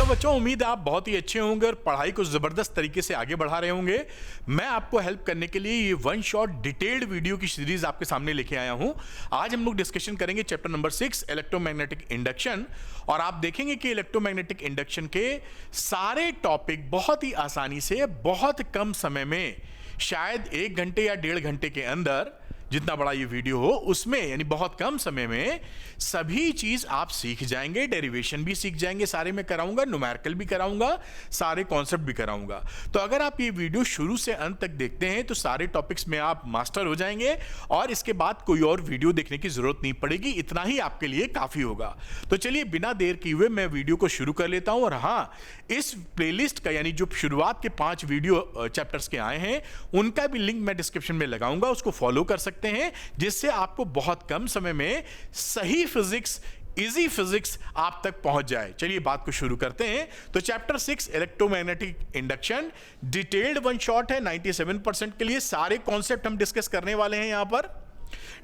Hello बच्चों, उम्मीद है आप बहुत ही अच्छे होंगे और पढ़ाई को ज़बरदस्त तरीके से आगे बढ़ा रहे होंगे। मैं आपको हेल्प करने के लिए ये वन शॉट डिटेल्ड वीडियो की सीरीज आपके सामने लेके आया हूं। आज हम लोग डिस्कशन करेंगे चैप्टर नंबर 6 इलेक्ट्रोमैग्नेटिक इंडक्शन, और आप देखेंगे कि इलेक्ट्रोमैग्नेटिक इंडक्शन के सारे टॉपिक बहुत ही आसानी से बहुत कम समय में, शायद 1 घंटे या 1.5 घंटे के अंदर, जितना बड़ा ये वीडियो हो उसमें, यानी बहुत कम समय में सभी चीज आप सीख जाएंगे। डेरिवेशन भी सीख जाएंगे, सारे मैं कराऊंगा, न्यूमेरिकल भी कराऊंगा, सारे कॉन्सेप्ट भी कराऊंगा। तो अगर आप ये वीडियो शुरू से अंत तक देखते हैं तो सारे टॉपिक्स में आप मास्टर हो जाएंगे और इसके बाद कोई और वीडियो देखने की जरूरत नहीं पड़ेगी। इतना ही आपके लिए काफी होगा। तो चलिए बिना देर किए हुए मैं वीडियो को शुरू कर लेता हूं। और हाँ, इस प्लेलिस्ट का, यानी जो शुरुआत के 5 वीडियो चैप्टर्स के आए हैं, उनका भी लिंक मैं डिस्क्रिप्शन में लगाऊंगा, उसको फॉलो कर सकते हैं, जिससे आपको बहुत कम समय में सही फिजिक्स, इजी फिजिक्स आप तक पहुंच जाए। चलिए बात को शुरू करते हैं। तो chapter 6 electromagnetic induction detailed one shot है। 97% के लिए सारे कॉन्सेप्ट हम डिस्कस करने वाले हैं। यहां पर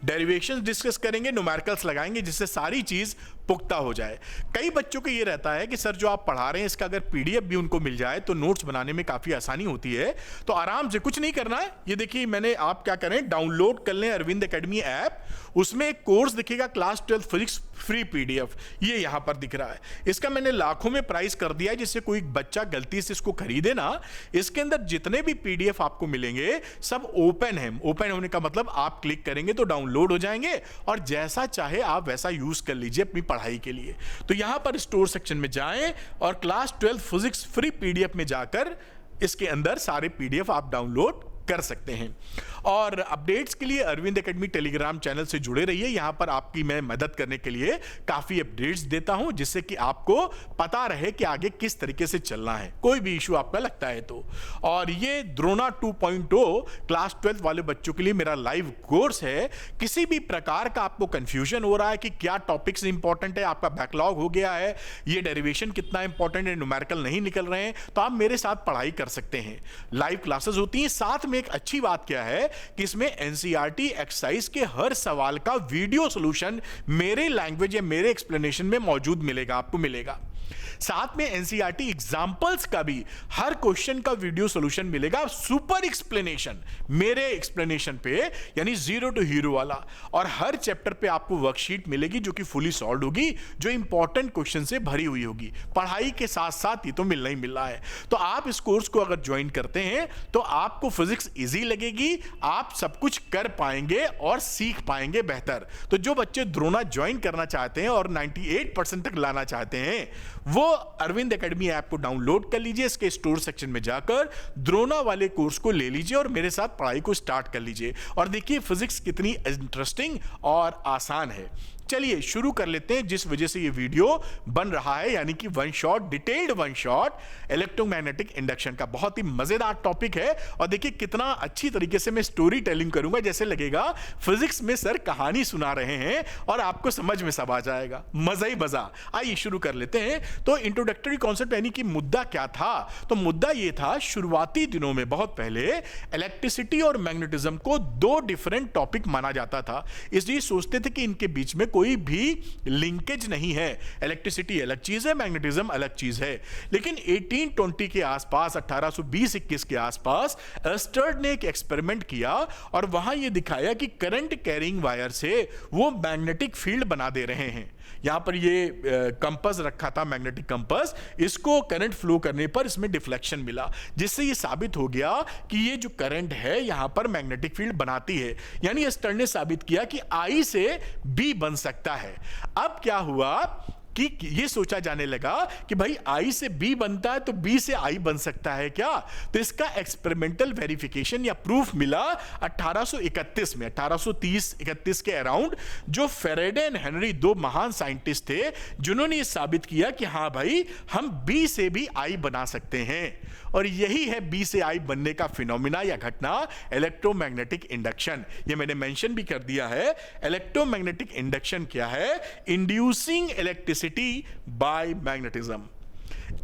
डेरिवेशंस डिस्कस करेंगे, न्यूमेरिकल्स लगाएंगे, जिससे सारी चीज पुख्ता हो जाए। कई बच्चों को ये रहता है कि सर जो आप पढ़ा रहे हैं इसका अगर पीडीएफ भी उनको मिल जाए तो नोट्स बनाने में काफी आसानी होती है। तो आराम से, कुछ नहीं करना है। ये देखिए, मैंने, आप क्या करें, डाउनलोड कर लें अरविंद एकेडमी ऐप। उसमें एक कोर्स दिखेगा, क्लास 12 फिजिक्स फ्री पीडीएफ, ये यहां पर दिख रहा है। इसका मैंने लाखों में प्राइस कर दिया है, जिससे कोई बच्चा गलती से इसको खरीदे ना। इसके अंदर जितने भी पीडीएफ आपको मिलेंगे सब ओपन है। ओपन होने का मतलब आप क्लिक करेंगे तो डाउनलोड हो जाएंगे और जैसा चाहे आप वैसा यूज कर लीजिए अपनी पढ़ाई के लिए। तो यहां पर स्टोर सेक्शन में जाएं और क्लास 12 फिजिक्स फ्री पीडीएफ में जाकर इसके अंदर सारे पीडीएफ आप डाउनलोड कर सकते हैं। और अपडेट्स के लिए अरविंद एकेडमी टेलीग्राम चैनल से जुड़े रहिए। यहां पर आपकी मैं मदद करने के लिए काफी अपडेट्स देता हूं, जिससे कि आपको पता रहे कि आगे किस तरीके से चलना है, कोई भी इशू आपका लगता है तो। और ये द्रोणा 2.0 क्लास 12 वाले बच्चों के लिए मेरा लाइव कोर्स है। किसी भी प्रकार का आपको कंफ्यूजन हो रहा है कि क्या टॉपिक्स इंपॉर्टेंट है, आपका बैकलॉग हो गया है, ये डेरिवेशन कितना इंपॉर्टेंट है, न्यूमेरिकल नहीं निकल रहे हैं, तो आप मेरे साथ पढ़ाई कर सकते हैं। लाइव क्लासेस होती हैं। साथ में एक अच्छी बात क्या है कि इसमें एनसीईआरटी एक्सरसाइज के हर सवाल का वीडियो सॉल्यूशन मेरे लैंग्वेज या मेरे एक्सप्लेनेशन में मौजूद मिलेगा, आपको मिलेगा। साथ में एनसीईआरटी एग्जांपल्स का भी हर क्वेश्चन का वीडियो सॉल्यूशन मिलेगा, सुपर एक्सप्लेनेशन मेरे एक्सप्लेनेशन पे, यानी जीरो टू हीरो वाला। और हर चैप्टर पे आपको वर्कशीट मिलेगी जो कि फुली सॉल्व होगी, जो इंपॉर्टेंट क्वेश्चन से भरी हुई होगी। पढ़ाई के साथ साथ ये तो मिलना ही मिल रहा है। तो आप इस कोर्स को अगर ज्वाइन करते हैं तो आपको फिजिक्स इजी लगेगी, आप सब कुछ कर पाएंगे और सीख पाएंगे बेहतर। तो जो बच्चे द्रोणा ज्वाइन करना चाहते हैं और 98% तक लाना चाहते हैं, वो अरविंद एकेडमी ऐप को डाउनलोड कर लीजिए, इसके स्टोर सेक्शन में जाकर द्रोणा वाले कोर्स को ले लीजिए और मेरे साथ पढ़ाई को स्टार्ट कर लीजिए। और देखिए फिजिक्स कितनी इंटरेस्टिंग और आसान है। चलिए शुरू कर लेते हैं, जिस वजह से ये वीडियो बन रहा है, यानी कि one shot, detailed one shot electromagnetic induction का। बहुत ही मजेदार टॉपिक है और देखिए कितना अच्छी तरीके से मैं स्टोरी टेलिंग करूंगा, जैसे लगेगा फिजिक्स में सर कहानी सुना रहे हैं और आपको समझ में सब आ जाएगा। मजा ही मजा। आइए शुरू कर लेते हैं। तो इंट्रोडक्टरी कॉन्सेप्ट, यानी कि मुद्दा क्या था। तो मुद्दा ये था, शुरुआती दिनों में बहुत पहले इलेक्ट्रिसिटी और मैग्नेटिज्म को 2 डिफरेंट टॉपिक माना जाता था, इसलिए सोचते थे कि इनके बीच में कोई भी लिंकेज नहीं है। इलेक्ट्रिसिटी अलग चीज है, मैग्नेटिज्म अलग चीज है। लेकिन 1820 के आसपास, 1820-21 के आसपास एस्टर्ड ने एक एक्सपेरिमेंट किया और वहां यह दिखाया कि करंट कैरिंग वायर से वो मैग्नेटिक फील्ड बना दे रहे हैं। यहां पर ये कंपास रखा था, मैग्नेटिक कंपास, इसको करंट फ्लो करने पर इसमें डिफ्लेक्शन मिला, जिससे ये साबित हो गया कि ये जो करंट है यहां पर मैग्नेटिक फील्ड बनाती है। यानी एस्टर ने साबित किया कि आई से बी बन सकता है। अब क्या हुआ कि ये सोचा जाने लगा कि भाई आई से बी बनता है तो बी से आई बन सकता है क्या। तो इसका एक्सपेरिमेंटल वेरिफिकेशन या प्रूफ मिला 1831 में, 1830-31 के अराउंड, जो फेरेडे एंड हेनरी, 2 महान साइंटिस्ट थे, जिन्होंने ये साबित किया कि हां भाई हम बी से भी आई बना सकते हैं। और यही है बी से आई बनने का फिनोमिना या घटना, इलेक्ट्रोमैग्नेटिक इंडक्शन। ये मैंने मेंशन भी कर दिया है। इलेक्ट्रोमैग्नेटिक इंडक्शन क्या है? Inducing electricity by magnetism.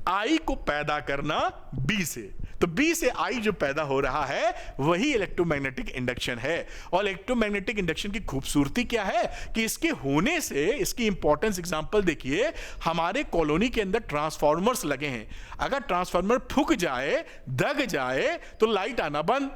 I को पैदा करना बी से। तो बी से आई जो पैदा हो रहा है वही इलेक्ट्रोमैग्नेटिक इंडक्शन है। और इलेक्ट्रोमैग्नेटिक इंडक्शन की खूबसूरती क्या है कि इसके होने से इसकी इंपॉर्टेंस एग्जांपल देखिए, हमारे कॉलोनी के अंदर ट्रांसफार्मर्स लगे हैं, अगर ट्रांसफार्मर फूक जाए, दग जाए तो लाइट आना बंद।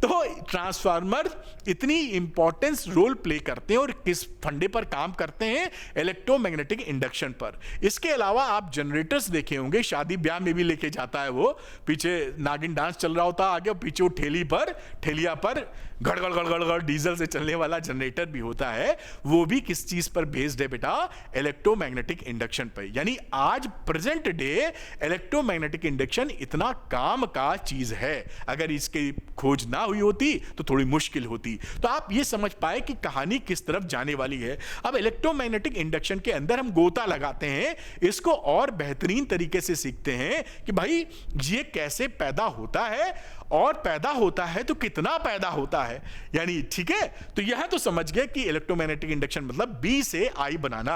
तो ट्रांसफार्मर इतनी इंपॉर्टेंस रोल प्ले करते हैं और किस फंडे पर काम करते हैं, इलेक्ट्रोमैग्नेटिक इंडक्शन पर। इसके अलावा आप जनरेटर्स देखे होंगे, शादी ब्याह में भी लेके जाता है वो, पीछे नागिन डांस चल रहा होता है आगे, पीछे वो ठेलिया पर गड़गड़ गड़गड़ गड़ डीजल से चलने वाला जनरेटर भी होता है। वो भी किस चीज पर बेस्ड है बेटा, इलेक्ट्रोमैग्नेटिक इंडक्शन पर। यानी आज प्रेजेंट डे इलेक्ट्रोमैग्नेटिक इंडक्शन इतना काम का चीज है, अगर इसके खोज ना हुई होती तो थोड़ी मुश्किल होती। तो आप ये समझ पाए कि कहानी किस तरफ जाने वाली है। अब इलेक्ट्रोमैग्नेटिक इंडक्शन के अंदर हम गोता लगाते हैं, इसको और बेहतरीन तरीके से सीखते हैं कि भाई ये कैसे पैदा होता है, और पैदा होता है तो कितना पैदा होता है। यानी ठीक है, तो यह तो समझ गए कि इलेक्ट्रोमैग्नेटिक इंडक्शन मतलब बी से आई बनाना।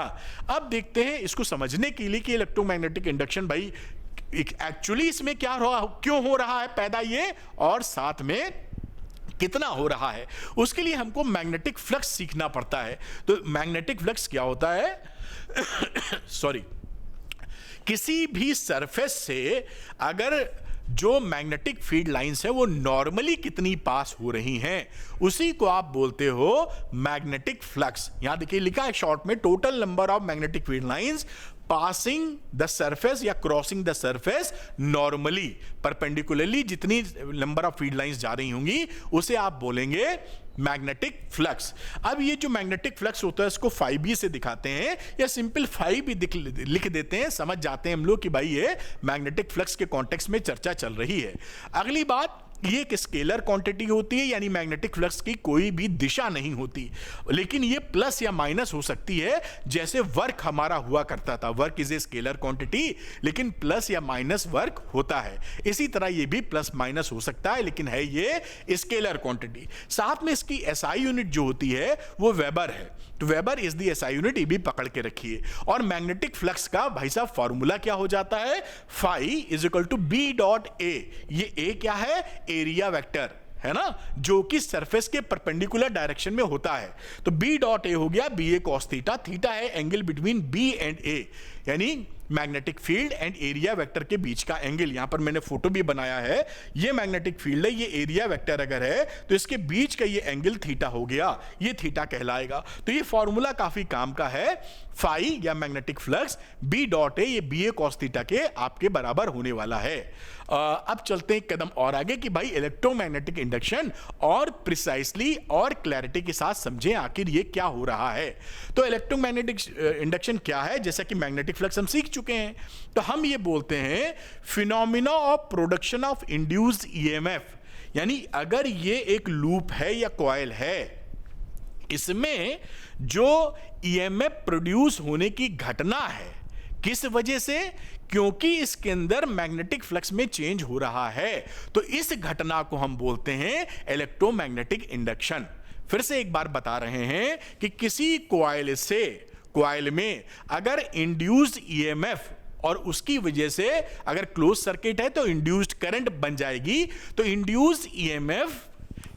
अब देखते हैं इसको समझने के लिए कि इलेक्ट्रोमैग्नेटिक इंडक्शन भाई एक्चुअली इसमें क्या क्यों हो रहा है पैदा ये, और साथ में कितना हो रहा है। उसके लिए हमको मैग्नेटिक फ्लक्स सीखना पड़ता है। तो मैग्नेटिक फ्लक्स क्या होता है सॉरी, किसी भी सरफेस से अगर जो मैग्नेटिक फील्ड लाइंस है वो नॉर्मली कितनी पास हो रही हैं, उसी को आप बोलते हो मैग्नेटिक फ्लक्स। यहां देखिए लिखा है शॉर्ट में, total number of magnetic field lines passing the surface या crossing the surface normally, perpendicularly जितनी नंबर ऑफ फील्ड लाइंस जा रही होंगी उसे आप बोलेंगे मैग्नेटिक फ्लक्स। अब ये जो मैग्नेटिक फ्लक्स होता है इसको phi b से दिखाते हैं, या सिंपल phi भी लिख देते हैं, समझ जाते हैं हम लोग कि भाई ये मैग्नेटिक फ्लक्स के कॉन्टेक्स्ट में चर्चा चल रही है। अगली बात, ये एक स्केलर क्वांटिटी होती है, यानी मैग्नेटिक फ्लक्स की कोई भी दिशा नहीं होती, लेकिन ये प्लस या माइनस हो सकती है। जैसे वर्क हमारा हुआ करता था, work is a scalar quantity, लेकिन प्लस या माइनस वर्क होता है। इसी तरह ये भी प्लस माइनस हो सकता है, लेकिन है ये स्केलर क्वांटिटी। साथ में इसकी एसआई यूनिट जो होती है वो वेबर है, तो weber is the SI unit, ये भी पकड़ के रखिए। और मैग्नेटिक फ्लक्स का भाई साहब फॉर्मूला क्या हो जाता है, phi is equal to B dot A. ये ए क्या है, एरिया वेक्टर है ना, जो कि सरफेस के परपेंडिकुलर डायरेक्शन में होता है। तो बी डॉट ए हो गया बी ए कॉस थीटा, थीटा है एंगल बिटवीन बी एंड ए, यानी magnetic field and area vector के बीच का एंगल। यहां पर मैंने फोटो भी बनाया है, ये मैग्नेटिक फील्ड है, ये एरिया वेक्टर अगर है तो इसके बीच का ये एंगल थीटा हो गया, ये थीटा कहलाएगा। तो ये फॉर्मूला काफी काम का है, फाई या magnetic flux B dot A, ये बी ए कॉस थीटा के आपके बराबर होने वाला है। अब चलते हैं कदम और आगे कि भाई इलेक्ट्रोमैग्नेटिक इंडक्शन और प्रिसाइसली और क्लैरिटी के साथ समझें आखिर ये क्या हो रहा है। तो इलेक्ट्रोमैग्नेटिक इंडक्शन क्या है, जैसा कि मैग्नेटिक फ्लक्स हम सीख चुके हैं, तो हम ये बोलते हैं phenomena of production of induced EMF. यानी अगर ये एक लूप है या कॉइल है, इसमें जो ईएमएफ प्रोड्यूस होने की घटना है, किस वजह से, क्योंकि इसके अंदर मैग्नेटिक फ्लक्स में चेंज हो रहा है, तो इस घटना को हम बोलते हैं इलेक्ट्रोमैग्नेटिक इंडक्शन। फिर से एक बार बता रहे हैं कि किसी कॉइल में अगर इंड्यूस्ड ईएमएफ और उसकी वजह से अगर क्लोज सर्किट है तो इंड्यूस्ड करंट बन जाएगी, तो इंड्यूस्ड ईएमएफ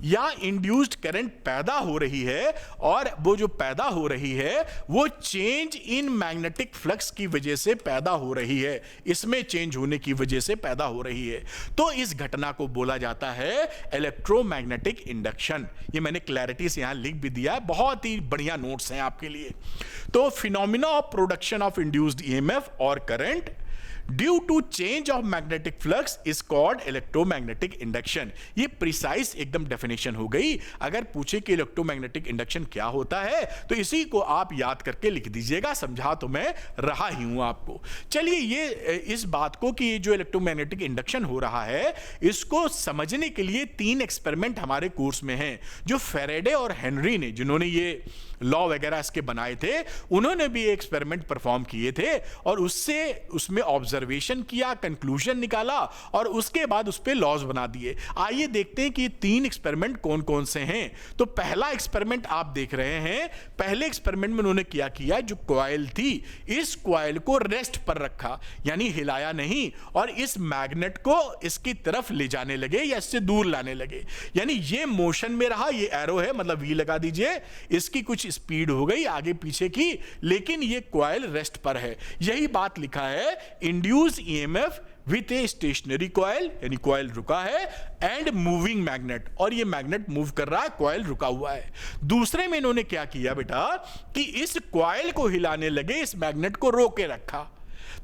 या इंड्यूस्ड करंट पैदा हो रही है, और वो जो पैदा हो रही है वो चेंज इन मैग्नेटिक फ्लक्स की वजह से पैदा हो रही है, इसमें चेंज होने की वजह से पैदा हो रही है। तो इस घटना को बोला जाता है इलेक्ट्रोमैग्नेटिक इंडक्शन। ये मैंने क्लैरिटी से यहां लिख भी दिया है, बहुत ही बढ़िया नोट्स हैं आपके लिए। तो phenomena of production of induced EMF और current due to change of magnetic flux is called electromagnetic induction. ये प्रिसाइज एकदम डेफिनेशन हो गई। अगर पूछे कि इलेक्ट्रोमैग्नेटिक इंडक्शन क्या होता है तो इसी को आप याद करके लिख दीजिएगा, समझा तो मैं रहा ही हूं आपको। चलिए ये इस बात को कि ये जो इलेक्ट्रोमैग्नेटिक इंडक्शन हो रहा है इसको समझने के लिए 3 एक्सपेरिमेंट हमारे कोर्स में हैं, जो फैराडे और हेनरी ने, जिन्होंने ये लॉ वगैरह इसके बनाए थे, उन्होंने भी एक्सपेरिमेंट परफॉर्म किए थे और उसमें ऑब्जर्व ऑब्जर्वेशन किया, कंक्लूजन निकाला और उसके बाद उस पे लॉज बना दिए। आइए देखते हैं कि ये 3 एक्सपेरिमेंट कौन कौन से हैं। तो पहला एक्सपेरिमेंट आप देख रहे हैं, पहले एक्सपेरिमेंट में उन्होंने क्या किया, जो कॉइल थी इस कॉइल को रेस्ट पर रखा, यानी हिलाया नहीं, और इस मैग्नेट को इसकी तरफ ले जाने लगे या इससे दूर लाने लगे। यानी ये मोशन में रहा, ये एरो है मतलब वी लगा दीजिए, इसकी कुछ स्पीड हो गई आगे पीछे की, लेकिन ये कॉइल रेस्ट पर है। यही बात लिखा है, induce EMF with a stationary coil, यानी कॉइल रुका है, एंड मूविंग मैग्नेट, और ये मैग्नेट मूव कर रहा है, कॉइल रुका हुआ है। दूसरे में इन्होंने क्या किया बेटा कि इस कॉइल को हिलाने लगे, इस मैग्नेट को रोके रखा।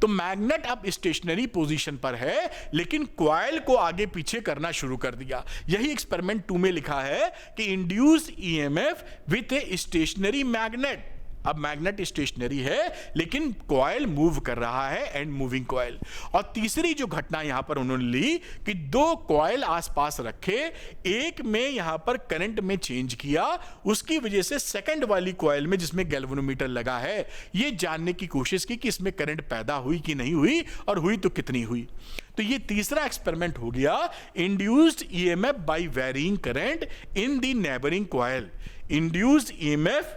तो मैग्नेट अब स्टेशनरी पोजीशन पर है, लेकिन कॉइल को आगे पीछे करना शुरू कर दिया। यही एक्सपेरिमेंट 2 में लिखा है कि induce EMF with a stationary magnet. अब मैग्नेट स्टेशनरी है लेकिन कॉइल मूव कर रहा है, एंड मूविंग कॉइल। और तीसरी जो घटना यहां पर उन्होंने ली कि 2 कॉइल आसपास रखे, एक में यहां पर करंट में चेंज किया, उसकी वजह से सेकंड वाली कॉइल में जिसमें गैल्वेनोमीटर लगा है, ये जानने की कोशिश की कि इसमें करंट पैदा हुई कि नहीं हुई, और हुई तो कितनी हुई। तो ये तीसरा एक्सपेरिमेंट हो गया, induced EMF by varying current in the neighbouring coil. Induced EMF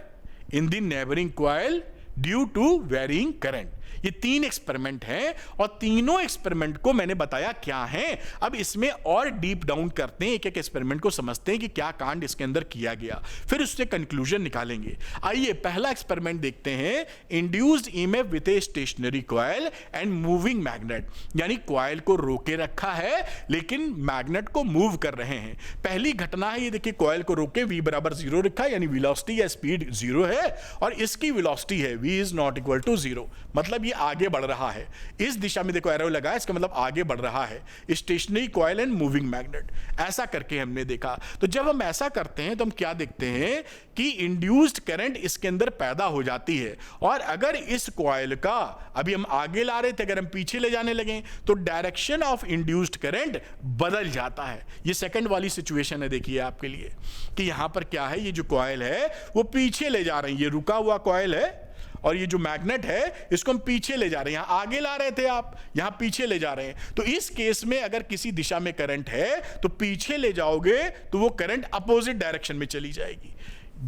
in the neighboring coil due to varying current। ये 3 एक्सपेरिमेंट हैं और तीनों एक्सपेरिमेंट को मैंने बताया क्या है। अब इसमें और डीप डाउन करते हैं, एक एक एक्सपेरिमेंट को समझते हैं कि क्या कांड इसके अंदर किया गया, फिर उससे कंक्लूजन निकालेंगे। आइए पहला एक्सपेरिमेंट देखते हैं, induced EMF with a stationary coil and moving magnet, यानी कॉइल को रोके रखा है लेकिन मैग्नेट को मूव कर रहे हैं। पहली घटना है, ये देखिए कॉइल को रोके v बराबर 0 रखा, यानी वेलोसिटी या स्पीड 0 है, और इसकी वेलोसिटी है v is not equal to 0, मतलब ये आगे बढ़ रहा है। इस दिशा में देखो एरो लगा है, इसका मतलब आगे बढ़ रहा है। Stationary coil and moving magnet, ऐसा करके हमने देखा। तो जब हम ऐसा करते हैं तो हम क्या देखते हैं कि इंड्यूस्ड करंट इसके अंदर पैदा हो जाती है, और अगर इस कॉइल का अभी हम आगे ला रहे थे, अगर हम पीछे ले जाने लगे तो डायरेक्शन ऑफ इंड्यूस्ड करंट बदल जाता है। ये सेकंड वाली सिचुएशन है, देखिए आपके लिए कि यहां पर क्या है, ये जो कॉइल है वो पीछे ले जा रही है, ये रुका हुआ कॉइल है, और ये जो मैग्नेट है इसको हम पीछे ले जा रहे हैं। यहां आगे ला रहे थे आप, यहां पीछे ले जा रहे हैं। तो इस केस में अगर किसी दिशा में करंट है तो पीछे ले जाओगे तो वो करंट अपोजिट डायरेक्शन में चली जाएगी।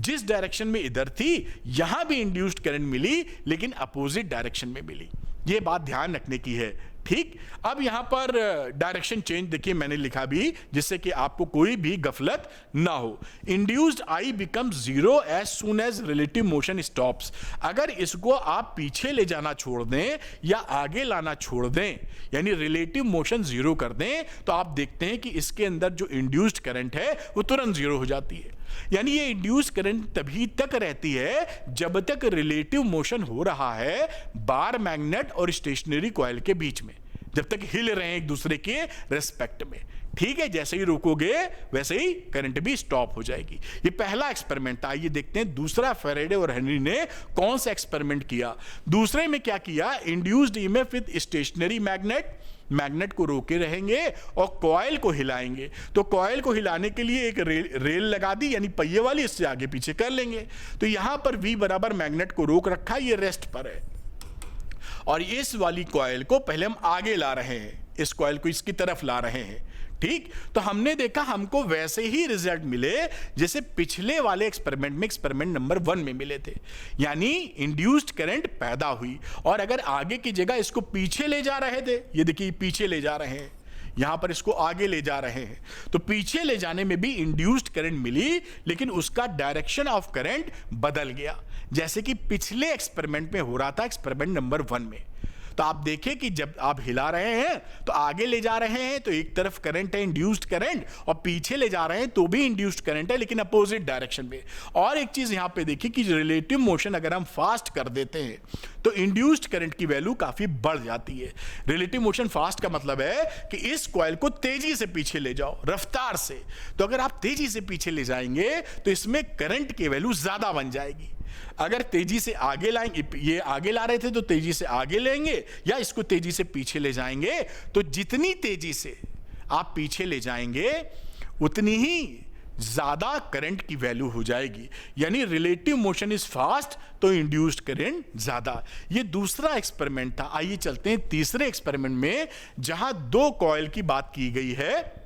जिस डायरेक्शन में इधर थी यहां भी इंड्यूस्ड करंट मिली, लेकिन अपोजिट डायरेक्शन में मिली। ये बात ध्यान रखने की है, ठीक। अब यहां पर डायरेक्शन चेंज देखिए मैंने लिखा भी, जिससे कि आपको कोई भी गफलत ना हो। Induced I becomes 0 as soon as relative motion stops. अगर इसको आप पीछे ले जाना छोड़ दें या आगे लाना छोड़ दें, यानी रिलेटिव मोशन 0 कर दें, तो आप देखते हैं कि इसके अंदर जो इंड्यूस्ड करंट है वो तुरंत 0 हो जाती है। यानी ये इंड्यूस्ड करंट तभी तक रहती है जब तक रिलेटिव मोशन हो रहा है बार मैग्नेट और स्टेशनरी कॉइल के बीच में, जब तक हिल रहे हैं एक दूसरे के रेस्पेक्ट में, ठीक है। जैसे ही रोकोगे वैसे ही करंट भी स्टॉप हो जाएगी। ये पहला एक्सपेरिमेंट था। आइए देखते हैं दूसरा, फैराडे और हेनरी ने कौन सा एक्सपेरिमेंट किया। दूसरे में क्या किया, induced EMF with stationary magnet, magnet को रोके रहेंगे और कॉइल को हिलाएंगे। तो कॉइल को हिलाने के लिए एक रेल लगा दी, यानी पहिए वाली, इससे आगे पीछे कर लेंगे। तो यहां पर v बराबर मैग्नेट को रोक रखा, ये रेस्ट पर है, और इस वाली कॉइल को पहले हम आगे ला रहे हैं, इस कॉइल को इसकी तरफ ला रहे हैं, ठीक। तो हमने देखा हमको वैसे ही रिजल्ट मिले जैसे पिछले वाले एक्सपेरिमेंट में, एक्सपेरिमेंट नंबर 1 में मिले थे, यानी इंड्यूस्ड करंट पैदा हुई। और अगर आगे की जगह इसको पीछे ले जा रहे थे, ये देखिए पीछे ले जा रहे हैं, यहां पर इसको आगे ले जा रहे हैं, तो पीछे ले जाने में भी इंड्यूस्ड करंट मिली, लेकिन उसका डायरेक्शन ऑफ करंट बदल गया, जैसे कि पिछले एक्सपेरिमेंट में हो रहा था, एक्सपेरिमेंट नंबर 1 में। तो आप देखें कि जब आप हिला रहे हैं तो आगे ले जा रहे हैं तो एक तरफ करंट है इंड्यूस्ड करंट, और पीछे ले जा रहे हैं तो भी इंड्यूस्ड करंट है, लेकिन अपोजिट डायरेक्शन में। और एक चीज यहां पे देखिए कि रिलेटिव मोशन अगर हम फास्ट कर देते हैं तो इंड्यूस्ड करंट की वैल्यू काफी बढ़ जाती है। रिलेटिव मोशन फास्ट का मतलब है कि इस कॉइल को तेजी से पीछे ले जाओ, रफ्तार से। तो अगर आप तेजी से पीछे ले जाएंगे तो इसमें करंट की वैल्यू ज्यादा बन जाएगी। अगर तेजी से आगे लाएंगे, ये आगे ला रहे थे तो तेजी से आगे लेंगे, या इसको तेजी से पीछे ले जाएंगे, तो जितनी तेजी से आप पीछे ले जाएंगे उतनी ही ज्यादा करंट की वैल्यू हो जाएगी। यानी रिलेटिव मोशन इज फास्ट तो इंड्यूस्ड करंट ज्यादा। ये दूसरा एक्सपेरिमेंट था। आइए चलते हैं तीसरे एक्सपेरिमेंट में, जहां दो कॉइल की बात की गई है।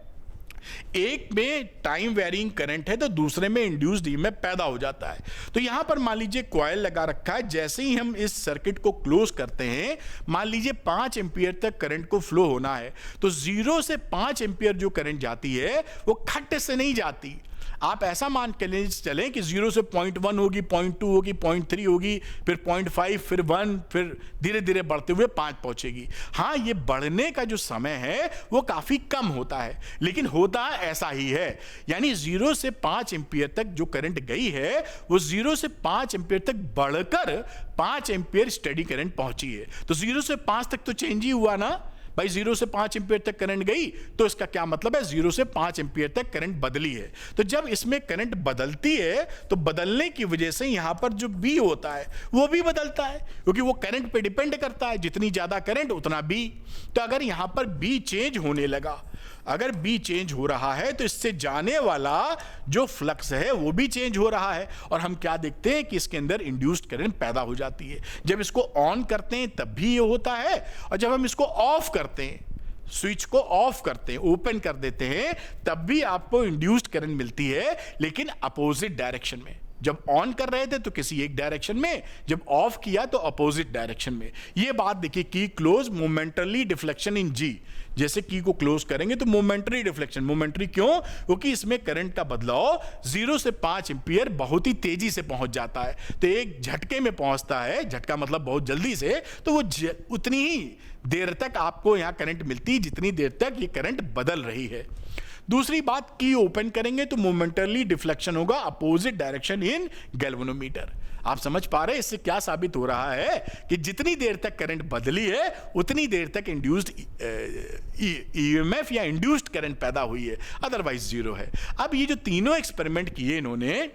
एक में टाइम वेरिंग करंट है तो दूसरे में इंड्यूस्ड ईएमएफ पैदा हो जाता है। तो यहां पर मान लीजिए कॉइल लगा रखा है, जैसे ही हम इस सर्किट को क्लोज करते हैं, मान लीजिए 5 एम्पियर तक करंट को फ्लो होना है, तो 0 से 5 एम्पियर जो करंट जाती है वो खट से नहीं जाती। आप ऐसा मान के चलें कि 0 से 0.1 होगी, 0.2 होगी, 0.3 होगी, फिर 0.5, फिर 1, फिर धीरे धीरे बढ़ते हुए 5 पहुंचेगी। हाँ, ये बढ़ने का जो समय है वो काफी कम होता है, लेकिन होता ऐसा ही है। यानी 0 से 5 एम्पियर तक जो करंट गई है वो 0 से 5 एम्पियर तक बढ़कर 5 एम्पियर स्टेडी करंट पहुंची है। तो 0 से 5 तक तो चेंज ही हुआ ना भाई। 0 से 5 एम्पियर तक करंट गई तो इसका क्या मतलब है, 0 से 5 एम्पियर तक करंट बदली है। तो जब इसमें करंट बदलती है तो बदलने की वजह से यहां पर जो बी होता है वो भी बदलता है, क्योंकि वो करंट पे डिपेंड करता है। जितनी ज्यादा करंट उतना बी। तो अगर यहां पर बी चेंज होने लगा, अगर बी चेंज हो रहा है तो इससे जाने वाला जो फ्लक्स है वो भी चेंज हो रहा है। और हम क्या देखते हैं कि इसके अंदर इंड्यूस्ड करंट पैदा हो जाती है। जब इसको ऑन करते हैं तब भी ये होता है, और जब हम इसको ऑफ करते हैं, स्विच को ऑफ करते हैं, ओपन कर देते हैं, तब भी आपको इंड्यूस्ड करंट मिलती है, लेकिन अपोजिट डायरेक्शन में। जब ऑन कर रहे थे तो किसी एक डायरेक्शन में, जब ऑफ किया तो अपोजिट डायरेक्शन में। ये बात देखिए, की क्लोज मोमेंटरी डिफ्लेक्शन इन जी। जैसे की को क्लोज करेंगे तो मोमेंटरी डिफ्लेक्शन। मोमेंटरी क्यों? क्योंकि इसमें करंट का बदलाव 0 से 5 एम्पियर बहुत ही तेजी से पहुंच जाता है। तो एक झटके में पहुंचता है, झटका मतलब बहुत जल्दी से, तो वो उतनी ही देर तक आपको यहां करंट मिलती है जितनी देर तक ये करंट बदल रही है। दूसरी बात, की ओपन करेंगे तो मोमेंटरी डिफ्लेक्शन होगा अपोजिट डायरेक्शन इन गैल्वेनोमीटर। आप समझ पा रहे हैं इससे क्या साबित हो रहा है कि जितनी देर तक करंट बदली है उतनी देर तक इंड्यूस्ड ईएमएफ या इंड्यूस्ड करंट पैदा हुई है, अदरवाइज जीरो है। अब ये जो तीनों एक्सपेरिमेंट किए इन्होंने,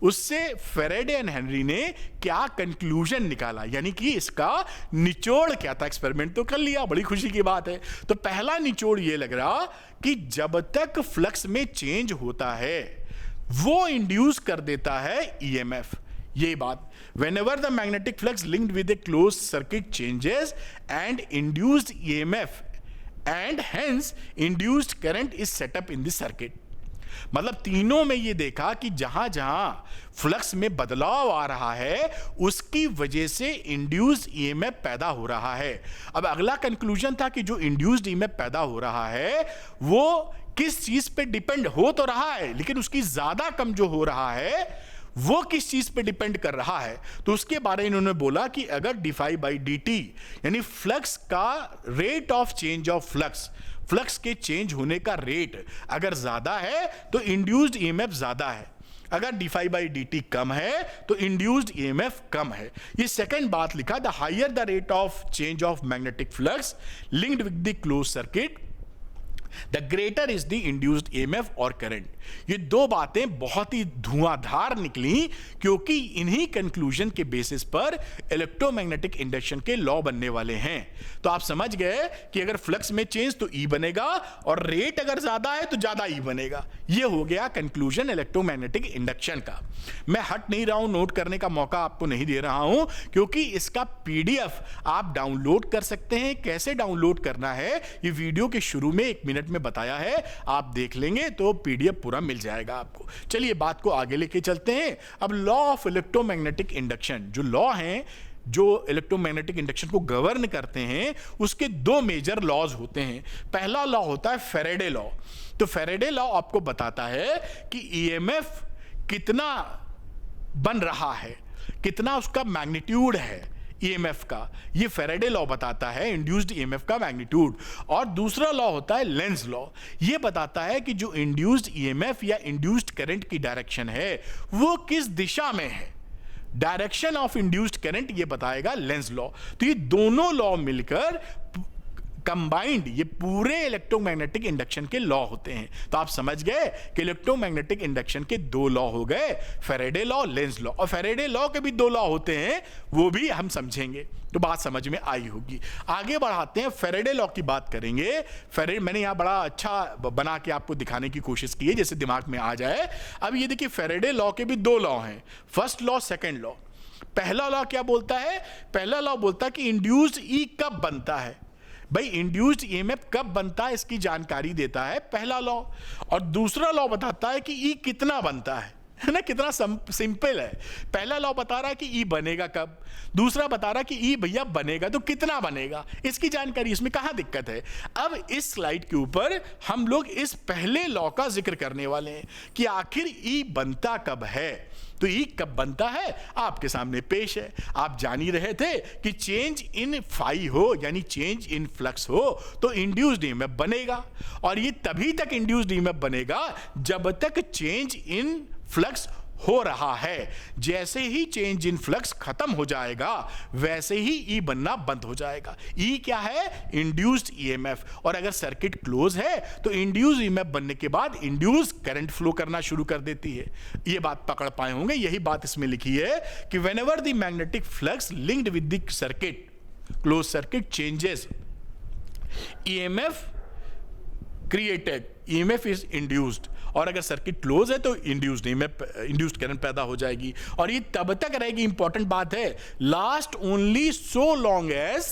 उससे फेरेडे एंड हेनरी ने क्या कंक्लूजन निकाला, यानी कि इसका निचोड़ क्या था। एक्सपेरिमेंट तो कर लिया, बड़ी खुशी की बात है। तो पहला निचोड़ ये लग रहा कि जब तक फ्लक्स में चेंज होता है वो इंड्यूस कर देता है ईएमएफ। ये बात, whenever the magnetic flux linked with a closed circuit changes and induced EMF and hence induced current is set up in the circuit। मतलब तीनों में ये देखा कि जहां जहां फ्लक्स में बदलाव आ रहा है उसकी वजह से इंड्यूस्ड ईएमएफ पैदा हो रहा है। अब अगला कंक्लूजन था कि जो इंड्यूस्ड ईएमएफ पैदा हो रहा है वो किस चीज पे डिपेंड हो तो रहा है, लेकिन उसकी ज्यादा कम जो हो रहा है वो किस चीज पे डिपेंड कर रहा है। तो उसके बारे में इन्होंने बोला कि अगर dφ/dt यानी फ्लक्स का rate of change of flux, flux के चेंज होने का रेट अगर ज्यादा है तो इंड्यूस्ड ईएमएफ ज्यादा है, अगर dφ/dt कम है तो इंड्यूस्ड ईएमएफ कम है। ये सेकंड बात लिखा, the higher the rate of change of magnetic flux linked with the close circuit the greater is the induced EMF और करंट। ये दो बातें बहुत ही धुआंधार निकली, क्योंकि इन्हीं कंक्लूजन के बेसिस पर इलेक्ट्रोमैग्नेटिक इंडक्शन के लॉ बनने वाले हैं। तो आप समझ गए कि अगर फ्लक्स में चेंज तो ई बनेगा, और रेट अगर ज्यादा है तो ज्यादा ई बनेगा। ये हो गया कंक्लूजन इलेक्ट्रोमैग्नेटिक इंडक्शन का। मैं हट नहीं रहा हूं, नोट करने का मौका आपको नहीं दे रहा हूं, क्योंकि इसका पीडीएफ आप डाउनलोड कर सकते हैं। कैसे डाउनलोड करना है ये वीडियो के शुरू में 1 मिनट में बताया है, आप देख लेंगे तो पीडीएफ पूरा मिल जाएगा आपको। चलिए बात को आगे लेके चलते हैं। अब लॉ ऑफ इलेक्ट्रोमैग्नेटिक इंडक्शन, जो लॉ हैं जो इलेक्ट्रोमैग्नेटिक इंडक्शन को गवर्न करते हैं, उसके 2 मेजर लॉज होते हैं। पहला लॉ होता है फेरेडे लॉ। तो फेरेडे लॉ आपको बताता है कि ईएमएफ कितना बन रहा है, कितना उसका मैग्नीट्यूड है ईएमएफ का, ये फेरेडे लॉ बताता है इंड्यूस्ड ईएमएफ का मैग्नीट्यूड। और दूसरा लॉ होता है लेंज लॉ, ये बताता है कि जो इंड्यूस्ड ईएमएफ या इंड्यूस्ड करंट की डायरेक्शन है वो किस दिशा में है। डायरेक्शन ऑफ इंड्यूस्ड करंट ये बताएगा लेंज लॉ। तो ये दोनों लॉ मिलकर कंबाइंड ये पूरे इलेक्ट्रोमैग्नेटिक इंडक्शन के लॉ होते हैं। तो आप समझ गए कि इलेक्ट्रोमैग्नेटिक इंडक्शन के दो लॉ हो गए, फैराडे लॉ, लेंज लॉ। और फैराडे लॉ के भी दो लॉ होते हैं, वो भी हम समझेंगे, तो बात समझ में आई होगी। आगे बढ़ाते हैं, फैराडे लॉ की बात करेंगे। फैराडे मैंने यहां बड़ा अच्छा बना के आपको दिखाने की कोशिश की है जैसे दिमाग में आ जाए। अब ये देखिए, फैराडे लॉ के भी दो लॉ हैं, फर्स्ट लॉ, सेकंड लॉ। पहला लॉ क्या बोलता है? पहला लॉ बोलता है कि इंड्यूस्ड ई कब बनता है। भाई इंड्यूस्ड ईएमएफ कब बनता है इसकी जानकारी देता है पहला लॉ। और दूसरा लॉ बताता है कि ई कितना बनता है ना, कितना सिंपल है। पहला लॉ बता रहा है कि ई बनेगा कब, दूसरा बता रहा है कि ई भैया बनेगा तो कितना बनेगा, इसकी जानकारी। इसमें कहां दिक्कत है? अब इस स्लाइड के ऊपर हम लोग इस पहले लॉ का जिक्र करने वाले हैं कि आखिर ई बनता कब है। तो ई कब बनता है आपके सामने पेश है। आप जान ही रहे थे कि चेंज इन फाई हो, यानी चेंज इन फ्लक्स हो, तो इंड्यूस्ड ईएमएफ बनेगा। और ये तभी तक इंड्यूस्ड ईएमएफ बनेगा जब तक चेंज इन फ्लक्स हो रहा है। जैसे ही चेंज इन फ्लक्स खत्म हो जाएगा वैसे ही ई बनना बंद हो जाएगा। ई क्या है? Induced EMF. और अगर सर्किट क्लोज है तो इंड्यूस्ड ईएमएफ बनने के बाद इंड्यूस्ड करंट फ्लो करना शुरू कर देती है। ये बात पकड़ पाए होंगे, यही बात इसमें लिखी है कि whenever the magnetic flux linked with the circuit, close circuit changes, EMF created, EMF is induced. और अगर सर्किट क्लोज है तो इंड्यूस्ड ईएमएफ, इंड्यूस्ड करंट पैदा हो जाएगी। और ये तब तक रहेगी, इंपॉर्टेंट बात है, last only so long as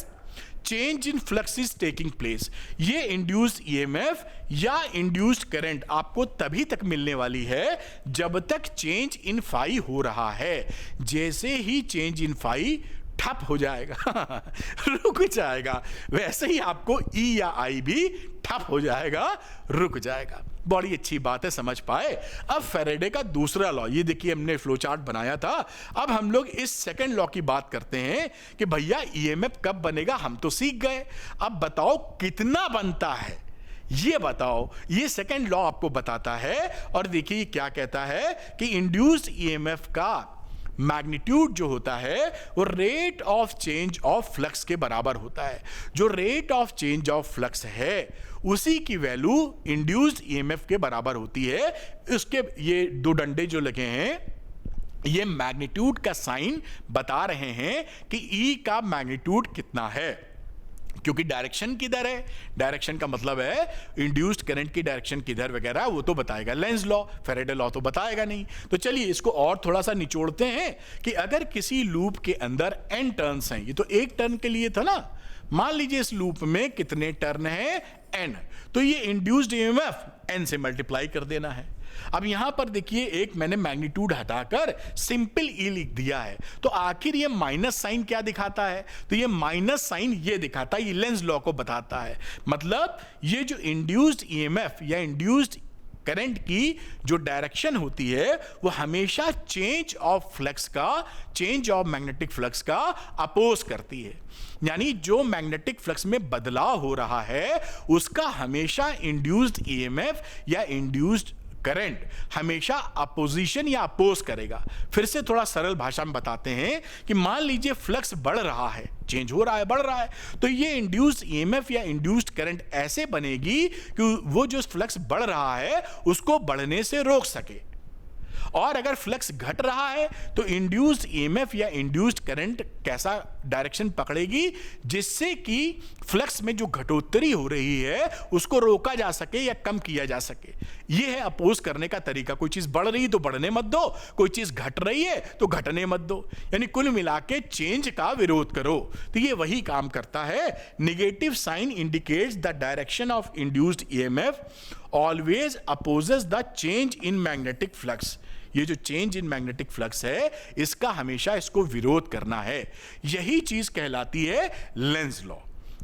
change in flux is taking place. ये इंड्यूस्ड ईएमएफ या इंड्यूस्ड करंट आपको तभी तक मिलने वाली है जब तक चेंज इन फाई हो रहा है। जैसे ही चेंज इन फाई ठप हो जाएगा रुक जाएगा, वैसे ही आपको ई या आई भी ठप हो जाएगा, रुक जाएगा। बड़ी अच्छी बात है, समझ पाए। अब फैराडे का दूसरा लॉ, ये देखिए हमने फ्लो चार्ट बनाया था। अब हम लोग इस सेकंड लॉ की बात करते हैं कि भैया ईएमएफ कब बनेगा, हम तो सीख गए। अब बताओ कितना बनता है, ये बताओ। ये सेकंड लॉ आपको बताता है। और देखिए क्या कहता है कि इंड्यूस्ड ईएमएफ का मैग्नीट्यूड जो होता है वो rate of change of flux के बराबर होता है। जो rate of change of flux है उसी की वैल्यू इंड्यूस्ड ईएमएफ के बराबर होती है। इसके ये दो डंडे जो लगे हैं ये मैग्नीट्यूड का साइन बता रहे हैं कि ई का मैग्नीट्यूड कितना है, क्योंकि डायरेक्शन किधर है, डायरेक्शन का मतलब है इंड्यूस्ड करंट की डायरेक्शन किधर वगैरह, वो तो बताएगा लेंज लॉ, फैराडे लॉ तो बताएगा नहीं। तो चलिए इसको और थोड़ा सा निचोड़ते हैं कि अगर किसी लूप के अंदर n टर्न्स हैं, ये तो एक टर्न के लिए था ना, मान लीजिए इस लूप में कितने टर्न हैं n, तो ये इंड्यूस्ड ईएमएफ n से मल्टीप्लाई कर देना है। अब यहां पर देखिए एक मैंने मैग्नीट्यूड हटाकर सिंपल ई लिख दिया है, तो आखिर ये माइनस साइन क्या दिखाता है? तो ये माइनस साइन ये दिखाता है, ये लेंज लॉ को बताता है। मतलब ये जो इंड्यूस्ड ईएमएफ या इंड्यूस्ड करंट की जो डायरेक्शन होती है वो हमेशा चेंज ऑफ फ्लक्स का, चेंज ऑफ मैग्नेटिक फ्लक्स का अपोज करती है। यानी जो मैग्नेटिक फ्लक्स में बदलाव हो रहा है उसका हमेशा इंड्यूस्ड ईएमएफ या इंड्यूस्ड करंट हमेशा अपोजिशन या अपोज करेगा। फिर से थोड़ा सरल भाषा में बताते हैं कि मान लीजिए फ्लक्स बढ़ रहा है, चेंज हो रहा है, बढ़ रहा है, तो ये इंड्यूस्ड ईएमएफ या इंड्यूस्ड करंट ऐसे बनेगी कि वो जो फ्लक्स बढ़ रहा है उसको बढ़ने से रोक सके। और अगर फ्लक्स घट रहा है तो इंड्यूस्ड ईएमएफ या इंड्यूस्ड करंट कैसा डायरेक्शन पकड़ेगी जिससे कि फ्लक्स में जो घटोत्तरी हो रही है उसको रोका जा सके या कम किया जा सके। यह है अपोज करने का तरीका। कोई चीज बढ़ रही है तो बढ़ने मत दो, कोई चीज घट रही है तो घटने मत दो, यानी कुल मिला के चेंज का विरोध करो। तो ये वही काम करता है। Negative sign indicates the direction of induced EMF always opposes the change in magnetic flux. ये जो चेंज इन मैग्नेटिक फ्लक्स है इसका हमेशा इसको विरोध करना है। यही चीज कहलाती है लेंज लॉ।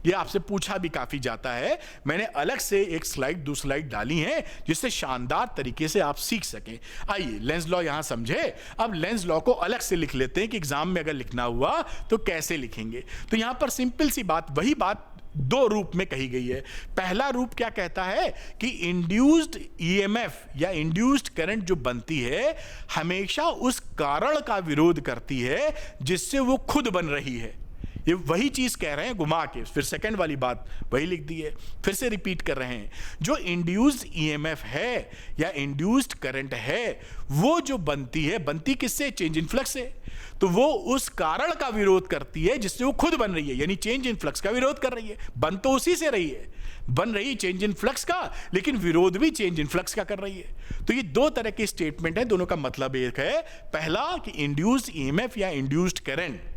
ये आपसे पूछा भी काफी जाता है। मैंने अलग से एक स्लाइड, दो स्लाइड डाली हैं जिससे शानदार तरीके से आप सीख सकें। आइए लेंज लॉ यहां समझे। अब लेंज लॉ को अलग से लिख लेते हैं कि एग्जाम में अगर लिखना हुआ तो कैसे लिखेंगे। तो यहां पर सिंपल सी बात, वही बात दो रूप में कही गई है। पहला रूप क्या कहता है कि इंड्यूस्ड ईएमएफ या इंड्यूस्ड करंट जो बनती है हमेशा उस कारण का विरोध करती है जिससे वो खुद बन रही है। ये वही चीज कह रहे हैं घुमा के, फिर सेकंड वाली बात वही लिख दी है, फिर से रिपीट कर रहे हैं। जो इंड्यूस्ड ईएमएफ है या इंड्यूस्ड करंट है, वो जो बनती किससे? चेंज इन फ्लक्स से। तो वो उस कारण का विरोध करती है जिससे वो खुद बन रही है, यानी चेंज इन फ्लक्स का विरोध कर रही है। बन तो उसी से रही है, बन रही चेंज इन फ्लक्स का, लेकिन विरोध भी चेंज इन फ्लक्स का कर रही है। तो ये दो तरह के स्टेटमेंट है, दोनों का मतलब एक है। पहला कि इंड्यूस्ड ईएमएफ या इंड्यूस्ड करंट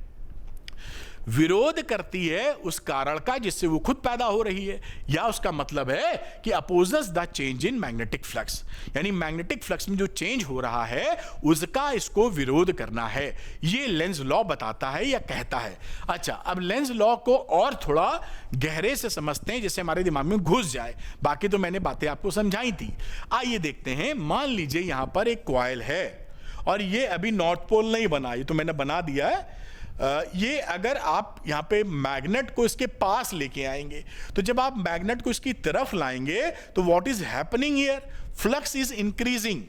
विरोध करती है उस कारण का जिससे वो खुद पैदा हो रही है, या उसका मतलब है कि opposes the change in magnetic flux, यानी मैग्नेटिक फ्लक्स में जो चेंज हो रहा है उसका इसको विरोध करना है। ये लेंज लॉ बताता है या कहता है। अच्छा, अब लेंज लॉ को और थोड़ा गहरे से समझते हैं जिससे हमारे दिमाग में घुस जाए। बाकी तो मैंने बातें आपको समझाई थी। आइए देखते हैं। मान लीजिए यहां पर एक कॉइल है और ये अभी नॉर्थ पोल नहीं बना, ये तो मैंने बना दिया है। ये अगर आप यहाँ पे मैग्नेट को इसके पास लेके आएंगे, तो जब आप मैग्नेट को इसकी तरफ लाएंगे तो what is happening here? Flux is increasing.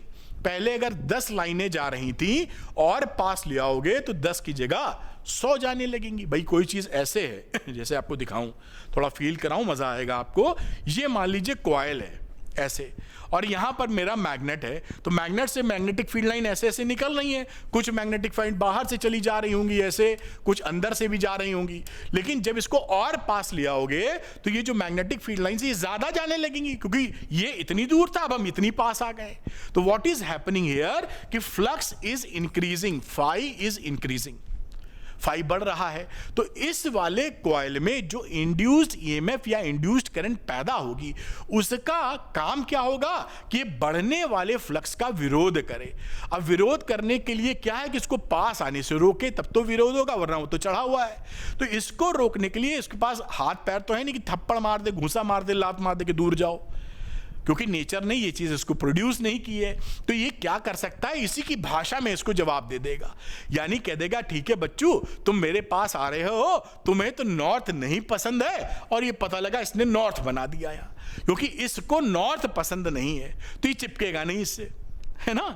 पहले अगर 10 लाइनें जा रही थी और पास ले आओगे तो 10 की जगह 100 जाने लगेंगी। भाई कोई चीज ऐसे है जैसे आपको दिखाऊं, थोड़ा फील कराऊं, मजा आएगा आपको। ये मान लीजिए कॉइल है ऐसे, और यहां पर मेरा मैग्नेट है, तो मैग्नेट से मैग्नेटिक फील्ड लाइन ऐसे ऐसे निकल रही है। कुछ मैग्नेटिक फील्ड बाहर से चली जा रही होंगी ऐसे, कुछ अंदर से भी जा रही होंगी। लेकिन जब इसको और पास ले आओगे तो ये जो मैग्नेटिक फील्ड लाइन से ज्यादा जाने लगेंगी, क्योंकि ये इतनी दूर था, अब हम इतनी पास आ गए। तो व्हाट इज हैपनिंग हियर कि flux is increasing, phi is increasing, phi बढ़ रहा है। तो इस वाले कॉइल में जो इंड्यूस्ड ईएमएफ या इंड्यूस्ड करंट पैदा होगी, उसका काम क्या होगा कि बढ़ने वाले फ्लक्स का विरोध करे। अब विरोध करने के लिए क्या है कि इसको पास आने से रोके, तब तो विरोध होगा, वरना वो तो चढ़ा हुआ है। तो इसको रोकने के लिए इसके पास हाथ पैर तो है नहीं कि थप्पड़ मार दे, घूंसा मार दे, लात मार दे कि दूर जाओ, क्योंकि नेचर ने ये चीज इसको प्रोड्यूस नहीं की है। तो ये क्या कर सकता है? इसी की भाषा में इसको जवाब दे देगा, यानी कह देगा ठीक है बच्चू, तुम मेरे पास आ रहे हो, तुम्हें तो नॉर्थ नहीं पसंद है, और ये पता लगा इसने नॉर्थ बना दिया यहाँ, क्योंकि इसको नॉर्थ पसंद नहीं है, तो ये चिपकेगा नहीं इससे, है ना।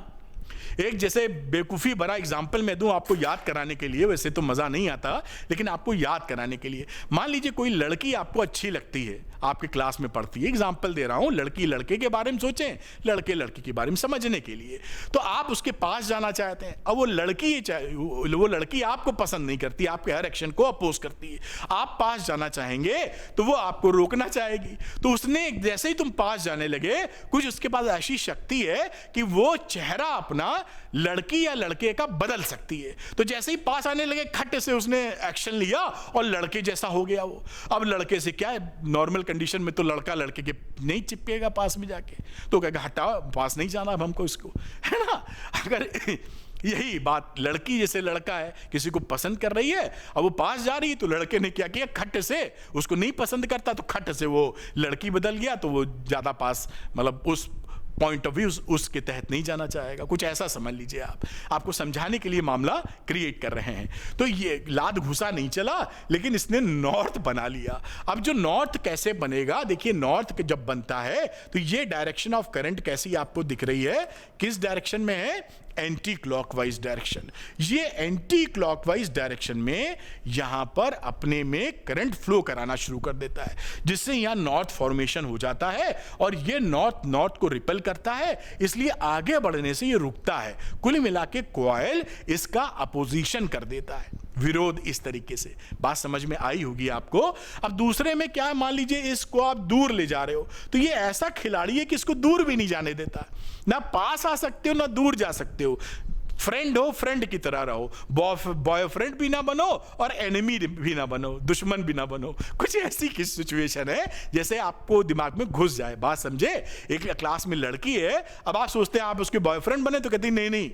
एक जैसे बेवकूफ़ी भरा एग्जाम्पल मैं दूं आपको याद कराने के लिए, वैसे तो मज़ा नहीं आता लेकिन आपको याद कराने के लिए। मान लीजिए कोई लड़की आपको अच्छी लगती है, आपके क्लास में पढ़ती है, एग्जाम्पल दे रहा हूं, लड़की लड़के के बारे में सोचें, लड़के लड़की के बारे में समझने के लिए। तो आप उसके पास जाना चाहते हैं, अब वो लड़की आपको पसंद नहीं करती, आपके हर एक्शन को अपोज करती है। आप पास जाना चाहेंगे तो वो आपको रोकना चाहेगी। तो उसने जैसे ही तुम पास जाने लगे, कुछ उसके पास ऐसी शक्ति है कि वो चेहरा अपना लड़की या लड़के का बदल सकती है। तो जैसे ही पास आने लगे, खट से उसने एक्शन लिया और लड़के जैसा हो गया वो। अब लड़के से क्या है, नॉर्मल कंडीशन में तो लड़का लड़के के नहीं चिपकेगा पास में जाके, तो कहेगा हटाओ, पास नहीं जाना अब हमको इसको, है ना। अगर यही बात लड़की जैसे लड़का है, किसी को पसंद कर रही है, अब वो पास जा रही है, तो लड़के ने क्या किया, खट से उसको नहीं पसंद करता तो खट से वो लड़की बदल गया, तो वो ज्यादा पास, मतलब उस पॉइंट ऑफ व्यू उसके तहत नहीं जाना चाहेगा। कुछ ऐसा समझ लीजिए आप, आपको समझाने के लिए मामला क्रिएट कर रहे हैं। तो ये लाद घुसा नहीं चला, लेकिन इसने नॉर्थ बना लिया। अब जो नॉर्थ कैसे बनेगा, देखिए नॉर्थ जब बनता है तो ये डायरेक्शन ऑफ करंट कैसी आपको दिख रही है, किस डायरेक्शन में है, एंटी क्लॉकवाइज डायरेक्शन। ये एंटी क्लॉकवाइज डायरेक्शन में यहां पर अपने में करंट फ्लो कराना शुरू कर देता है, जिससे यहां नॉर्थ फॉर्मेशन हो जाता है, और ये नॉर्थ को रिपेल करता है, इसलिए आगे बढ़ने से ये रुकता है। कुल मिला के कॉइल इसका अपोजिशन कर देता है, विरोध। इस तरीके से बात समझ में आई होगी आपको। अब दूसरे में क्या है, मान लीजिए इसको आप दूर ले जा रहे हो, तो ये ऐसा खिलाड़ी है कि इसको दूर भी नहीं जाने देता, ना पास आ सकते हो ना दूर जा सकते हो। फ्रेंड हो, फ्रेंड की तरह रहो, बॉयफ्रेंड भी ना बनो और एनिमी भी ना बनो, दुश्मन भी ना बनो। कुछ ऐसी की सिचुएशन है जैसे आपको दिमाग में घुस जाए। बात समझे, एक क्लास में लड़की है, अब आप सोचते हैं आप उसके बॉयफ्रेंड बने, तो कहती नहीं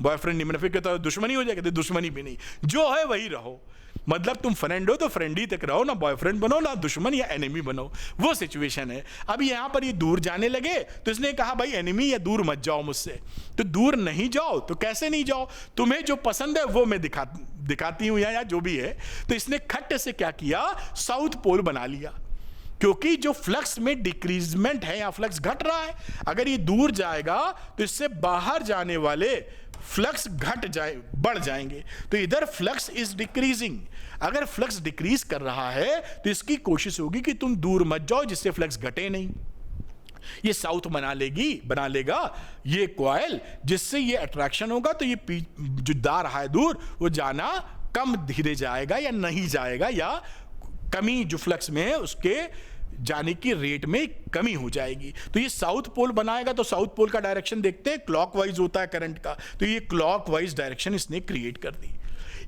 बॉयफ्रेंड नहीं बने, फिर कहता दुश्मनी हो जाए, कहते दुश्मनी भी नहीं, जो है वही रहो। मतलब तुम फ्रेंड हो तो फ्रेंड ही तक रहो, ना बॉयफ्रेंड बनो, ना दुश्मन या एनिमी बनो, वो सिचुएशन है। अब यहां पर ये दूर जाने लगे, तो इसने कहा भाई एनिमी या दूर मत जाओ मुझसे, तो दूर नहीं जाओ। तो कैसे नहीं जाओ, तुम्हें जो पसंद है वो मैं दिखाती हूं, या जो भी है। तो इसने खट से क्या किया, साउथ पोल बना लिया, क्योंकि जो फ्लक्स में डिक्रीजमेंट है या फ्लक्स घट रहा है, अगर ये दूर जाएगा तो इससे बाहर जाने वाले फ्लक्स बढ़ जाएंगे। तो इधर फ्लक्स इज डिक्रीजिंग। अगर फ्लक्स डिक्रीज कर रहा है तो इसकी कोशिश होगी कि तुम दूर मत जाओ जिससे फ्लक्स घटे नहीं। ये साउथ बना लेगा ये कॉइल, जिससे ये अट्रैक्शन होगा, तो ये जो जा रहा है दूर वो जाना कम धीरे जाएगा या नहीं जाएगा, या कमी जो फ्लक्स में है उसके जाने की रेट में कमी हो जाएगी। तो ये साउथ पोल बनाएगा। तो साउथ पोल का डायरेक्शन देखते हैं, क्लॉकवाइज होता है करंट का, तो ये क्लॉकवाइज डायरेक्शन इसने क्रिएट कर दी।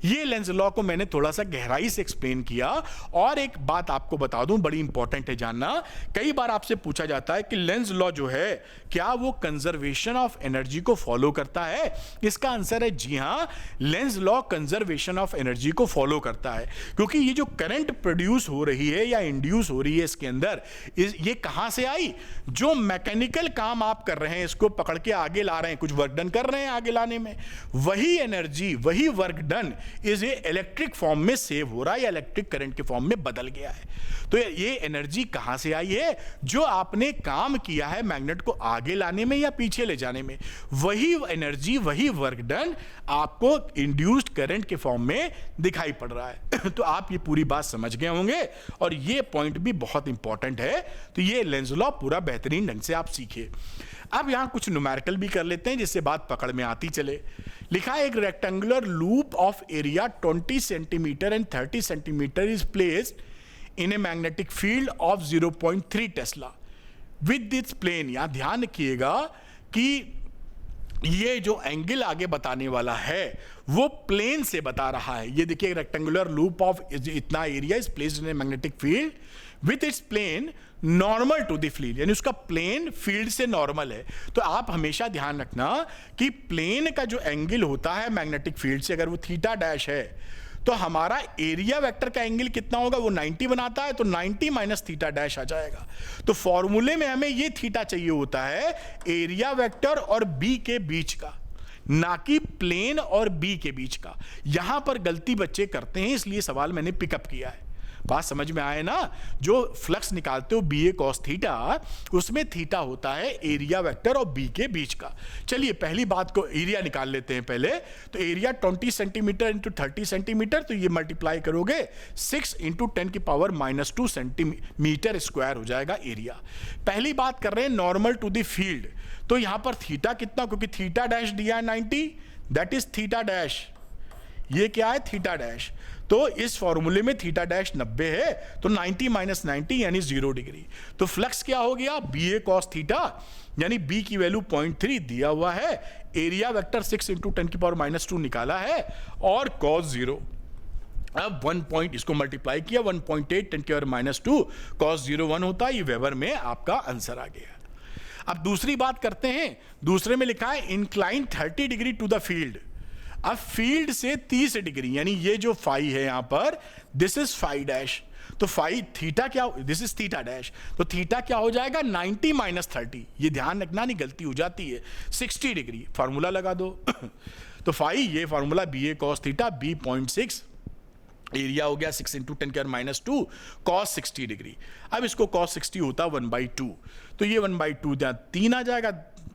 ये लेंज लॉ को मैंने थोड़ा सा गहराई से एक्सप्लेन किया। और एक बात आपको बता दूं, बड़ी इंपॉर्टेंट है जानना। कई बार आपसे पूछा जाता है कि लेंज लॉ जो है क्या वो कंजर्वेशन ऑफ एनर्जी को फॉलो करता है? इसका आंसर है जी हां, Lenz law conservation of energy को फॉलो करता है। क्योंकि ये जो करंट प्रोड्यूस हो रही है या इंड्यूस हो रही है इसके अंदर, ये कहां से आई? जो मैकेनिकल काम आप कर रहे हैं, इसको पकड़ के आगे ला रहे हैं, कुछ वर्क डन कर रहे हैं आगे लाने में, वही एनर्जी, वही वर्क डन इस इलेक्ट्रिक फॉर्म में सेव हो रहा है या इलेक्ट्रिक करंट के फॉर्म में बदल गया है। तो ये एनर्जी कहां से आई है? जो आपने काम किया है मैग्नेट को आगे लाने में या पीछे ले जाने में, वही एनर्जी, वही वर्क डन आपको इंड्यूस्ड करंट के फॉर्म में दिखाई पड़ रहा है। तो आप ये पूरी बात समझ गए होंगे और ये पॉइंट भी बहुत इंपॉर्टेंट है। तो ये लेंज लॉ पूरा बेहतरीन ढंग से आप सीखिए। अब यहां कुछ न्यूमेरिकल भी कर लेते हैं जिससे बात पकड़ में आती चले। लिखा है एक rectangular loop of area 20 centimetre and 30 centimetre is placed in a magnetic field of 0.3 tesla with this plane. यहां ध्यान रखिएगा कि ये जो एंगल आगे बताने वाला है वो प्लेन से बता रहा है। ये देखिए रेक्टेंगुलर लूप ऑफ इतना area is placed in a magnetic field with its plane normal to the field, यानी उसका प्लेन फील्ड से नॉर्मल है। तो आप हमेशा ध्यान रखना कि प्लेन का जो एंगल होता है मैग्नेटिक फील्ड से, अगर वो थीटा डैश है तो हमारा एरिया वेक्टर का एंगल कितना होगा? वो 90 बनाता है, तो 90 माइनस थीटा डैश आ जाएगा। तो फॉर्मूले में हमें ये थीटा चाहिए होता है एरिया वेक्टर और बी के बीच का, ना कि प्लेन और बी के बीच का। यहां पर गलती बच्चे करते हैं, इसलिए सवाल मैंने पिकअप किया है। बात समझ में आए ना? जो फ्लक्स निकालते हो बी ए कॉस थीटा, उसमें थीटा होता है एरिया वेक्टर और बी के बीच का। चलिए पहली बात को एरिया निकाल लेते हैं पहले। तो एरिया 20 सेंटीमीटर इंटू 30 सेंटीमीटर, तो ये मल्टीप्लाई करोगे 6 इंटू 10 की पावर -2 सेंटीमीटर स्क्वायर हो जाएगा एरिया। पहली बात कर रहे हैं नॉर्मल टू द फील्ड, तो यहां पर थीटा कितना, क्योंकि थीटा डैश दिया है 90, दैट इज थीटा डैश। ये क्या है? Theta dash. तो इस फॉर्मूले में थीटा डैश 90 है, तो 90 माइनस 90 यानी 0 डिग्री। तो फ्लक्स क्या हो गया? बी ए कॉस थीटा, यानी बी की वैल्यू 0.3 दिया हुआ है, एरिया वेक्टर 6 इंटू 10 की पावर -2 निकाला है, और कॉस 0। अब 1 पॉइंट इसको मल्टीप्लाई किया, 1.8 10 की पावर -2 कॉस 0 1 होता है। ये वेबर में आपका आंसर आ गया। अब दूसरी बात करते हैं। दूसरे में लिखा है incline 30 degree to the field. अब फील्ड से 30 डिग्री, यानी ये जो फाई है यहां पर, दिस इज फाई डैश। तो फाई थीटा क्या, दिस इज थीटा डैश, तो थीटा क्या हो जाएगा? 90 माइनस 30। ये ध्यान रखना, नहीं गलती हो जाती है। 60 डिग्री फार्मूला लगा दो। तो फाई, ये फार्मूला बी ए कॉस थीटा, बी 0.6, एरिया हो गया 6 इंटू 10 की पावर -2 कॉस 60 डिग्री। अब इसको कॉस 60 होता 1/2, तो ये 1/2 3 आ जाएगा,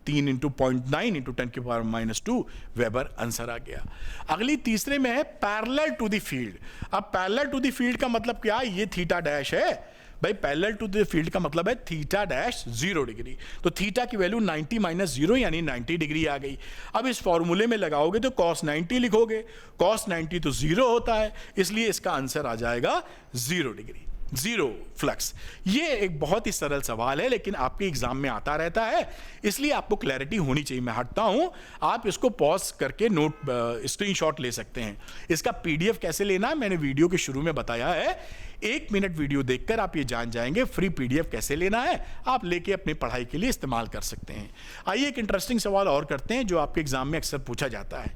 3 इंटू 0.9 इंटू 10 की पावर -2 वेबर आंसर आ गया। अगली तीसरे में है पैरेलल टू द फील्ड। अब पैरेलल टू द फील्ड का मतलब क्या है? ये थीटा डैश है भाई, पैरेलल टू द फील्ड का मतलब है थीटा डैश 0 डिग्री। तो थीटा की वैल्यू 90 माइनस 0 यानी 90 डिग्री आ गई। अब इस फॉर्मूले में लगाओगे तो cos 90 लिखोगे, cos 90 तो 0 होता है, इसलिए इसका आंसर आ जाएगा 0 डिग्री, 0 फ्लक्स। ये एक बहुत ही सरल सवाल है, लेकिन आपके एग्जाम में आता रहता है, इसलिए आपको क्लैरिटी होनी चाहिए। मैं हटता हूं, आप इसको पॉज करके नोट स्क्रीनशॉट ले सकते हैं। इसका पीडीएफ कैसे लेना है मैंने वीडियो के शुरू में बताया है। 1 मिनट वीडियो देखकर आप ये जान जाएंगे फ्री पीडीएफ कैसे लेना है, आप लेके अपनी पढ़ाई के लिए इस्तेमाल कर सकते हैं। आइए एक इंटरेस्टिंग सवाल और करते हैं जो आपके एग्जाम में अक्सर पूछा जाता है।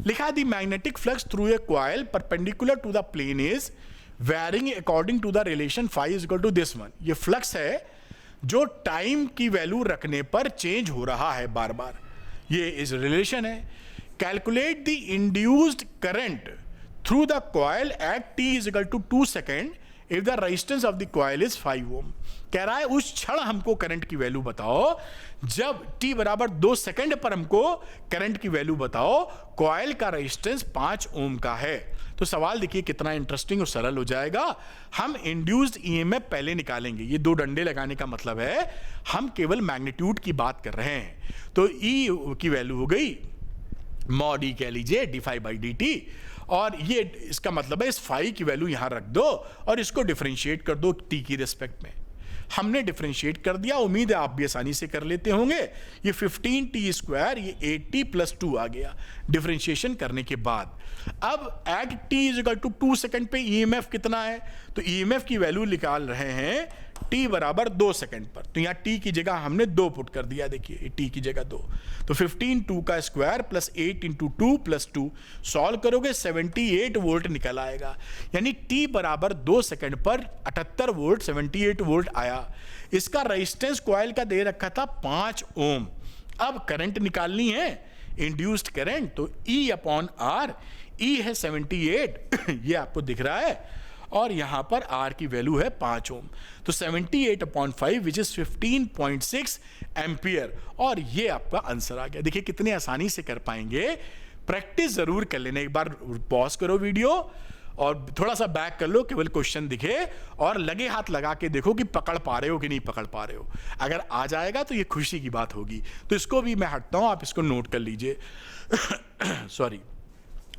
लिखा the magnetic flux through a coil perpendicular to the plane is varying according to the relation phi is equal to this one. ये फ्लक्स है जो टाइम की वैल्यू रखने पर चेंज हो रहा है बार बार, ये इस रिलेशन है। Calculate the induced current through the coil at t is equal to 2 second if the resistance of the coil is 5 ohm. कह रहा है उस क्षण हमको करंट की वैल्यू बताओ जब t बराबर 2 सेकंड पर हमको करंट की वैल्यू बताओ, कॉइल का रेजिस्टेंस 5 ओम का है। तो सवाल देखिए कितना इंटरेस्टिंग और सरल हो जाएगा। हम इंड्यूस्ड ईएमएफ पहले निकालेंगे, ये 2 डंडे लगाने का मतलब है हम केवल मैग्नीट्यूड की बात कर रहे हैं। तो E की वैल्यू हो गई मॉड E कह लीजिए d∅dt, और ये इसका मतलब है इस फाई की वैल्यू यहां रख दो और इसको डिफरेंशिएट कर दो t की रिस्पेक्ट में। हमने डिफरेंशिएट कर दिया, उम्मीद है आप भी आसानी से कर लेते होंगे। ये 15t², ये 8t + 2 आ गया डिफरेंशिएशन करने के बाद। अब एट t = 2 सेकंड पे ईएमएफ कितना है, तो ईएमएफ की वैल्यू निकाल रहे हैं t बराबर 2 सेकंड पर। तो यहाँ t की जगह हमने 2 पुट कर दिया, देखिए t की जगह 2। तो 15 2 का स्क्वायर प्लस 8 × 2 + 2 सॉल्व करोगे 78 वोल्ट निकल आएगा। यानी t बराबर 2 सेकंड पर 78 वोल्ट 78 वोल्ट आया। इसका रेजिस्टेंस कॉइल का दे रखा था 5 ओम। अब करंट निकालनी है, इंड्यूस्ड करंट, तो E/R, E है 78 ये आपको दिख रहा है, और यहां पर R की वैल्यू है 5 ओम। तो 78/5 विच इज 15.6 एम्पियर, और ये आपका आंसर आ गया। देखिए कितने आसानी से कर पाएंगे, प्रैक्टिस जरूर कर लेना। एक बार पॉज करो वीडियो और थोड़ा सा बैक कर लो, केवल क्वेश्चन दिखे, और लगे हाथ लगा के देखो कि पकड़ पा रहे हो कि नहीं पकड़ पा रहे हो। अगर आ जाएगा तो ये खुशी की बात होगी। तो इसको भी मैं हटता हूं, आप इसको नोट कर लीजिए। सॉरी,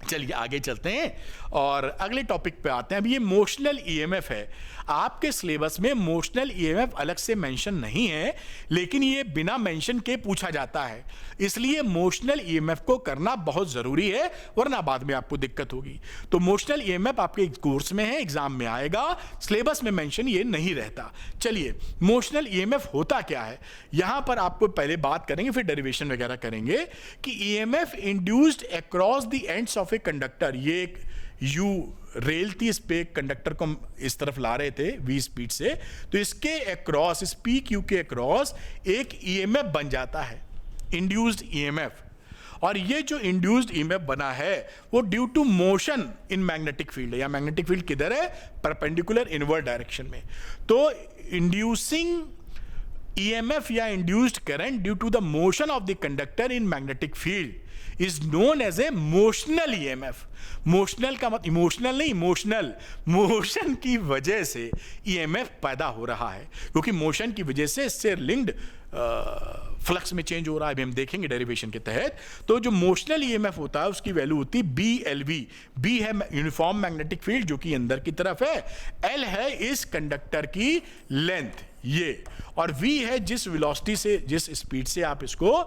चलिए आगे चलते हैं और अगले टॉपिक पे आते हैं। अब ये मोशनल ईएमएफ है। आपके सिलेबस में मोशनल ईएमएफ अलग से मेंशन नहीं है, लेकिन ये बिना मेंशन के पूछा जाता है, इसलिए मोशनल ईएमएफ को करना बहुत जरूरी है, वरना बाद में आपको दिक्कत होगी। तो मोशनल ईएमएफ आपके कोर्स में है, एग्जाम में आएगा, सिलेबस में मेंशन ये नहीं रहता। चलिए मोशनल ईएमएफ होता क्या है, यहां पर आपको पहले बात करेंगे, फिर डेरिवेशन वगैरह करेंगे कि EMF induced across the ends of a conductor. ये एक यू रेल थी, इस पे कंडक्टर को इस तरफ ला रहे थे v स्पीड से, तो इसके अक्रॉस, इस पी क्यू के अक्रॉस एक ईएमएफ बन जाता है, इंड्यूस्ड ईएमएफ। और ये जो इंड्यूस्ड ईएमएफ बना है वो due to motion in magnetic field है। या मैग्नेटिक फील्ड किधर है, परपेंडिकुलर इनवर्ड डायरेक्शन में। तो इंड्यूसिंग EMF या induced current due to the motion of the conductor in magnetic field is known as a motional EMF। Motional का मतलब emotional नहीं, इमोशनल, मोशन की वजह से EMF पैदा हो रहा है, क्योंकि मोशन की वजह से इससे लिंक्ड फ्लक्स में चेंज हो रहा है, अभी हम देखेंगे डेरिवेशन के तहत। तो जो मोशनल EMF होता है उसकी वैल्यू होती है BLV। B है यूनिफॉर्म मैग्नेटिक फील्ड जो कि अंदर की तरफ है, L है इस कंडक्टर की लेंथ ये, और V है जिस वेलोसिटी से, जिस स्पीड से आप इसको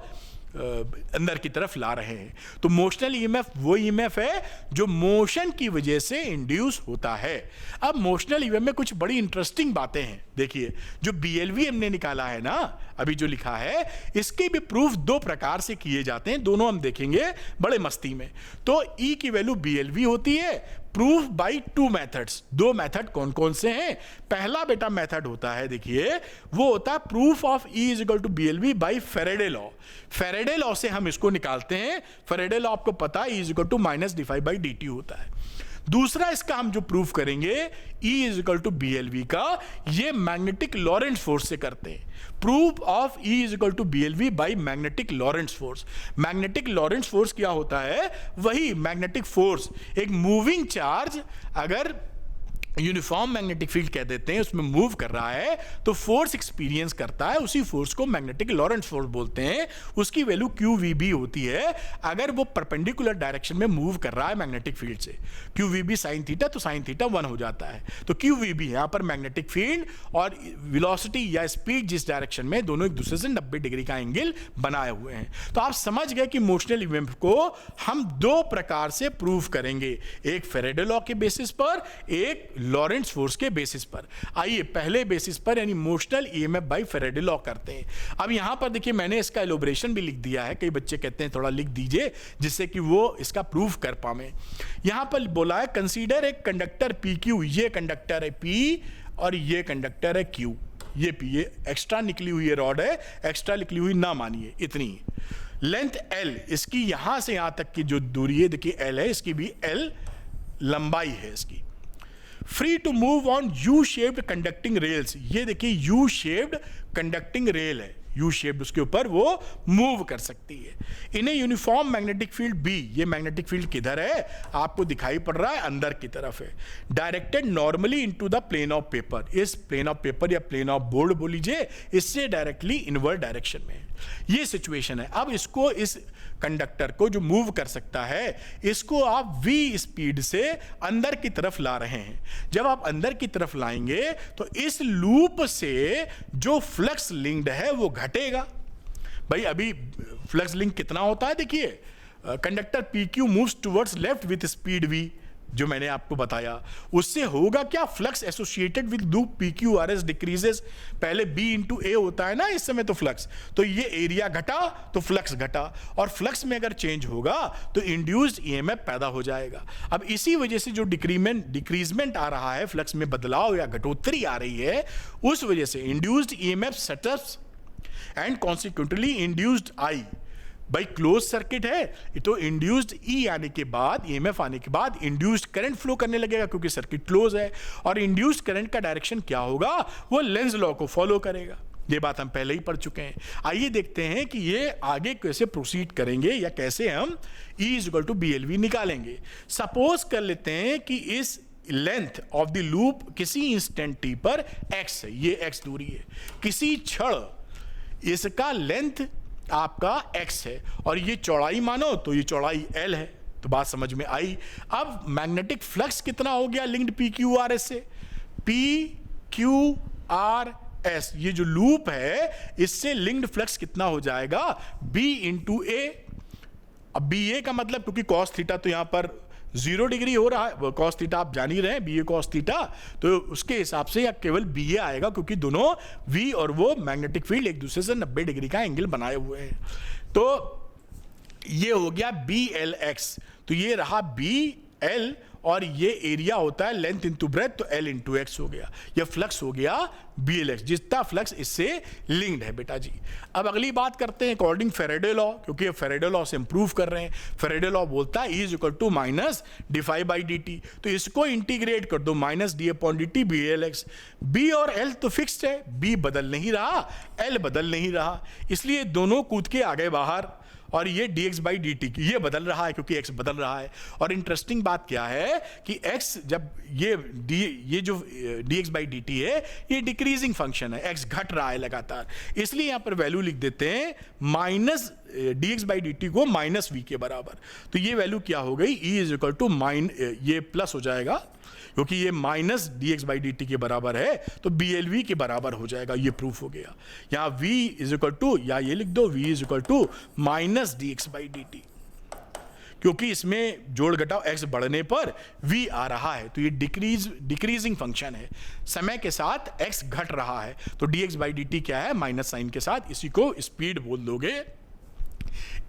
अंदर की तरफ ला रहे हैं। तो मोशनल ईएमएफ वो ईएमएफ है जो मोशन की वजह से इंड्यूस होता है। अब मोशनल ईएमएफ में कुछ बड़ी इंटरेस्टिंग बातें हैं। देखिए जो बीएलवी हमने निकाला है ना, अभी जो लिखा है, इसके भी प्रूफ 2 प्रकार से किए जाते हैं, दोनों हम देखेंगे बड़े मस्ती में। तो ई की वैल्यू बीएलवी होती है, प्रूफ बाय 2 मेथड्स। 2 मेथड कौन कौन से हैं? पहला बेटा मेथड होता है, देखिए वो होता है proof of E is equal to BLV by Faraday law. Faraday law से हम इसको निकालते हैं। फेरेडे लॉ आपको पता है E is equal to -dφ/dt होता है। दूसरा इसका हम जो प्रूफ करेंगे E is equal to BLV का, ये मैग्नेटिक लॉरेंट्ज फोर्स से करते हैं। Proof of E is equal to BLV by magnetic Lorentz force. Magnetic Lorentz force क्या होता है? वही मैग्नेटिक फोर्स, एक मूविंग चार्ज अगर यूनिफॉर्म मैग्नेटिक फील्ड कह देते हैं, उसमें मूव कर रहा है तो फोर्स एक्सपीरियंस करता है, उसी फोर्स को मैग्नेटिक लॉरेंट्ज फोर्स बोलते हैं। उसकी वैल्यू QVB होती है अगर वो परपेंडिकुलर डायरेक्शन में मूव कर रहा है मैग्नेटिक फील्ड से। QVB sin थीटा, तो sin थीटा 1 हो जाता है। तो QVB यहां पर मैग्नेटिक फील्ड और वेलोसिटी या स्पीड जिस डायरेक्शन में, दोनों एक दूसरे से 90 डिग्री का एंगल बनाए हुए हैं। तो आप समझ गए कि मोशनल ईएमएफ को हम 2 प्रकार से प्रूव करेंगे, एक फेरेडे लॉ के बेसिस पर, एक लॉरेंट्ज फोर्स के बेसिस पर। आइए पहले बेसिस पर यानी motional EMF bye Faraday law करते हैं। अब यहां पर देखिए मैंने इसका एलोब्रेशन भी लिख दिया है, कई बच्चे कहते हैं थोड़ा लिख दीजिए जिससे कि वो इसका प्रूफ कर पाए। यहां पर बोला है कंसीडर एक कंडक्टर PQ, ये कंडक्टर है P और ये कंडक्टर है Q, ये P, ये एक्स्ट्रा निकली हुई है रॉड है, एक्स्ट्रा निकली हुई ना मानिए, इतनी लेंथ L, इसकी यहां से यहां तक की जो दूरी है देखिए L है, इसकी भी L लंबाई है इसकी। Free to move on U shaped conducting rails. ये देखिए यू शेप्ड कंडक्टिंग रेल है, यू शेप्ड, उसके ऊपर वो मूव कर सकती है। In a uniform magnetic field B, ये मैग्नेटिक फील्ड किधर है आपको दिखाई पड़ रहा है, अंदर की तरफ है। Directed normally into the plane of paper, इस प्लेन ऑफ पेपर या प्लेन ऑफ बोर्ड बोल लीजिए, इससे डायरेक्टली इनवर्ड डायरेक्शन में है। ये सिचुएशन है। अब इसको, इस कंडक्टर को जो मूव कर सकता है, इसको आप v स्पीड से अंदर की तरफ ला रहे हैं। जब आप अंदर की तरफ लाएंगे तो इस लूप से जो फ्लक्स लिंक्ड है वो घटेगा। भाई अभी फ्लक्स लिंक कितना होता है, देखिए conductor PQ moves towards left with speed v, जो मैंने आपको बताया, उससे होगा क्या, flux associated with loop PQRS decreases. पहले B इंटू A होता है ना इस समय, तो फ्लक्स, तो ये एरिया घटा तो फ्लक्स घटा, और फ्लक्स में अगर चेंज होगा तो इंड्यूस्ड EMF पैदा हो जाएगा। अब इसी वजह से जो डिक्रीजमेंट आ रहा है, फ्लक्स में बदलाव या घटोत्तरी आ रही है, उस वजह से induced EMF setups and consequently induced I, भाई क्लोज सर्किट है तो इंड्यूस्ड ई आने के बाद, ईएमएफ आने के बाद इंड्यूस्ड करंट फ्लो करने लगेगा क्योंकि सर्किट क्लोज है, और इंड्यूस्ड करंट का डायरेक्शन क्या होगा, वो लेंज लॉ को फॉलो करेगा। ये बात हम पहले ही पढ़ चुके हैं। आइए देखते हैं कि ये आगे कैसे प्रोसीड करेंगे या कैसे हम E इक्वल टू BLV निकालेंगे। सपोज कर लेते हैं कि इस लेंथ ऑफ द लूप किसी इंस्टेंट t पर x है, ये x दूरी है, किसी क्षण इसका लेंथ आपका x है और ये चौड़ाई मानो तो ये चौड़ाई l है। तो बात समझ में आई। अब मैग्नेटिक फ्लक्स कितना हो गया लिंक्ड PQRS से, PQRS, ये जो लूप है इससे लिंक्ड फ्लक्स कितना हो जाएगा, B इंटू A। अब BA का मतलब, क्योंकि cos थीटा तो यहां पर 0 डिग्री हो रहा है, कॉस थीटा आप जान ही रहे हैं, BA cos थीटा, तो उसके हिसाब से या केवल BA आएगा क्योंकि दोनों V और वो मैग्नेटिक फील्ड एक दूसरे से 90 डिग्री का एंगल बनाए हुए हैं। तो ये हो गया BLX, तो ये रहा BL और ये एरिया होता है लेंथ इंटू ब्रेथ, तो L इंटू एक्स हो गया। यह फ्लक्स हो गया BLX, जितना फ्लक्स इससे लिंक्ड है बेटा जी। अब अगली बात करते हैं अकॉर्डिंग फेरेडे लॉ, क्योंकि फेरेडे लॉ से इंप्रूव कर रहे हैं। फेरेडे लॉ बोलता है E is equal to minus d∅dt, तो इसको इंटीग्रेट कर दो, माइनस d/dt BLX। B और L तो फिक्स्ड है, B बदल नहीं रहा, L बदल नहीं रहा, इसलिए दोनों कूद के आ गए बाहर। और ये dx/dt ये बदल रहा है क्योंकि x बदल रहा है। और इंटरेस्टिंग बात क्या है कि x जब ये जो dx/dt है ये डिक्रीजिंग फंक्शन है, x घट रहा है लगातार, इसलिए यहां पर वैल्यू लिख देते हैं माइनस dx/dt को माइनस v के बराबर। तो ये वैल्यू क्या हो गई, E इज इक्वल टू ये प्लस हो जाएगा क्योंकि ये माइनस dx/dt के बराबर है, तो BLV के बराबर हो जाएगा। ये प्रूफ हो गया। यहाँ V इज इक्वल टू, या ये लिख दो V is equal to minus dx/dt, क्योंकि इसमें जोड़ घटाव x बढ़ने पर V आ रहा है, तो ये डिक्रीजिंग फंक्शन है, समय के साथ x घट रहा है, तो dx/dt क्या है, माइनस साइन के साथ, इसी को स्पीड बोल दोगे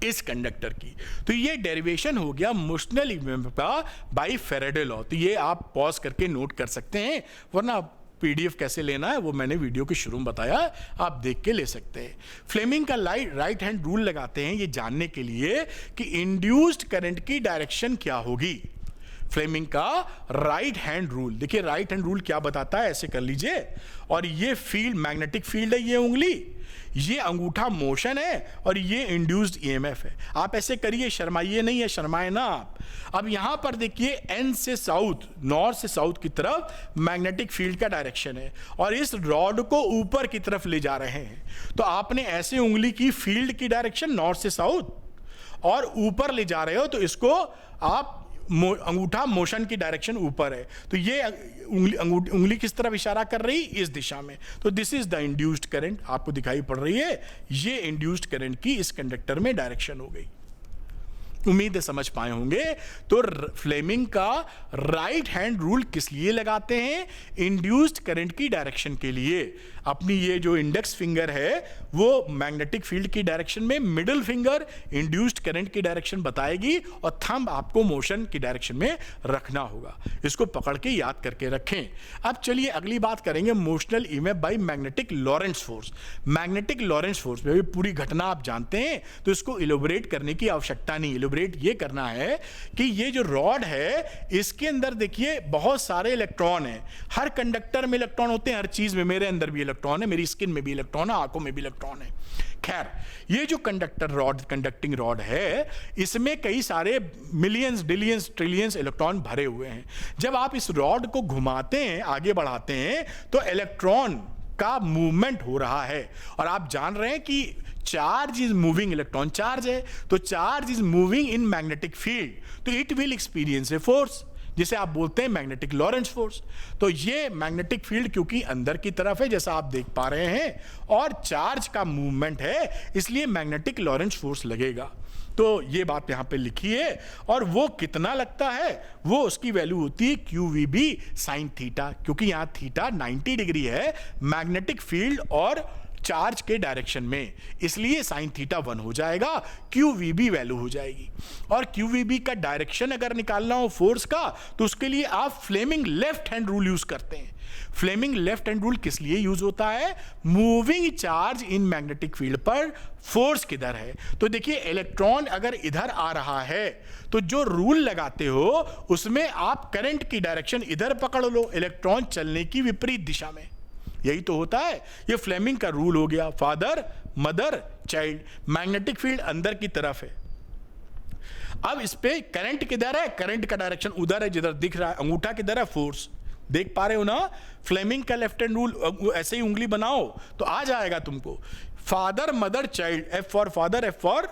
इस कंडक्टर की। तो ये डेरिवेशन हो गया मोशनल ईएमएफ का बाय फेरेडे लॉ। तो ये आप पॉज करके नोट कर सकते हैं, वरना PDF कैसे लेना है वो मैंने वीडियो के शुरू में बताया, आप देख के ले सकते हैं। फ्लेमिंग का राइट हैंड रूल लगाते हैं ये जानने के लिए कि इंड्यूस्ड करंट की डायरेक्शन क्या होगी। फ्लेमिंग का राइट हैंड रूल, देखिए राइट हैंड रूल क्या बताता है, ऐसे कर लीजिए, और ये फील्ड मैग्नेटिक फील्ड है, ये उंगली, ये अंगूठा मोशन है और ये इंड्यूस्ड EMF है। आप ऐसे करिए, शर्माइए नहीं है, शर्माए ना आप। अब यहां पर देखिए N से साउथ, नॉर्थ से साउथ की तरफ मैग्नेटिक फील्ड का डायरेक्शन है और इस रॉड को ऊपर की तरफ ले जा रहे हैं, तो आपने ऐसे उंगली की फील्ड की डायरेक्शन नॉर्थ से साउथ और ऊपर ले जा रहे हो, तो इसको आप अंगूठा मोशन की डायरेक्शन ऊपर है, तो ये उंगली किस तरफ इशारा कर रही, इस दिशा में, तो this is the induced current, आपको दिखाई पड़ रही है, ये इंड्यूस्ड करंट की इस कंडक्टर में डायरेक्शन हो गई। उम्मीद है समझ पाए होंगे। तो फ्लेमिंग का राइट हैंड रूल किस लिए लगाते हैं, इंड्यूस्ड करंट की डायरेक्शन के लिए। अपनी ये जो इंडेक्स फिंगर है वो मैग्नेटिक फील्ड की डायरेक्शन में, मिडिल फिंगर इंड्यूस्ड करंट की डायरेक्शन बताएगी और थंब आपको मोशन की डायरेक्शन में रखना होगा। इसको पकड़ के याद करके रखें। अब चलिए अगली बात करेंगे motional EMF by magnetic Lorentz force. Magnetic Lorentz force में पूरी घटना आप जानते हैं, तो इसको इलोबरेट करने की आवश्यकता नहीं। इलैबोरेट ये करना है कि ये जो रॉड है इसके अंदर देखिए बहुत सारे इलेक्ट्रॉन हैं। हर कंडक्टर में इलेक्ट्रॉन होते हैं, हर चीज में, मेरे अंदर भी इलेक्ट्रॉन है, मेरी स्किन में भी इलेक्ट्रॉन है, आंखों में भी इलेक्ट्रॉन है। खैर, ये जो कंडक्टिंग रॉड है इसमें कई सारे मिलियंस, बिलियंस, ट्रिलियंस इलेक्ट्रॉन भरे हुए हैं। जब आप इस रॉड को घुमाते हैं, आगे बढ़ाते हैं, तो इलेक्ट्रॉन का मूवमेंट हो रहा है। और आप जान रहे हैं कि charge is moving, electron charge है, तो charge is moving in magnetic field, तो it will experience a force, जिसे आप बोलते हैं मैग्नेटिक लॉरेंस फोर्स। तो ये मैग्नेटिक फील्ड क्योंकि अंदर की तरफ है जैसा आप देख पा रहे हैं, और चार्ज का मूवमेंट है, इसलिए मैग्नेटिक लॉरेंस फोर्स लगेगा। तो ये बात यहां पे लिखी है, और वो कितना लगता है, वो उसकी वैल्यू होती है QVB sin थीटा, क्योंकि यहां थीटा 90 डिग्री है मैग्नेटिक फील्ड और चार्ज के डायरेक्शन में, इसलिए साइन थीटा 1 हो जाएगा, QVB वैल्यू हो जाएगी। और QVB का डायरेक्शन अगर निकालना हो फोर्स का, तो उसके लिए आप Fleming left hand rule use करते हैं। फ्लेमिंग लेफ्ट हैंड रूल किस लिए यूज होता है? Moving charge in magnetic field पर फोर्स किधर है। तो देखिए, इलेक्ट्रॉन अगर इधर आ रहा है तो जो रूल लगाते हो उसमें आप करंट की डायरेक्शन इधर पकड़ लो, इलेक्ट्रॉन चलने की विपरीत दिशा में। यही तो होता है, ये फ्लेमिंग का रूल हो गया। Father, mother, child, magnetic field अंदर की तरफ है। अब इस पे करंट किधर है? करंट का डायरेक्शन उधर है जिधर दिख रहा है। अंगूठा किधर है? फोर्स। देख पा रहे हो ना? फ्लेमिंग का लेफ्ट हैंड रूल, ऐसे ही उंगली बनाओ तो आ जाएगा तुमको। Father, mother, child, F for father, F for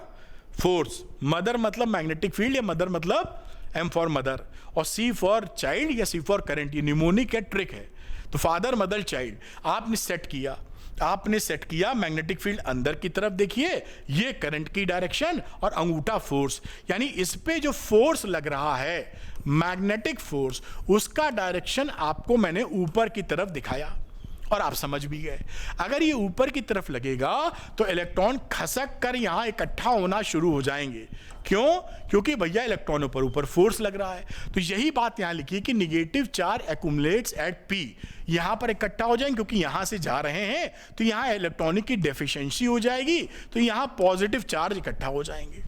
force. Mother मतलब मैग्नेटिक फील्ड, या मदर मतलब M फॉर मदर, और C फॉर चाइल्ड या C फॉर करंट। ये निमोनिक है, ट्रिक है। तो फादर, मदर, चाइल्ड आपने सेट किया मैग्नेटिक फील्ड अंदर की तरफ। देखिए, ये करंट की डायरेक्शन और अंगूठा फोर्स, यानी इस पे जो फोर्स लग रहा है मैग्नेटिक फोर्स, उसका डायरेक्शन आपको मैंने ऊपर की तरफ दिखाया और आप समझ भी गए। अगर ये ऊपर की तरफ लगेगा तो इलेक्ट्रॉन खसक कर यहां इकट्ठा होना शुरू हो जाएंगे। क्यों? क्योंकि भैया इलेक्ट्रॉनों पर ऊपर फोर्स लग रहा है। तो यही बात यहां लिखी है कि negative charge accumulates at P, यहां पर इकट्ठा हो जाएंगे क्योंकि यहां से जा रहे हैं, तो यहां इलेक्ट्रॉनिक की डेफिशिएंसी हो जाएगी, तो यहां पॉजिटिव चार्ज इकट्ठा हो जाएंगे।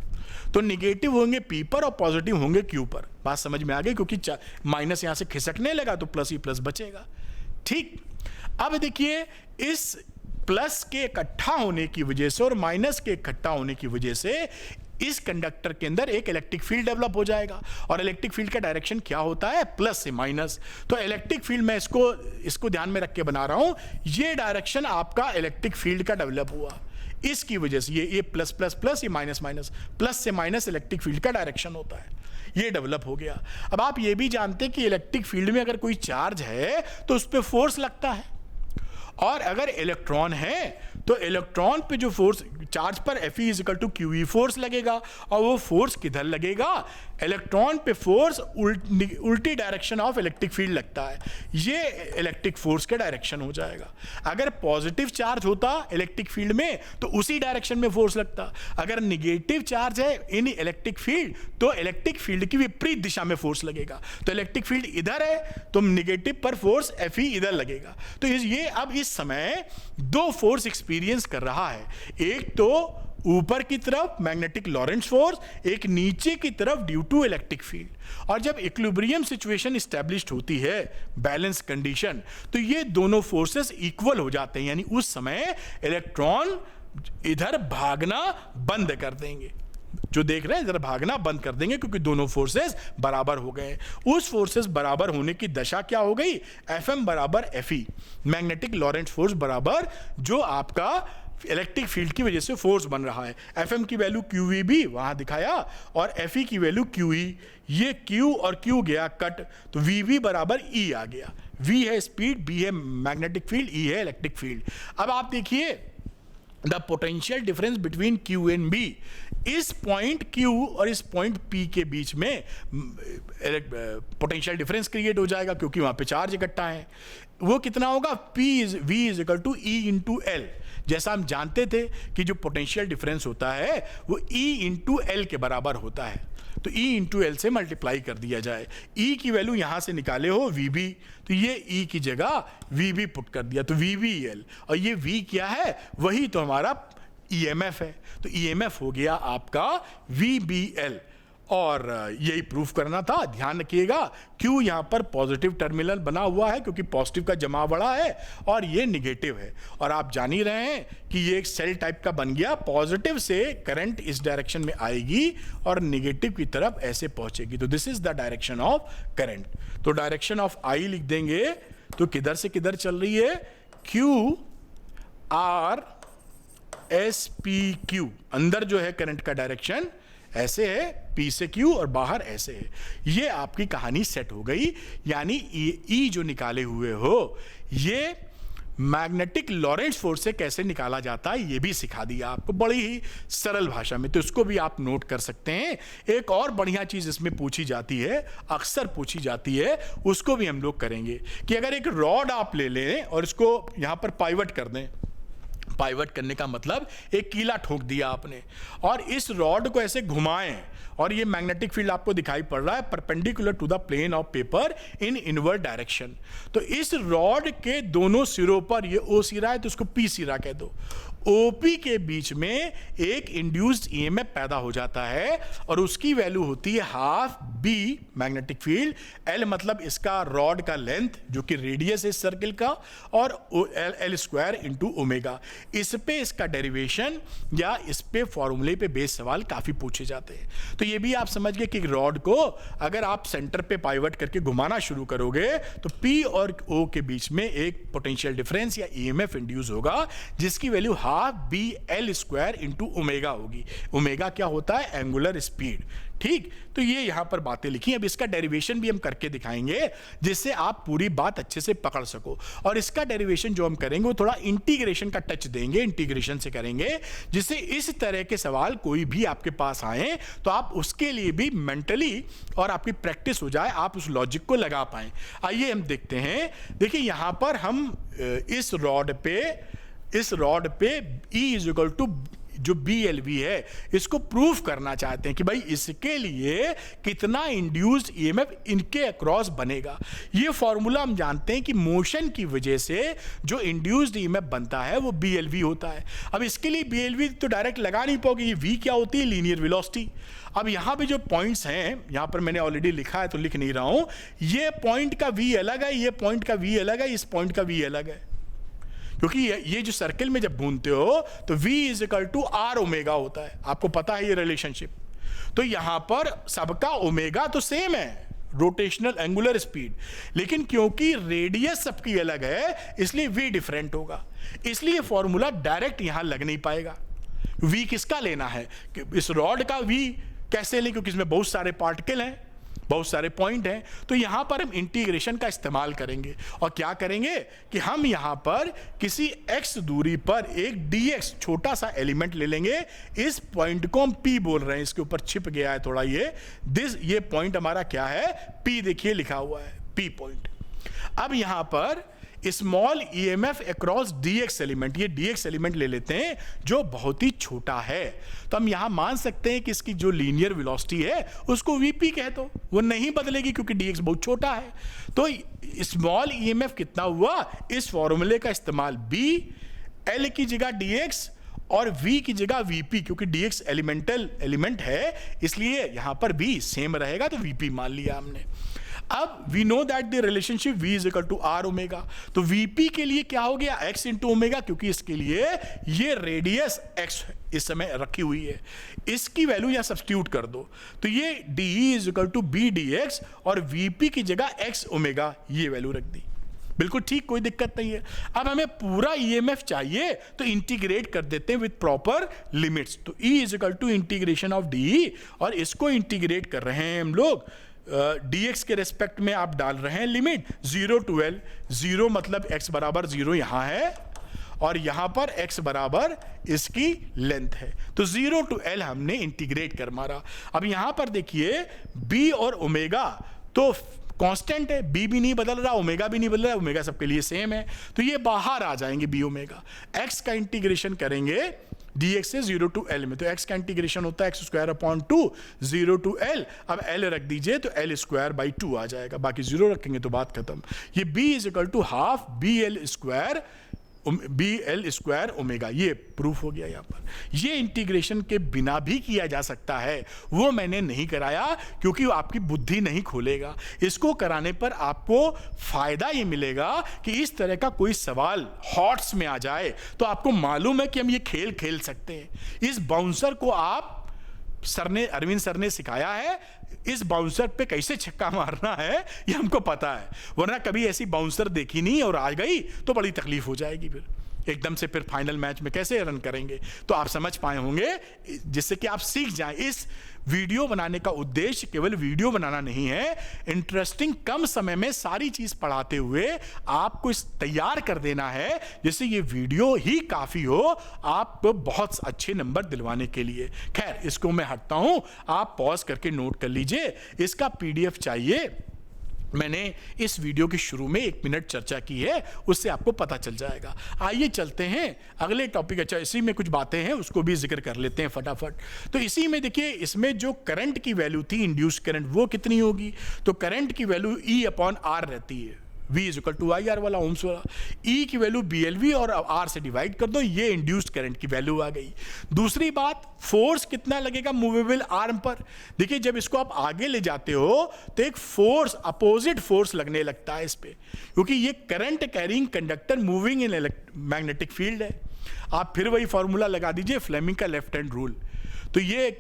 तो निगेटिव होंगे P पर और पॉजिटिव होंगे Q पर। बात समझ में आ गई? क्योंकि माइनस यहां से खिसकने लगा तो प्लस ही प्लस बचेगा। ठीक, अब देखिए, इस प्लस के इकट्ठा होने की वजह से और माइनस के इकट्ठा होने की वजह से इस कंडक्टर के अंदर एक इलेक्ट्रिक फील्ड डेवलप हो जाएगा। और इलेक्ट्रिक फील्ड का डायरेक्शन क्या होता है? प्लस से माइनस। तो इलेक्ट्रिक फील्ड, मैं इसको ध्यान में रख के बना रहा हूं, ये डायरेक्शन आपका इलेक्ट्रिक फील्ड का डेवलप हुआ। इसकी वजह से ये प्लस प्लस प्लस, ये माइनस माइनस, प्लस से माइनस इलेक्ट्रिक फील्ड का डायरेक्शन होता है। ये डेवलप हो गया। अब आप ये भी जानते हैं कि इलेक्ट्रिक फील्ड में अगर कोई चार्ज है तो उस पर फोर्स लगता है, और अगर इलेक्ट्रॉन है तो इलेक्ट्रॉन पे जो फोर्स, चार्ज पर Fe = QE फोर्स लगेगा। और वो फोर्स किधर लगेगा? इलेक्ट्रॉन पे फोर्स उल्टी डायरेक्शन ऑफ इलेक्ट्रिक फील्ड लगता है, ये इलेक्ट्रिक फोर्स का डायरेक्शन हो जाएगा। अगर पॉजिटिव चार्ज होता इलेक्ट्रिक फील्ड में तो उसी डायरेक्शन में फोर्स लगता। अगर निगेटिव चार्ज है इन इलेक्ट्रिक फील्ड तो इलेक्ट्रिक फील्ड की विपरीत दिशा में फोर्स लगेगा। तो इलेक्ट्रिक फील्ड इधर है तो निगेटिव पर फोर्स Fe इधर लगेगा। तो ये अब इस समय दो फोर्स एक्सपीरियंस कर रहा है, एक तो ऊपर की तरफ मैग्नेटिक लॉरेंस फोर्स, एक नीचे की तरफ ड्यू टू इलेक्ट्रिक फील्ड। और जब इक्विलिब्रियम सिचुएशन एस्टैब्लिश्ड होती है, बैलेंस कंडीशन, तो ये दोनों फोर्सेस इक्वल हो जाते हैं, यानी उस समय इलेक्ट्रॉन इधर भागना बंद कर देंगे। जो देख रहे हैं इधर भागना बंद कर देंगे क्योंकि दोनों फोर्सेस बराबर हो गए। उस फोर्सेस बराबर होने की दशा क्या हो गई? Fm बराबर Fe, मैग्नेटिक लॉरेंस फोर्स बराबर जो आपका इलेक्ट्रिक फील्ड की वजह से फोर्स बन रहा है। Fm की वैल्यू QVB वहां दिखाया और Fe की वैल्यू QE। ये Q और Q गया कट, तो VB बराबर E आ गया। V है स्पीड, B है मैग्नेटिक फील्ड, E है इलेक्ट्रिक फील्ड। अब आप देखिए, the potential difference between Q and B, इस पॉइंट Q और इस पॉइंट P के बीच में पोटेंशियल डिफरेंस क्रिएट हो जाएगा क्योंकि वहां पे चार्ज इकट्ठा है। वो कितना होगा? V = E × L। जैसा हम जानते थे कि जो पोटेंशियल डिफरेंस होता है वो E × L के बराबर होता है, तो E × L से मल्टीप्लाई कर दिया जाए। E की वैल्यू यहां से निकाले हो VB, तो ये E की जगह VB पुट कर दिया, तो VBL। और ये V क्या है? वही तो हमारा EMF है, तो EMF हो गया आपका VBL। और यही प्रूफ करना था। ध्यान रखिएगा क्यों यहाँ पर पॉजिटिव टर्मिनल बना हुआ है, क्योंकि पॉजिटिव का जमा बड़ा है और ये निगेटिव है। और आप जान ही रहे हैं कि ये एक सेल टाइप का बन गया, पॉजिटिव से करंट इस डायरेक्शन में आएगी और निगेटिव की तरफ ऐसे पहुंचेगी। तो this is the direction of current. तो डायरेक्शन ऑफ आई लिख देंगे तो किधर से किधर चल रही है, Q R S P Q. अंदर जो है करंट का डायरेक्शन ऐसे है, पी से क्यू और बाहर ऐसे है। ये आपकी कहानी सेट हो गई। यानी ई जो निकाले हुए हो ये मैग्नेटिक लॉरेंट्ज फोर्स से कैसे निकाला जाता है ये भी सिखा दिया आपको बड़ी ही सरल भाषा में। तो इसको भी आप नोट कर सकते हैं। एक और बढ़िया चीज इसमें पूछी जाती है, अक्सर पूछी जाती है, उसको भी हम लोग करेंगे कि अगर एक रॉड आप ले लें और इसको यहां पर पाइवट कर दें। पाइवट करने का मतलब एक कीला ठोक दिया आपने और इस रॉड को ऐसे घुमाएं और ये मैग्नेटिक फील्ड आपको दिखाई पड़ रहा है perpendicular to the plane of paper in inward direction. तो इस रॉड के दोनों सिरों पर ये ओ सिरा है तो इसको पी सिरा कह दो। ओपी के बीच में एक इंड्यूस्ड ईएमएफ पैदा हो जाता है और उसकी वैल्यू होती है half B magnetic field, L मतलब इसका रॉड का लेंथ जो कि रेडियस है सर्किल का, और एल स्क्वायर इंटू ओमेगा। इस पे इसका डेरिवेशन या इस पे फॉर्मूले पे बेस सवाल काफी पूछे जाते हैं। तो ये भी आप समझ गए कि रॉड को अगर आप सेंटर पे पाइवट करके घुमाना शुरू करोगे तो पी और ओ के बीच में एक पोटेंशियल डिफरेंस या ईएमएफ इंड्यूस होगा जिसकी value half B L square into omega होगी। ओमेगा क्या होता है, एंगुलर स्पीड। ठीक, तो ये यहां पर बातें लिखी। अब इसका डेरिवेशन भी हम करके दिखाएंगे जिससे आप पूरी बात अच्छे से पकड़ सको। और इसका डेरिवेशन जो हम करेंगे वो थोड़ा इंटीग्रेशन का टच देंगे, इंटीग्रेशन से करेंगे जिससे इस तरह के सवाल कोई भी आपके पास आए तो आप उसके लिए भी मेंटली और आपकी प्रैक्टिस हो जाए, आप उस लॉजिक को लगा पाए। आइए हम देखते हैं। देखिए यहां पर हम इस रॉड पे E इज इक्वल टू जो BLV है इसको प्रूफ करना चाहते हैं कि भाई इसके लिए कितना इंड्यूस्ड ईएमएफ इनके अक्रॉस बनेगा। ये फॉर्मूला हम जानते हैं कि मोशन की वजह से जो इंड्यूस्ड ईएमएफ बनता है वो BLV होता है। अब इसके लिए BLV तो डायरेक्ट लगा नहीं पाओगे, ये V क्या होती है, लीनियर वेलोसिटी। अब यहां पे जो पॉइंट्स हैं, यहां पर मैंने ऑलरेडी लिखा है तो लिख नहीं रहा हूं, ये पॉइंट का V अलग है, ये पॉइंट का V अलग है, इस पॉइंट का V अलग है, क्योंकि ये जो सर्किल में जब घूमते हो तो V is equal to R omega होता है। आपको पता है ये रिलेशनशिप। तो यहां पर सबका ओमेगा तो सेम है, रोटेशनल एंगुलर स्पीड, लेकिन क्योंकि रेडियस सबकी अलग है इसलिए V डिफरेंट होगा। इसलिए फॉर्मूला डायरेक्ट यहां लग नहीं पाएगा। V किसका लेना है, इस रॉड का V कैसे लें, क्योंकि इसमें बहुत सारे पार्टिकल हैं, बहुत सारे पॉइंट हैं। तो यहां पर हम इंटीग्रेशन का इस्तेमाल करेंगे और क्या करेंगे कि हम यहां पर किसी x दूरी पर एक dx छोटा सा एलिमेंट ले लेंगे। इस पॉइंट को हम P बोल रहे हैं, इसके ऊपर छिप गया है थोड़ा ये पॉइंट हमारा क्या है, P देखिए लिखा हुआ है, P पॉइंट। अब यहां पर small EMF across dx element, ये dx एलिमेंट ले लेते हैं जो बहुत ही छोटा है। तो हम यहां मान सकते हैं कि इसकी जो लीनियर वेलोसिटी है उसको vp कह दो, वो नहीं बदलेगी क्योंकि dx बहुत छोटा है। तो स्मॉल ईएमएफ कितना हुआ, इस फॉर्मूले का इस्तेमाल b l की जगह dx और v की जगह vp, क्योंकि dx एलिमेंटल एलिमेंट है इसलिए यहां पर v सेम रहेगा तो vp मान लिया हमने। अब we know that the relationship V is equal to R omega. तो VP के लिए क्या हो गया, x इंटू ओमेगा, क्योंकि इसके लिए ये रेडियस x इस समय रखी हुई है, इसकी वैल्यू यहां सब्स्टिट्यूट कर दो तो ये DE is equal to B dx और VP की जगह x ओमेगा ये वैल्यू रख दी। बिल्कुल ठीक, कोई दिक्कत नहीं है। अब हमें पूरा EMF चाहिए तो इंटीग्रेट कर देते हैं विद प्रॉपर लिमिट्स। तो E is equal to integration of DE और इसको इंटीग्रेट कर रहे हैं हम लोग dx के रेस्पेक्ट में आप डाल रहे हैं लिमिट 0 to L। 0 मतलब x बराबर 0 यहां है और यहां पर x बराबर इसकी लेंथ है। तो 0 to L हमने इंटीग्रेट कर मारा। अब यहां पर देखिए b और ओमेगा तो कांस्टेंट है, b भी नहीं बदल रहा, ओमेगा भी नहीं बदल रहा, ओमेगा सबके लिए सेम है तो ये बाहर आ जाएंगे b ओमेगा। x का इंटीग्रेशन करेंगे dx से 0 to L में, तो x का इंटीग्रेशन होता है x square upon 2 0 to L। अब L रख दीजिए तो L स्क्वायर बाई 2 आ जाएगा, बाकी 0 रखेंगे तो बात खत्म। ये b is equal to half B L square B L square omega, ये प्रूफ हो गया। यहाँ पर ये इंटीग्रेशन के बिना भी किया जा सकता है, वो मैंने नहीं कराया क्योंकि वो आपकी बुद्धि नहीं खोलेगा। इसको कराने पर आपको फायदा ये मिलेगा कि इस तरह का कोई सवाल हॉट्स में आ जाए तो आपको मालूम है कि हम ये खेल खेल सकते हैं। इस बाउंसर को आप अरविंद सर ने सिखाया है, इस बाउंसर पे कैसे छक्का मारना है ये हमको पता है, वरना कभी ऐसी बाउंसर देखी नहीं और आ गई तो बड़ी तकलीफ हो जाएगी फिर एकदम से। फिर फाइनल मैच में कैसे रन करेंगे, तो आप समझ पाए होंगे, जिससे कि आप सीख जाएं। इस वीडियो बनाने का उद्देश्य केवल वीडियो बनाना नहीं है, इंटरेस्टिंग कम समय में सारी चीज पढ़ाते हुए आपको इस तैयार कर देना है जिससे ये वीडियो ही काफी हो आप बहुत अच्छे नंबर दिलवाने के लिए। खैर, इसको मैं हटता हूं, आप पॉज करके नोट कर लीजिए। इसका पीडीएफ चाहिए, मैंने इस वीडियो के शुरू में 1 मिनट चर्चा की है, उससे आपको पता चल जाएगा। आइए चलते हैं अगले टॉपिक। अच्छा, इसी में कुछ बातें हैं, उसको भी जिक्र कर लेते हैं फटाफट। तो इसी में देखिए, इसमें जो करंट की वैल्यू थी, इंड्यूस करंट, वो कितनी होगी? तो करंट की वैल्यू E/R रहती है, V = IR वाला, ओम्स वाला। E की वैल्यू BLV और R से डिवाइड कर दो, ये इंड्यूस्ड करंट की वैल्यू आ गई। दूसरी बात, फोर्स कितना लगेगा मूवेबल आर्म पर? देखिए, जब इसको आप आगे ले जाते हो तो एक फोर्स, अपोजिट फोर्स लगने लगता है इस पे, क्योंकि ये current carrying conductor moving in magnetic field है। आप फिर वही फॉर्मूला लगा दीजिए, फ्लेमिंग का लेफ्ट हैंड रूल। तो ये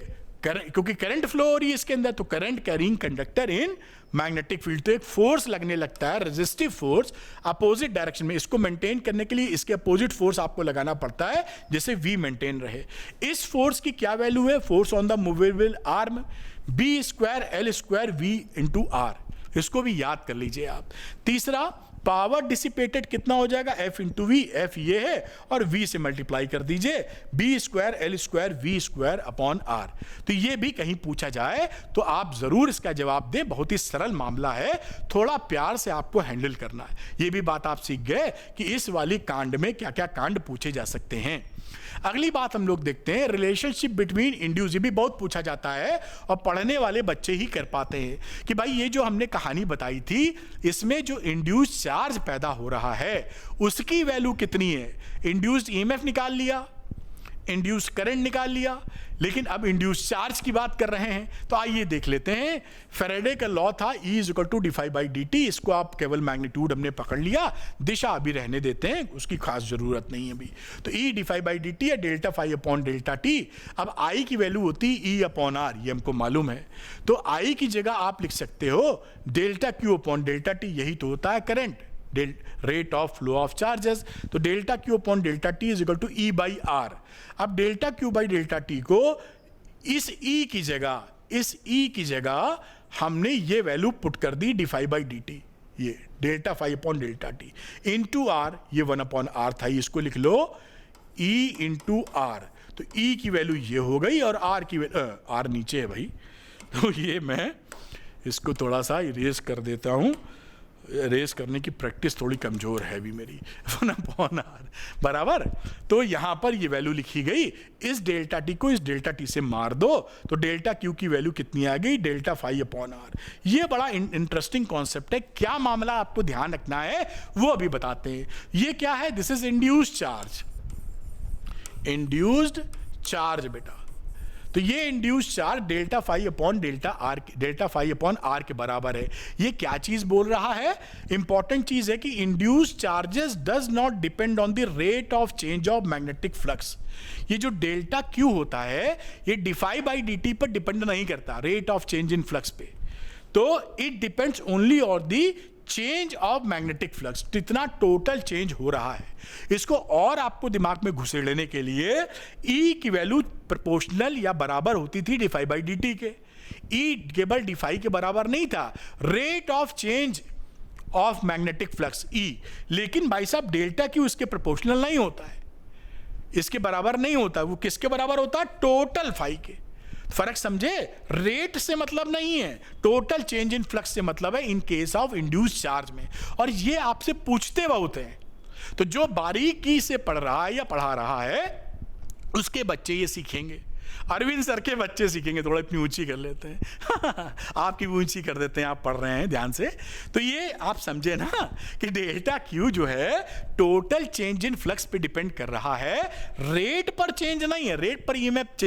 क्योंकि करंट फ्लो हो रही है इसके अंदर, तो current carrying conductor in magnetic field, तो एक फोर्स लगने लगता है, रेजिस्टिव फोर्स अपोजिट डायरेक्शन में। इसको मेंटेन करने के लिए इसके अपोजिट फोर्स आपको लगाना पड़ता है, जिससे V मेंटेन रहे। इस फोर्स की क्या वैल्यू है? Force on the movable arm B²L² V × R, इसको भी याद कर लीजिए आप। तीसरा, पावर डिसिपेटेड कितना हो जाएगा? F × V, F ये है और V से मल्टीप्लाई कर दीजिए, B²L² V²/R। तो ये भी कहीं पूछा जाए तो आप जरूर इसका जवाब दें, बहुत ही सरल मामला है, थोड़ा प्यार से आपको हैंडल करना है। ये भी बात आप सीख गए कि इस वाली कांड में क्या क्या कांड पूछे जा सकते हैं। अगली बात हम लोग देखते हैं, रिलेशनशिप बिटवीन इंड्यूस। ये भी बहुत पूछा जाता है और पढ़ने वाले बच्चे ही कर पाते हैं कि भाई ये जो हमने कहानी बताई थी, इसमें जो इंड्यूस चार्ज पैदा हो रहा है उसकी वैल्यू कितनी है? इंड्यूस्ड ईएमएफ निकाल लिया, इंड्यूस करंट निकाल लिया, लेकिन अब इंड्यूस चार्ज की बात कर रहे हैं। तो आइए देख लेते हैं। फैराडे का लॉ था E = dφ/dt, इसको आप केवल मैग्नीट्यूड हमने पकड़ लिया, दिशा अभी रहने देते हैं, उसकी खास जरूरत नहीं है अभी। तो E dφ/dt या ΔΦ/Δt। अब I की वैल्यू होती E/R, ये हमको मालूम है। तो I की जगह आप लिख सकते हो ΔQ/Δt, यही तो होता है current, rate of flow of charges. तो ΔQ/Δt = E/R। अब ΔQ/Δt को इस E की जगह हमने ये वैल्यू पुट कर दी dφ/dt, ये ΔΦ/Δt × R, ये 1/R था, इसको लिख लो E × R। तो E की वैल्यू ये हो गई और R की R नीचे है भाई, तो ये मैं इसको थोड़ा सा इरेज कर देता हूँ। रेस करने की प्रैक्टिस थोड़ी कमजोर है भी मेरी, 1/R बराबर। तो यहां पर ये वैल्यू लिखी गई, इस ΔT को इस ΔT से मार दो तो ΔQ की वैल्यू कितनी आ गई? ΔΦ/R। ये बड़ा इंटरेस्टिंग कॉन्सेप्ट है, क्या मामला आपको ध्यान रखना है वो अभी बताते हैं। ये क्या है? This is induced charge, induced charge बेटा। तो ये इंड्यूस्ड चार्ज ΔΦ/R के बराबर है। ये क्या चीज बोल रहा है? इंपॉर्टेंट चीज है कि induced charges does not depend on the rate of change of magnetic flux. ये जो ΔQ होता है ये dφ/dt पर डिपेंड नहीं करता, rate of change in flux पे। तो it depends only on the change of magnetic flux, कितना टोटल चेंज हो रहा है। इसको और आपको दिमाग में घुसेड़ने के लिए E की वैल्यू प्रोपोर्शनल या बराबर होती थी dφ/dt के। E केवल dφ के बराबर नहीं था, rate of change of magnetic flux E। लेकिन भाई साहब ΔQ इसके प्रोपोर्शनल नहीं होता है, इसके बराबर नहीं होता। वो किसके बराबर होता है? टोटल फाई के। फर्क समझे? रेट से मतलब नहीं है, टोटल चेंज इन फ्लक्स से मतलब है in case of induced charge में। और ये आपसे पूछते बहुत हैं, तो जो बारीकी से पढ़ रहा है या पढ़ा रहा है उसके बच्चे ये सीखेंगे। अरविंद सर के बच्चे सीखेंगे, थोड़ा अपनी ऊंची कर लेते हैं आपकी भी ऊंची कर देते हैं, आप पढ़ रहे हैं ध्यान से। तो ये आप समझे ना कि डेल्टा क्यू जो है टोटल चेंज इन फ्लक्स पे डिपेंड कर रहा है, रेट पर चेंज नहीं है, रेट पर ईएमएफ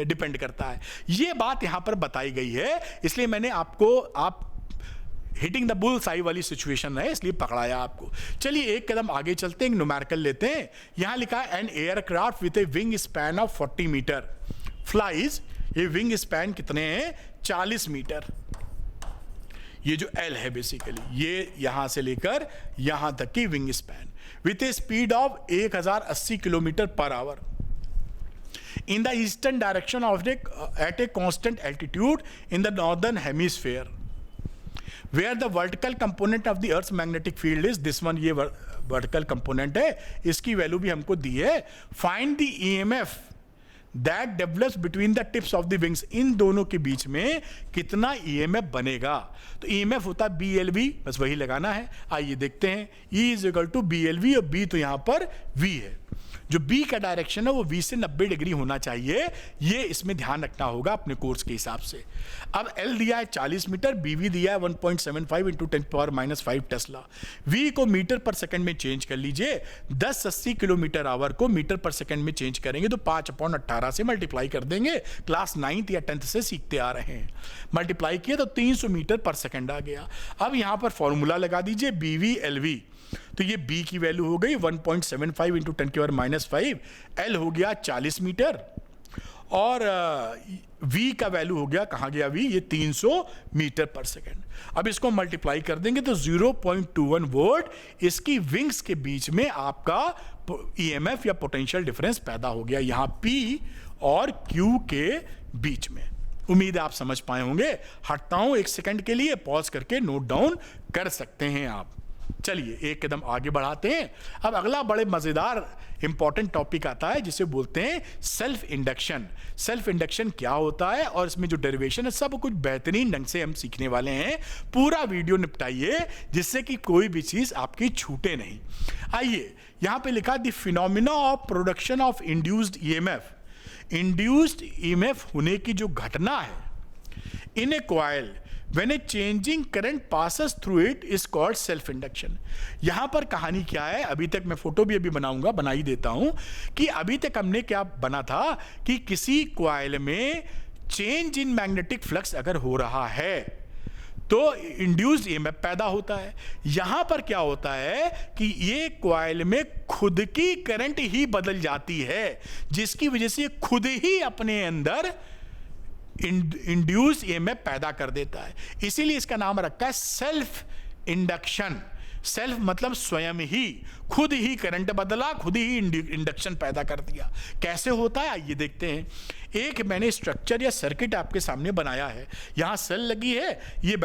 डिपेंड करता है। ये बात यहां पर बताई गई है, इसलिए मैंने आपको आप हिटिंग द बुल साई वाली सिचुएशन है इसलिए पकड़ाया आपको। चलिए एक कदम आगे चलते हैं, न्यूमेरिकल लेते हैं। यहां लिखा है an aircraft with a wing span of 40 metre flies, ये विंग स्पैन कितने हैं 40 मीटर। ये जो एल है बेसिकली ये यहां से लेकर यहां तक की wing span with A speed of 1080 kilometre per hour in the eastern direction of at a constant altitude in the northern hemisphere where the vertical component of the earth's magnetic field is this one, ये vertical component है, इसकी value भी हमको दी है। find the EMF that develops between the tips of the wings, इन दोनों के बीच में कितना EMF बनेगा। तो EMF होता है BLV, बस वही लगाना है। आइए देखते हैं, E is equal to BLV और B तो यहां पर V है। जो B का डायरेक्शन है वो V से 90 डिग्री होना चाहिए, ये इसमें ध्यान रखना होगा अपने कोर्स के हिसाब से। अब L दिया है 40 मीटर, BV दिया है 1.75 इंटू 10⁻⁵ टेस्ला। V को मीटर पर सेकंड में चेंज कर लीजिए, 1080 किलोमीटर आवर को मीटर पर सेकंड में चेंज करेंगे तो 5/18 से मल्टीप्लाई कर देंगे। क्लास 9th या 10th से सीखते आ रहे हैं। मल्टीप्लाई किया तो 300 मीटर पर सेकंड आ गया। अब यहां पर फॉर्मूला लगा दीजिए BV LV, तो ये B की वैल्यू हो गई 1.75 इंटू 10⁻⁵, L हो गया 40 मीटर और V का वैल्यू हो गया, कहाँ गया V, ये 300 मीटर पर सेकंड। अब इसको मल्टीप्लाई कर देंगे तो 0.21 वोल्ट इसकी विंग्स के बीच में आपका EMF या पोटेंशियल डिफरेंस पैदा हो गया यहाँ P और Q के बीच में। उम्मीद है आप समझ पाए होंगे। हटता हूं एक सेकंड के लिए, पॉज करके नोट डाउन कर सकते हैं आप। चलिए एक कदम आगे बढ़ाते हैं। अब अगला बड़े मजेदार इंपॉर्टेंट टॉपिक आता है जिसे बोलते हैं सेल्फ इंडक्शन। सेल्फ इंडक्शन क्या होता है और इसमें जो डेरिवेशन है सब कुछ बेहतरीन ढंग से हम सीखने वाले हैं। पूरा वीडियो निपटाइए जिससे कि कोई भी चीज आपकी छूटे नहीं। आइए यहां पे लिखा the phenomena of production of induced EMF. Induced EMF होने की जो घटना है in A coil when a changing current passes through it is called self induction। यहां पर कहानी क्या है, अभी तक मैं फोटो भी अभी बनाऊंगा, बना ही देता हूं कि अभी तक हमने क्या बना था कि किसी कॉइल में चेंज इन मैग्नेटिक फ्लक्स अगर हो रहा है तो इंड्यूस्ड ईएमएफ पैदा होता है। यहां पर क्या होता है कि ये कॉइल में खुद की करंट ही बदल जाती है जिसकी वजह से खुद ही अपने अंदर इंड्यूस ईएमएफ पैदा कर देता है। इसीलिए इसका नाम रखा है सेल्फ इंडक्शन। सेल्फ मतलब स्वयं ही, खुद ही करंट बदला, खुद ही इंडक्शन पैदा कर दिया। कैसे होता है आइए देखते हैं। एक मैंने स्ट्रक्चर या सर्किट आपके सामने बनाया है। यहाँ सेल लगी है, ये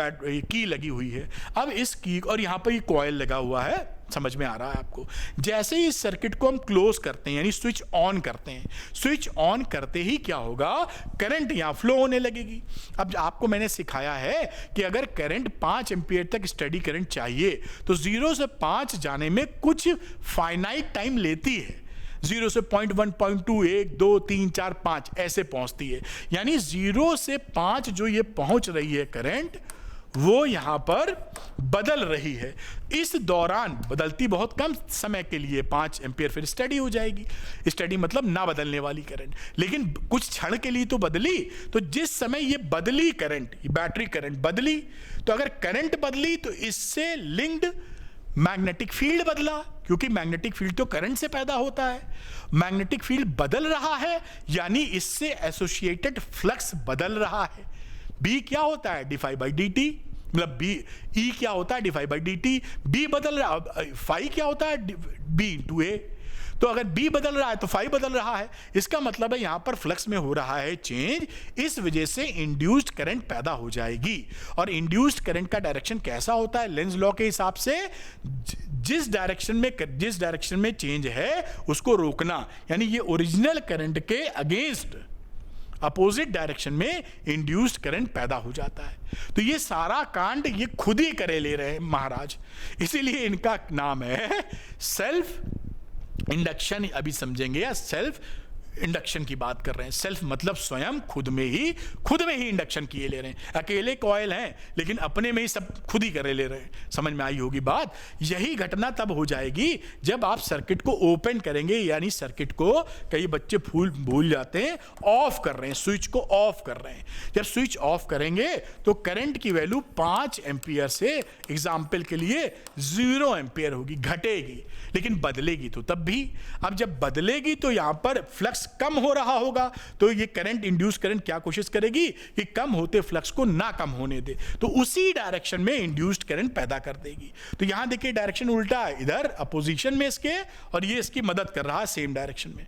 की लगी हुई है। अब इस की और यहाँ पर ये कॉइल लगा हुआ है, समझ में आ रहा है आपको। जैसे ही इस सर्किट को हम क्लोज करते हैं यानी स्विच ऑन करते हैं, स्विच ऑन करते ही क्या होगा, करंट यहाँ फ्लो होने लगेगी। अब आपको मैंने सिखाया है कि अगर करंट 5 एम्पीयर तक स्टडी करंट चाहिए तो 0 से 5 जाने में कुछ फाइनाइट टाइम लेती है। 0 से 0.1, 0.2, 1, 2, 3, 4, 5 ऐसे पहुंचती है। यानी 0 से 5 जो ये पहुंच रही है करंट, वो यहां पर बदल रही है। इस दौरान बदलती बहुत कम समय के लिए, 5 एम्पीयर, फिर स्टडी हो जाएगी। स्टडी मतलब ना बदलने वाली करंट, लेकिन कुछ क्षण के लिए तो बदली। तो जिस समय ये बदली करंट, ये बैटरी करंट बदली, तो अगर करंट बदली तो इससे लिंक्ड मैग्नेटिक फील्ड बदला, क्योंकि मैग्नेटिक फील्ड तो करंट से पैदा होता है। मैग्नेटिक फील्ड बदल रहा है यानी इससे एसोसिएटेड फ्लक्स बदल रहा है। B क्या होता है, dφ/dt, मतलब B, E क्या होता है, dφ/dt। B बदल रहा, फाई क्या होता है, B/A। तो अगर B बदल रहा है तो फाई बदल रहा है। इसका मतलब है यहां पर फ्लक्स में हो रहा है चेंज, इस वजह से इंड्यूस्ड करंट पैदा हो जाएगी। और इंड्यूस्ड करंट का डायरेक्शन कैसा होता है, लेंज लॉ के हिसाब से जिस डायरेक्शन में चेंज है उसको रोकना, यानी ये ओरिजिनल करंट के अगेंस्ट अपोजिट डायरेक्शन में इंड्यूस्ड करंट पैदा हो जाता है। तो ये सारा कांड ये खुद ही करे ले रहे हैं महाराज, इसीलिए इनका नाम है सेल्फ इंडक्शन। अभी समझेंगे, या सेल्फ इंडक्शन की बात कर रहे हैं। सेल्फ मतलब स्वयं खुद में ही इंडक्शन किए ले रहे हैं। अकेले कॉइल हैं लेकिन अपने में ही सब खुद ही करे ले रहे हैं। समझ में आई होगी बात। यही घटना तब हो जाएगी जब आप सर्किट को ओपन करेंगे, यानी सर्किट को कई बच्चे भूल जाते हैं ऑफ कर रहे हैं, स्विच को ऑफ कर रहे हैं। जब स्विच ऑफ करेंगे तो करंट की वैल्यू 5 एम्पियर से एग्जाम्पल के लिए 0 एम्पियर होगी, घटेगी, लेकिन बदलेगी तो तब भी। अब जब बदलेगी तो यहां पर फ्लक्स कम हो रहा होगा, तो ये करंट, इंड्यूस करंट क्या कोशिश करेगी कि कम होते फ्लक्स को ना कम होने दे, तो उसी डायरेक्शन में इंड्यूस्ड करंट पैदा कर देगी। तो यहां देखिए डायरेक्शन उल्टा है, इधर अपोजिशन में इसके, और ये इसकी मदद कर रहा है सेम डायरेक्शन में।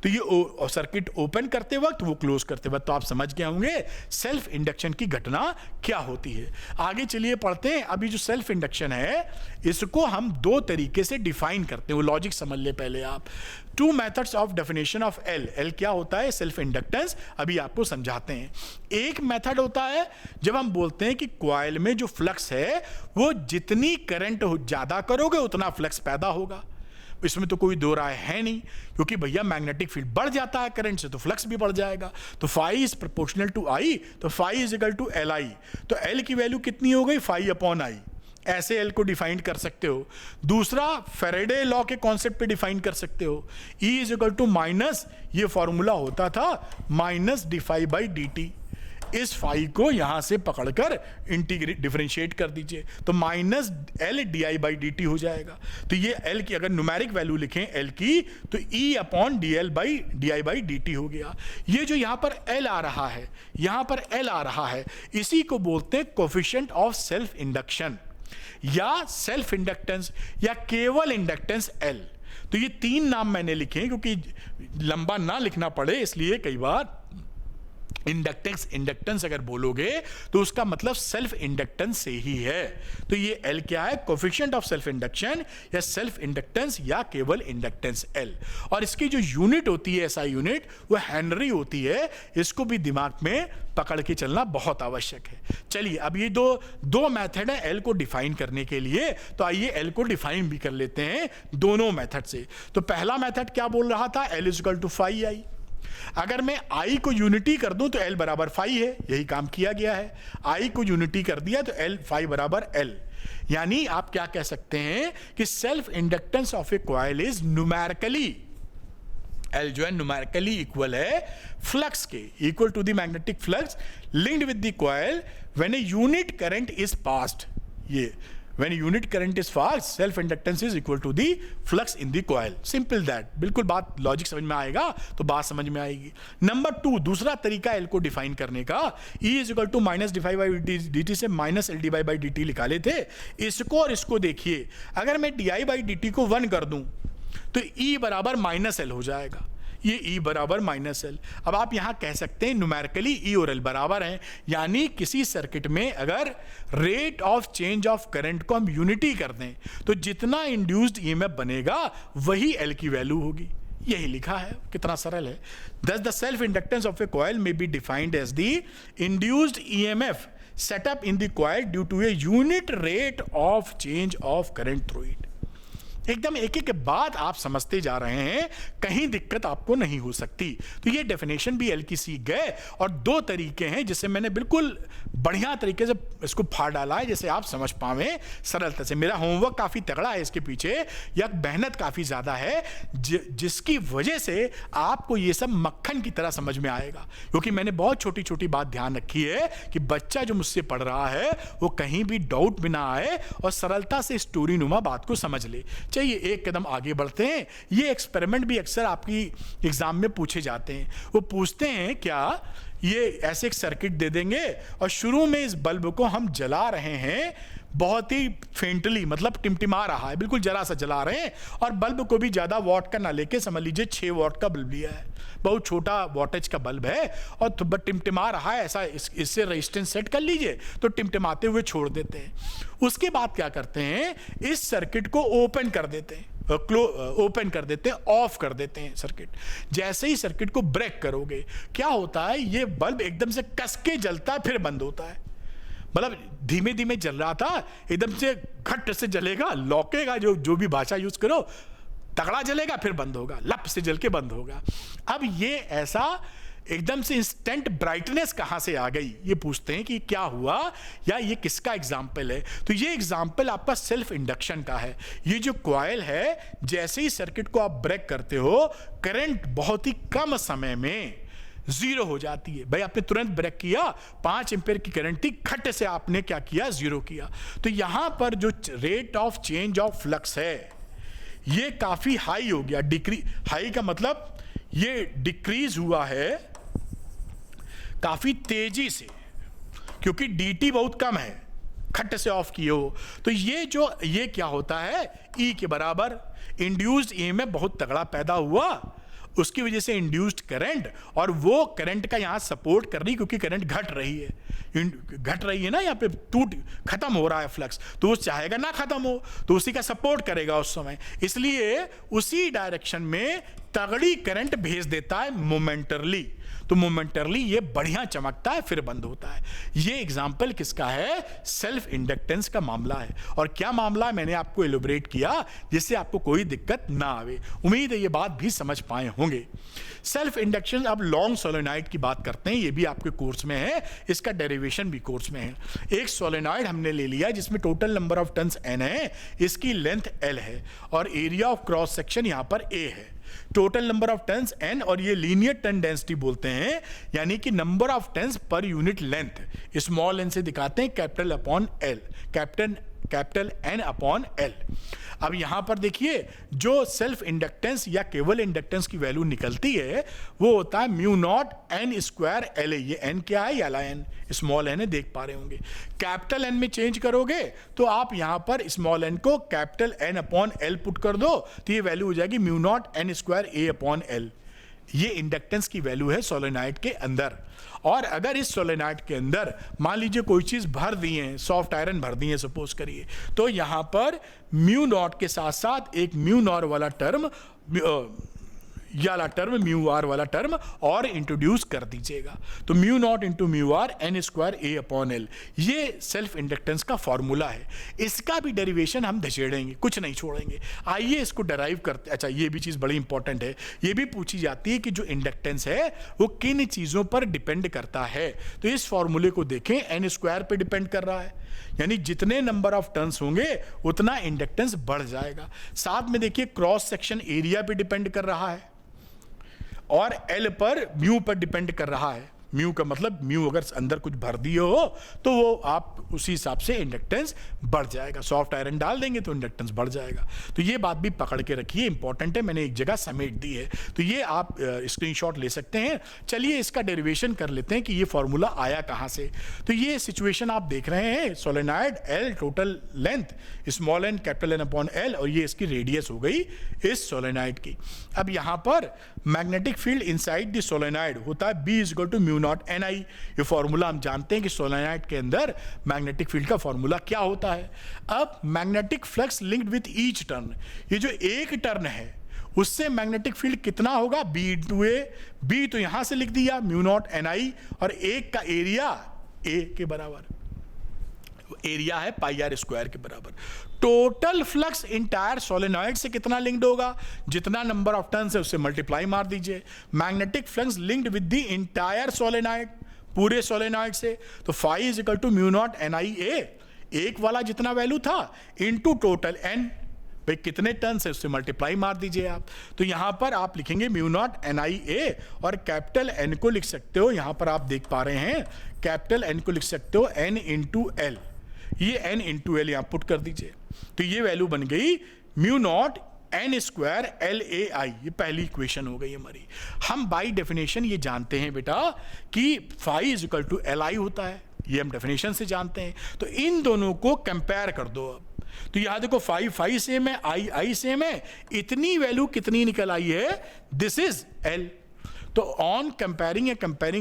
तो ये सर्किट ओपन करते वक्त, वो क्लोज करते वक्त, तो आप समझ गए होंगे सेल्फ इंडक्शन की घटना क्या होती है। आगे चलिए पढ़ते हैं। अभी जो सेल्फ इंडक्शन है इसको हम 2 तरीके से डिफाइन करते हैं, वो लॉजिक समझ ले पहले आप। 2 methods of definition of L. L क्या होता है? Self inductance. अभी आपको समझाते हैं। एक मेथड होता है जब हम बोलते हैं कि कॉइल में जो फ्लक्स है वो जितनी करंट ज्यादा करोगे उतना फ्लक्स पैदा होगा। इसमें तो कोई दो राय है नहीं, क्योंकि भैया मैग्नेटिक फील्ड बढ़ जाता है करंट से तो फ्लक्स भी बढ़ जाएगा। तो phi is proportional to I, तो phi is equal to L I. तो एल की वैल्यू कितनी हो गई? Phi upon I. ऐसे एल को डिफाइन कर सकते हो। दूसरा फेरेडे लॉ के कॉन्सेप्ट पे डिफाइन कर सकते हो। E is equal to minus, ये फॉर्मूला होता था minus D phi by D T. इस फाई को यहां से पकड़कर इंटीग्रेट डिफरेंशिएट कर दीजिए तो minus L D I by D T हो जाएगा। तो ये एल की अगर न्यूमेरिक वैल्यू लिखें एल की तो ई upon D L by D I by D T हो गया। ये जो यहां पर एल आ रहा है, यहां पर एल आ रहा है, इसी को बोलते हैं कोफिशिएंट ऑफ सेल्फ इंडक्शन या सेल्फ इंडक्टेंस या केवल इंडक्टेंस एल। तो ये 3 नाम मैंने लिखे हैं क्योंकि लंबा ना लिखना पड़े, इसलिए कई बार इंडक्टेंस अगर बोलोगे तो उसका मतलब सेल्फ इंडक्टेंस से ही है। तो ये एल क्या है? कोफिशिएंट ऑफ सेल्फ इंडक्शन या सेल्फ इंडक्टेंस या केवल इंडक्टेंस एल। और इसकी जो यूनिट होती है एसआई यूनिट, वो हेनरी होती है। इसको भी दिमाग में पकड़ के चलना बहुत आवश्यक है। चलिए अब ये दो मेथड है एल को डिफाइन करने के लिए, तो आइए एल को डिफाइन भी कर लेते हैं दोनों मेथड से। तो पहला मेथड क्या बोल रहा था? L is equal to phi I. अगर मैं आई को यूनिटी कर दूं तो एल बराबर फाई है, यही काम किया गया है। आई को यूनिटी कर दिया तो एल फाई बराबर एल। यानी आप क्या कह सकते हैं कि self inductance of a coil is numerically, L जो है न्यूमेरिकली इक्वल है फ्लक्स के, equal to the magnetic flux linked with the coil when a unit current is passed. ये when unit current is passed, self inductance is equal to the flux in the coil. Simple that. बिल्कुल बात logic समझ में आएगा तो बात समझ में आएगी। नंबर 2, दूसरा तरीका एल को डिफाइन करने का, E is equal to minus D phi by D T से minus L D by D T निकाले थे। इसको और इसको देखिए, अगर मैं D I by D T को 1 कर दूं तो E बराबर माइनस एल हो जाएगा। ये E बराबर माइनस एल। अब आप यहां कह सकते हैं न्यूमेरिकली E और L बराबर हैं, यानी किसी सर्किट में अगर rate of change of current को हम यूनिटी कर दें तो जितना इंड्यूस्ड ईएमएफ बनेगा वही L की वैल्यू होगी। यही लिखा है, कितना सरल है। Thus the self inductance of a coil may be defined as the induced EMF set up in the coil due to a unit rate of change of current through it. एकदम एक एक बात आप समझते जा रहे हैं, कहीं दिक्कत आपको नहीं हो सकती। तो ये डेफिनेशन भी एल की सीख गए। और 2 तरीके हैं जिसे मैंने बिल्कुल बढ़िया तरीके से इसको फाड़ डाला है, जैसे आप समझ पावे सरलता से। मेरा होमवर्क काफ़ी तगड़ा है इसके पीछे, या मेहनत काफ़ी ज़्यादा है, जिसकी वजह से आपको ये सब मक्खन की तरह समझ में आएगा। क्योंकि मैंने बहुत छोटी छोटी बात ध्यान रखी है कि बच्चा जो मुझसे पढ़ रहा है वो कहीं भी डाउट भी ना आए और सरलता से स्टोरी नुमा बात को समझ ले। चलिए एक कदम आगे बढ़ते हैं। ये एक्सपेरिमेंट भी अक्सर आपकी एग्जाम में पूछे जाते हैं। वो पूछते हैं क्या, ये ऐसे एक सर्किट दे देंगे और शुरू में इस बल्ब को हम जला रहे हैं, बहुत ही फेंटली, मतलब टिमटिमा रहा है, बिल्कुल जरा सा जला रहे हैं, और बल्ब को भी ज्यादा वॉट का ना लेके, समझ लीजिए 6 वॉट का बल्ब लिया है, बहुत छोटा वॉटेज का बल्ब है और टिमटिमा रहा है, ऐसा इससे रेजिस्टेंस सेट कर लीजिए तो टिमटिमाते हुए छोड़ देते हैं। उसके बाद क्या करते हैं, इस सर्किट को ओपन कर देते हैं, ओपन कर देते हैं, ऑफ कर देते हैं सर्किट। जैसे ही सर्किट को ब्रेक करोगे क्या होता है, ये बल्ब एकदम से कस के जलता है, फिर बंद होता है। मतलब धीमे धीमे जल रहा था, एकदम से घट से जलेगा, लौकेगा, जो भी भाषा यूज करो, तगड़ा जलेगा फिर बंद होगा, लप से जल के बंद होगा। अब ये ऐसा एकदम से इंस्टेंट ब्राइटनेस कहां से आ गई, ये पूछते हैं कि क्या हुआ या ये किसका एग्जाम्पल है। तो ये एग्जाम्पल आपका सेल्फ इंडक्शन का है। ये जो कॉइल है, जैसे ही सर्किट को आप ब्रेक करते हो, करंट बहुत ही कम समय में जीरो हो जाती है। भाई आपने तुरंत ब्रेक किया, 5 एम्पीयर की करंट थी, खट से आपने क्या किया, जीरो किया। तो यहां पर जो rate of change of flux है ये काफी हाई हो गया। हाई का मतलब ये डिक्रीज हुआ है काफी तेजी से, क्योंकि dt बहुत कम है, खट से ऑफ किए हो। तो ये क्या होता है, E के बराबर इंड्यूस्ड EMF बहुत तगड़ा पैदा हुआ, उसकी वजह से इंड्यूस्ड करंट, और वो करंट का यहां सपोर्ट कर रही, क्योंकि करंट घट रही है ना, यहाँ पे खत्म हो रहा है फ्लक्स, तो वो चाहेगा ना खत्म हो, तो उसी का सपोर्ट करेगा उस समय, इसलिए उसी डायरेक्शन में तगड़ी करंट भेज देता है मोमेंटरली। तो मोमेंटरली ये बढ़िया चमकता है, फिर बंद होता है। ये एग्जाम्पल किसका है, सेल्फ इंडक्टेंस का मामला है। और क्या मामला है मैंने आपको एलोबरेट किया, जिससे आपको कोई दिक्कत ना आवे। उम्मीद है ये बात भी समझ पाए होंगे। सेल्फ इंडक्शन, अब लॉन्ग सोलेनॉइड की बात करते हैं, ये भी आपके कोर्स में है, इसका डेरिवेशन भी कोर्स में है। एक सोलेनॉइड हमने ले लिया जिसमें total number of turns n है, इसकी लेंथ l है, और एरिया ऑफ क्रॉस सेक्शन यहां पर a है। Total number of turns n, और ये लीनियर टर्न डेंसिटी बोलते हैं, यानी कि number of turns per unit length. Small n से दिखाते हैं capital upon l, capital N upon L। अब यहां पर देखिए जो सेल्फ इंडक्टेंस या केवल इंडक्टेंस की वैल्यू निकलती है वो होता है mu naught n square LA। ये n क्या है, याला n, स्मॉल n है, देख पा रहे होंगे। कैपिटल N में चेंज करोगे तो आप यहां पर स्मॉल n को capital N upon L put कर दो, तो ये वैल्यू हो जाएगी mu naught n square A upon L। ये इंडक्टेंस की वैल्यू है सोलेनॉइड के अंदर। और अगर इस सोलेनॉइड के अंदर मान लीजिए कोई चीज भर दी है, सॉफ्ट आयरन भर दी है सपोज करिए, तो यहां पर म्यू नॉट के साथ साथ एक म्यू नॉर वाला टर्म, म्यू आर वाला टर्म और इंट्रोड्यूस कर दीजिएगा। तो mu naught into mu R n square A upon L, ये सेल्फ इंडक्टेंस का फॉर्मूला है। इसका भी डेरिवेशन हम धछेड़ेंगे, कुछ नहीं छोड़ेंगे। आइए इसको डराइव करते। अच्छा, ये भी चीज़ बड़ी इंपॉर्टेंट है, ये भी पूछी जाती है कि जो इंडक्टेंस है वो किन चीज़ों पर डिपेंड करता है। तो इस फॉर्मूले को देखें, n स्क्वायर पे डिपेंड कर रहा है, यानी जितने नंबर ऑफ टर्न्स होंगे उतना इंडक्टेंस बढ़ जाएगा। साथ में देखिए क्रॉस सेक्शन एरिया पे डिपेंड कर रहा है, और L पर म्यू पर डिपेंड कर रहा है। म्यू का मतलब म्यू अगर अंदर कुछ भर दिए हो तो वो आप उसी हिसाब से इंडक्टेंस बढ़ जाएगा। सॉफ्ट आयरन डाल देंगे तो इंडक्टेंस बढ़ जाएगा। तो ये बात भी पकड़ के रखिए, इंपॉर्टेंट है, मैंने एक जगह समेट दी है, तो ये आप स्क्रीनशॉट ले सकते हैं। चलिए इसका डेरिवेशन कर लेते हैं कि ये फॉर्मूला आया कहाँ से। तो ये सिचुएशन आप देख रहे हैं, solenoid L total length, small n capital N upon L, और ये इसकी रेडियस हो गई इस सोलेनॉइड की। अब यहाँ पर magnetic field inside the solenoid होता है B is equal to mu naught NI। ये फॉर्मूला हम जानते हैं कि सोलेनॉइड के अंदर मैग्नेटिक फील्ड का फॉर्मूला क्या होता है। अब magnetic flux linked with each turn, ये जो एक टर्न है उससे मैग्नेटिक फील्ड कितना होगा, B इंटू A। B तो यहां से लिख दिया म्यू नॉट NI, और एक का एरिया A के बराबर, एरिया है पाई आर स्क्वायर के बराबर। टोटल फ्लक्स इंटायर सोलेनॉइड से कितना लिंक्ड होगा, जितना नंबर ऑफ टर्न्स है उससे मल्टीप्लाई मार दीजिए। Magnetic flux linked with the entire solenoid, पूरे सोलेनॉइड से, तो phi is equal to mu naught NIA, एक वाला जितना वैल्यू था इनटू टोटल n, भाई कितने टर्न्स है उससे मल्टीप्लाई मार दीजिए आप। तो यहां पर आप लिखेंगे म्यू नॉट NIA, और कैपिटल N को लिख सकते हो, यहां पर आप देख पा रहे हैं कैपिटल N को लिख सकते हो N इंटू L, ये n इंटू L यहां पुट कर दीजिए, तो ये वैल्यू बन गई mu naught n square LAI। ये पहली इक्वेशन हो गई हमारी। हम बाई डेफिनेशन ये जानते हैं बेटा कि phi is equal to LI होता है, ये हम डेफिनेशन से जानते हैं। तो इन दोनों को कंपेयर कर दो। अब तो यहां देखो फाई सेम है, I सेम है, इतनी वैल्यू कितनी निकल आई है, दिस इज L। तो on comparing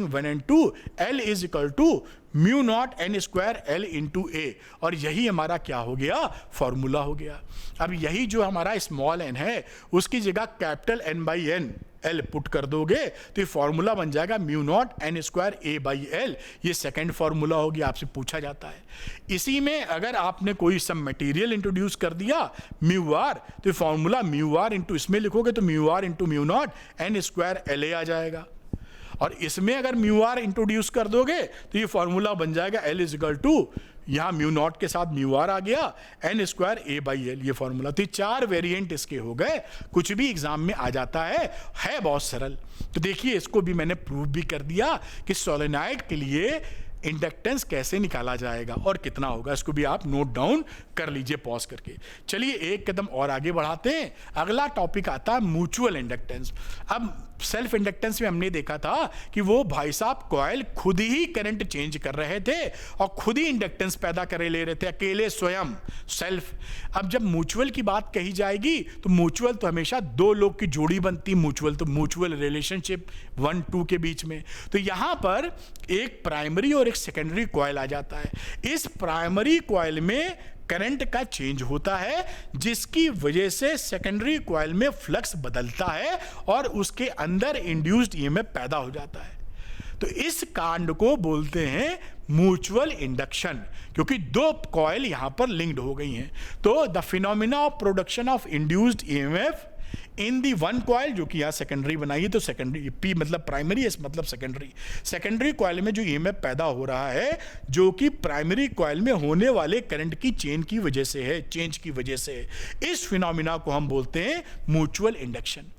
1 and 2, L is equal to mu naught N square L into A, और यही हमारा क्या हो गया, फॉर्मूला हो गया। अब यही जो हमारा स्मॉल एन है उसकी जगह capital N by N L put कर दोगे तो ये फॉर्मूला बन जाएगा mu naught N square A by L. ये सेकेंड फॉर्मूला होगी, आपसे पूछा जाता है। इसी में अगर आपने कोई सम मटेरियल इंट्रोड्यूस कर दिया म्यू आर, तो फॉर्मूला म्यू आर इंटू इसमें लिखोगे तो mu R into mu naught N square L A आ जाएगा। और इसमें अगर म्यू आर इंट्रोड्यूस कर दोगे तो ये फॉर्मूला बन जाएगा एल इज इक्वल टू, यहाँ म्यू नॉट के साथ म्यू आर आ गया, N square A by L, ये फॉर्मूला। तो 4 वेरिएंट इसके हो गए, कुछ भी एग्जाम में आ जाता है बहुत सरल। तो देखिए इसको भी मैंने प्रूव भी कर दिया कि सोलेनॉइड के लिए इंडक्टेंस कैसे निकाला जाएगा और कितना होगा, इसको भी आप नोट डाउन कर लीजिए पॉज करके। चलिए एक कदम और आगे बढ़ाते हैं। अगला टॉपिक आता है म्यूचुअल इंडक्टेंस। अब सेल्फ इंडक्टेंस में हमने देखा था कि वो भाई साहब कॉइल खुद ही करंट चेंज कर रहे थे और खुद ही इंडक्टेंस पैदा करे ले रहे थे अकेले स्वयं, सेल्फ। अब जब म्यूचुअल की बात कही जाएगी तो म्यूचुअल तो हमेशा दो लोग की जोड़ी बनती, म्यूचुअल तो म्यूचुअल रिलेशनशिप 1-2 के बीच में। तो यहां पर एक प्राइमरी और एक सेकेंडरी कॉइल आ जाता है। इस प्राइमरी कॉइल में करंट का चेंज होता है जिसकी वजह से सेकेंडरी कॉइल में फ्लक्स बदलता है और उसके अंदर इंड्यूस्ड ईएमएफ पैदा हो जाता है। तो इस कांड को बोलते हैं म्यूचुअल इंडक्शन, क्योंकि दो कॉइल यहां पर लिंक्ड हो गई हैं। तो the phenomena of production of induced EMF in the one coil, जो कि यहाँ सेकेंडरी बनाई है, तो सेकेंडरी पी मतलब प्राइमरी, एस मतलब सेकेंडरी। सेकेंडरी कॉइल में जो ईएमएफ पैदा हो रहा है जो कि प्राइमरी कॉइल में होने वाले करंट की चेंज की वजह से है, चेंज की वजह से है। इस फिनोमिना को हम बोलते हैं म्यूचुअल इंडक्शन।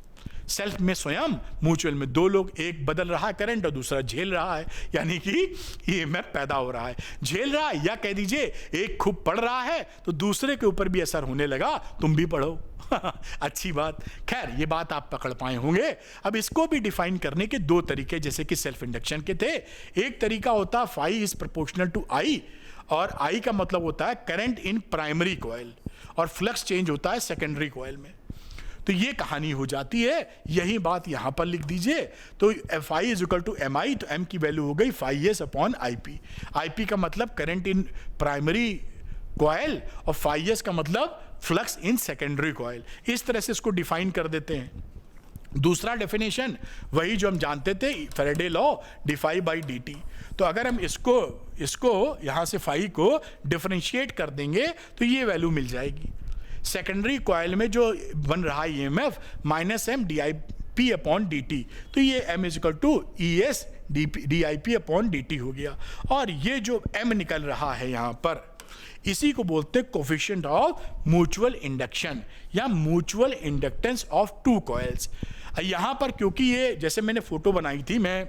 सेल्फ में स्वयं, म्यूचुअल में दो लोग, एक बदल रहा है करंट और दूसरा झेल रहा है, यानी कि ईएमएफ पैदा हो रहा है, झेल रहा है, या कह दीजिए एक खूब पढ़ रहा है तो दूसरे के ऊपर भी असर होने लगा, तुम भी पढ़ो। अच्छी बात। खैर ये बात आप पकड़ पाए होंगे। अब इसको भी डिफाइन करने के दो तरीके जैसे कि सेल्फ इंडक्शन के थे। एक तरीका होता है फाई इज प्रोपोर्शनल टू आई, और आई का मतलब होता है करंट इन प्राइमरी कॉइल, और फ्लक्स चेंज होता है सेकेंडरी कॉइल में। तो ये कहानी हो जाती है, यही बात यहां पर लिख दीजिए। तो F I is equal to M I, तो एम की वैल्यू हो गई phi S upon I P. I P का मतलब करंट इन प्राइमरी कॉइल और फाई एस का मतलब फ्लक्स इन सेकेंडरी कॉइल। इस तरह से इसको डिफाइन कर देते हैं। दूसरा डेफिनेशन वही जो हम जानते थे, Faraday law, d phi by D T. तो अगर हम इसको यहां से फाई को डिफरेंशिएट कर देंगे तो ये वैल्यू मिल जाएगी। सेकेंडरी कॉइल में जो बन रहा है EMF minus M D I P upon D T, तो ये M is equal to E S D I P upon D T हो गया। और ये जो एम निकल रहा है यहां पर, इसी को बोलते हैं कोफिशिएंट ऑफ म्यूचुअल इंडक्शन या mutual inductance of two coils. यहां पर क्योंकि ये जैसे मैंने फोटो बनाई थी, मैं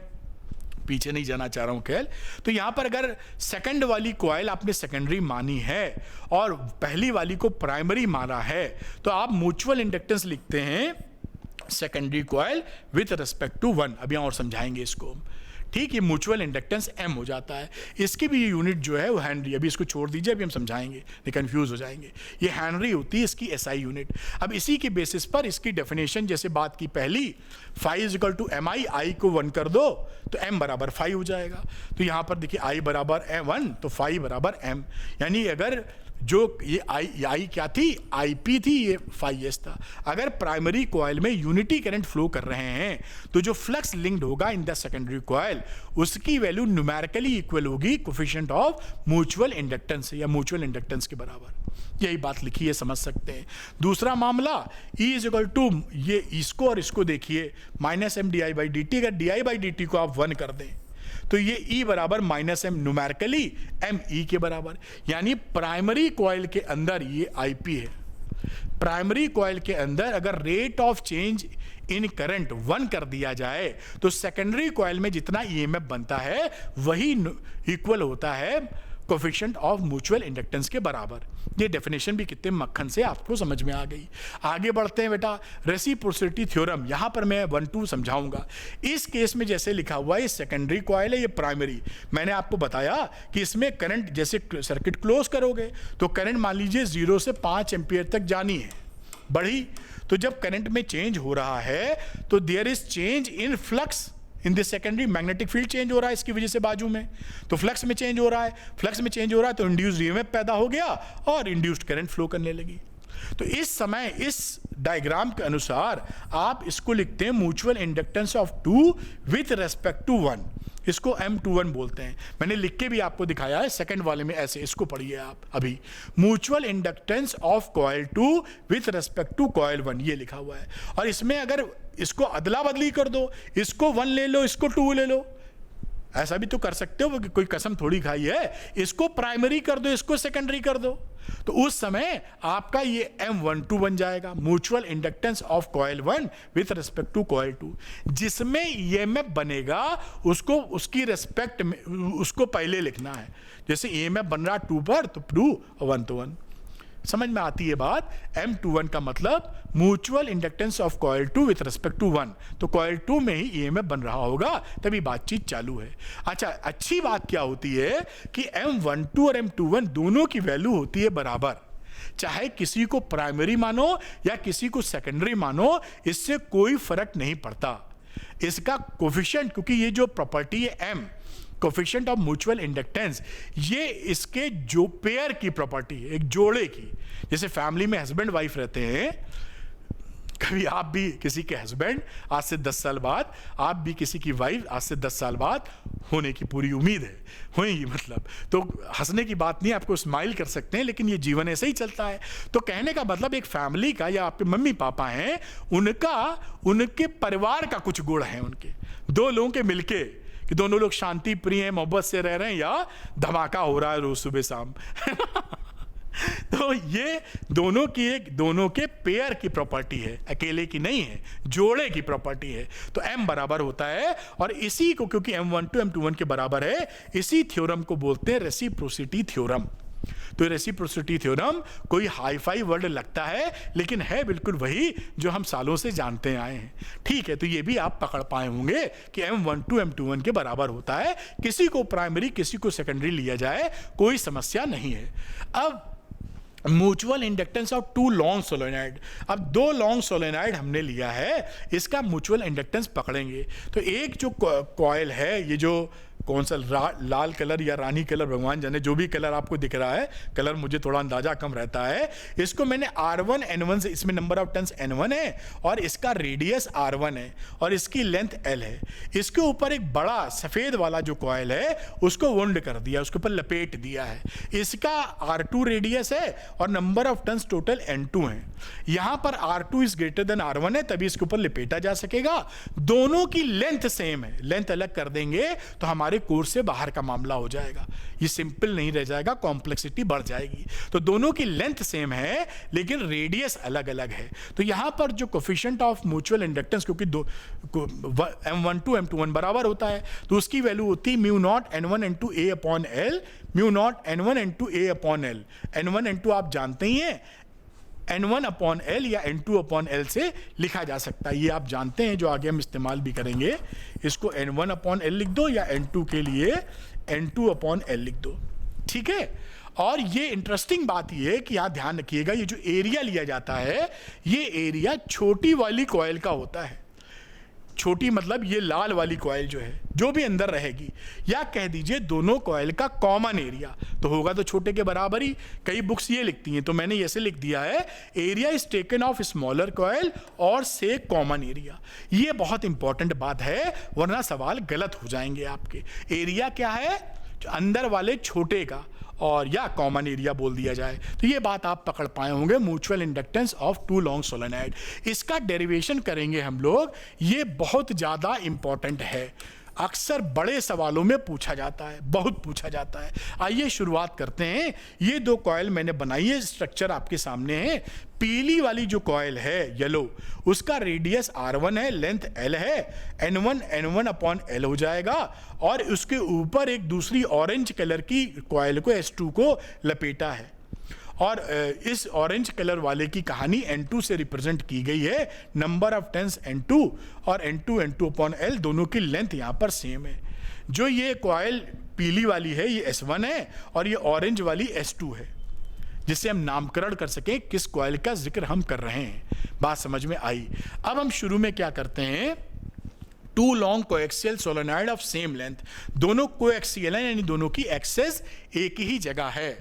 पीछे नहीं जाना चाह रहा हूं खेल, तो यहां पर अगर सेकंड वाली कॉइल आपने सेकेंडरी मानी है और पहली वाली को प्राइमरी माना है, तो आप म्यूचुअल इंडक्टेंस लिखते हैं secondary coil with respect to 1। अभी और समझाएंगे इसको, ठीक। ये म्यूचुअल इंडक्टेंस एम हो जाता है। इसकी भी यूनिट जो है वो हेनरी, अभी इसको छोड़ दीजिए, अभी हम समझाएंगे, नहीं कंफ्यूज हो जाएंगे। ये हेनरी होती है इसकी एसआई यूनिट। अब इसी के बेसिस पर इसकी डेफिनेशन जैसे बात की पहली, phi is equal to M I, I को 1 कर दो तो एम बराबर फाई हो जाएगा। तो यहाँ पर देखिए आई बराबर 1 तो फाई बराबर एम, यानी अगर जो ये आई क्या थी, आई पी थी, ये फाई एस था। अगर प्राइमरी कॉइल में यूनिटी करंट फ्लो कर रहे हैं तो जो फ्लक्स लिंक्ड होगा इन द सेकेंडरी कॉइल, उसकी वैल्यू न्यूमेरिकली इक्वल होगी कोफिशिएंट ऑफ म्यूचुअल इंडक्टेंस या म्यूचुअल इंडक्टेंस के बराबर। यही बात लिखी है, समझ सकते हैं। दूसरा मामला E इज इक्वल टू, ये इसको और इसको देखिए, minus M D I by D T. अगर D I by D T को आप 1 कर दें तो ये E बराबर minus M, numerically M E के बराबर, यानी प्राइमरी कॉइल के अंदर ये IP है। प्राइमरी कॉइल के अंदर अगर rate of change in current 1 कर दिया जाए तो सेकेंडरी कॉइल में जितना ईएमएफ बनता है वही इक्वल होता है कोफिशिएंट ऑफ म्यूचुअल इंडक्टेंस के बराबर। ये डेफिनेशन भी कितने मक्खन से आपको समझ में आ गई। आगे बढ़ते हैं बेटा, रेसिप्रोसिटी थ्योरम। यहां पर मैं 1-2 समझाऊंगा। इस केस में जैसे लिखा हुआ है, ये सेकेंडरी कॉइल है, ये प्राइमरी। मैंने आपको बताया कि इसमें करंट जैसे सर्किट क्लोज करोगे तो करंट मान लीजिए 0 से 5 एम्पियर तक जानी है, बढ़ी। तो जब करंट में चेंज हो रहा है तो there is change in flux in this secondary magnetic field change हो रहा है इसकी वजह से बाजू में, तो फ्लक्स में चेंज हो रहा है, फ्लक्स में चेंज हो रहा है तो इंड्यूस्ड ईएमएफ पैदा हो गया और इंड्यूस्ड करंट फ्लो करने लगी। तो इस समय इस डायग्राम के अनुसार आप इसको लिखते हैं mutual inductance of two with respect to one, इसको M21 बोलते हैं। मैंने लिख के भी आपको दिखाया है सेकंड वाले में, ऐसे इसको पढ़िए आप अभी। Mutual inductance of coil 2 with respect to coil 1, ये लिखा हुआ है। और इसमें अगर इसको अदला बदली कर दो, इसको 1 ले लो, इसको 2 ले लो, ऐसा भी तो कर सकते हो, कोई कसम थोड़ी खाई है। इसको प्राइमरी कर दो, इसको सेकेंडरी कर दो, तो उस समय आपका ये M12 बन जाएगा, mutual inductance of coil 1 with respect to coil 2। जिसमें ईएमएफ बनेगा उसको उसकी रिस्पेक्ट में उसको पहले लिखना है। जैसे ईएमएफ बन रहा 2 पर तो 2 और 1 तो 1। समझ में आती है बात? M21 का मतलब mutual inductance of coil 2 with respect to 1, तो कॉइल 2 में ही ईएमएफ बन रहा होगा, तभी बातचीत चालू है। अच्छा, अच्छी बात क्या होती है कि M12 और M21 दोनों की वैल्यू होती है बराबर, चाहे किसी को प्राइमरी मानो या किसी को सेकेंडरी मानो, इससे कोई फर्क नहीं पड़ता। इसका कोफिशिएंट, क्योंकि ये जो प्रॉपर्टी है M coefficient of mutual inductance, ये इसके जो पेयर की प्रॉपर्टी है, एक जोड़े की। जैसे फैमिली में हस्बैंड वाइफ रहते हैं, कभी आप भी किसी के हस्बैंड आज से 10 साल बाद, आप भी किसी की वाइफ आज से 10 साल बाद होने की पूरी उम्मीद है, होएंगी मतलब। तो हंसने की बात नहीं, आपको स्माइल कर सकते हैं, लेकिन ये जीवन ऐसे ही चलता है। तो कहने का मतलब एक फैमिली का, या आपके मम्मी पापा हैं, उनके परिवार का कुछ गुण है, उनके दो लोगों के मिलके, कि दोनों लोग शांति प्रिय हैं, मोहब्बत से रह रहे हैं, या धमाका हो रहा है रोज सुबह शाम। तो ये दोनों के पेयर की प्रॉपर्टी है, अकेले की नहीं है, जोड़े की प्रॉपर्टी है। तो M बराबर होता है, और इसी को, क्योंकि M12 M21 के बराबर है, इसी थ्योरम को बोलते हैं रेसिप्रोसिटी थ्योरम। तो रेसिप्रोसिटी थ्योरम कोई हाई फाई वर्ड लगता है, लेकिन है बिल्कुल वही जो हम सालों से जानते आए हैं। ठीक है, तो ये भी आप पकड़ पाए होंगे कि M12 M21 के बराबर होता है। किसी को प्राइमरी किसी को सेकेंडरी लिया जाए, कोई समस्या नहीं है। अब mutual inductance of 2 long solenoid, अब 2 लॉन्ग सोलेनॉइड हमने लिया है, इसका म्यूचुअल इंडक्टेंस पकड़ेंगे। तो एक जो कॉइल है, ये जो कौन सा लाल कलर या रानी कलर, भगवान जाने, जो भी कलर आपको दिख रहा है, कलर मुझे थोड़ा अंदाजा कम रहता है, इसको मैंने R1 N1 से, इसमें नंबर ऑफ टर्न्स N1 है और इसका रेडियस R1 है और इसकी लेंथ L है। इसके ऊपर एक बड़ा सफेद वाला जो कॉइल है उसको वुंड कर दिया, उसके ऊपर लपेट दिया है। इसका R2 रेडियस है और number of turns total N2 है। यहां पर R2 is greater than R1 है, तभी इसके ऊपर लपेटा जा सकेगा। दोनों की लेंथ सेम है, लेंथ अलग कर देंगे तो हमारे कोर्स से बाहर का मामला हो जाएगा, ये सिंपल नहीं रह जाएगा, कॉम्प्लेक्सिटी बढ़ जाएगी। तो दोनों की लेंथ सेम है लेकिन रेडियस अलग अलग है। तो यहां पर जो कोफिशिएंट ऑफ म्यूचुअल इंडक्टेंस, क्योंकि M12 M21 बराबर होता है, तो उसकी वैल्यू होती है mu naught N1 N2 A upon L, mu naught N1 N2 A upon L। N1 N2 आप जानते ही हैं, N1 अपॉन L या N2 अपॉन L से लिखा जा सकता है, ये आप जानते हैं, जो आगे हम इस्तेमाल भी करेंगे। इसको N1 अपॉन L लिख दो या N2 के लिए N2 अपॉन L लिख दो, ठीक है। और ये इंटरेस्टिंग बात ये है कि यहां ध्यान रखिएगा, ये जो एरिया लिया जाता है, ये एरिया छोटी वाली कॉइल का होता है। छोटी मतलब ये लाल वाली कॉइल जो है, जो भी अंदर रहेगी, या कह दीजिए दोनों कॉइल का कॉमन एरिया, तो होगा तो छोटे के बराबर ही। कई बुक्स ये लिखती हैं, तो मैंने ऐसे लिख दिया है, area is taken of smaller coil और से कॉमन एरिया। ये बहुत इंपॉर्टेंट बात है, वरना सवाल गलत हो जाएंगे आपके। एरिया क्या है? अंदर वाले छोटे का, और या कॉमन एरिया बोल दिया जाए। तो ये बात आप पकड़ पाए होंगे, mutual inductance of 2 long solenoid. इसका डेरिवेशन करेंगे हम लोग, ये बहुत ज़्यादा इंपॉर्टेंट है, अक्सर बड़े सवालों में पूछा जाता है, बहुत पूछा जाता है। आइए शुरुआत करते हैं। ये 2 कॉइल मैंने बनाई है, स्ट्रक्चर आपके सामने है। पीली वाली जो कॉइल है येलो, उसका रेडियस R1 है, लेंथ L है, N1 अपॉन L हो जाएगा, और उसके ऊपर एक दूसरी ऑरेंज कलर की कॉइल को S2 को लपेटा है। और इस ऑरेंज कलर वाले की कहानी N2 से रिप्रेजेंट की गई है, नंबर ऑफ टर्न्स N2, और N2 अपॉन L दोनों की लेंथ यहाँ पर सेम है। जो ये कॉइल पीली वाली है ये S1 है और ये ऑरेंज वाली S2 है, जिससे हम नामकरण कर सकें किस कॉइल का जिक्र हम कर रहे हैं। बात समझ में आई? अब हम शुरू में क्या करते हैं, two long coaxial solenoid of same length, दोनों कोएक्सियल हैं यानी दोनों की एक्सेस एक ही जगह है।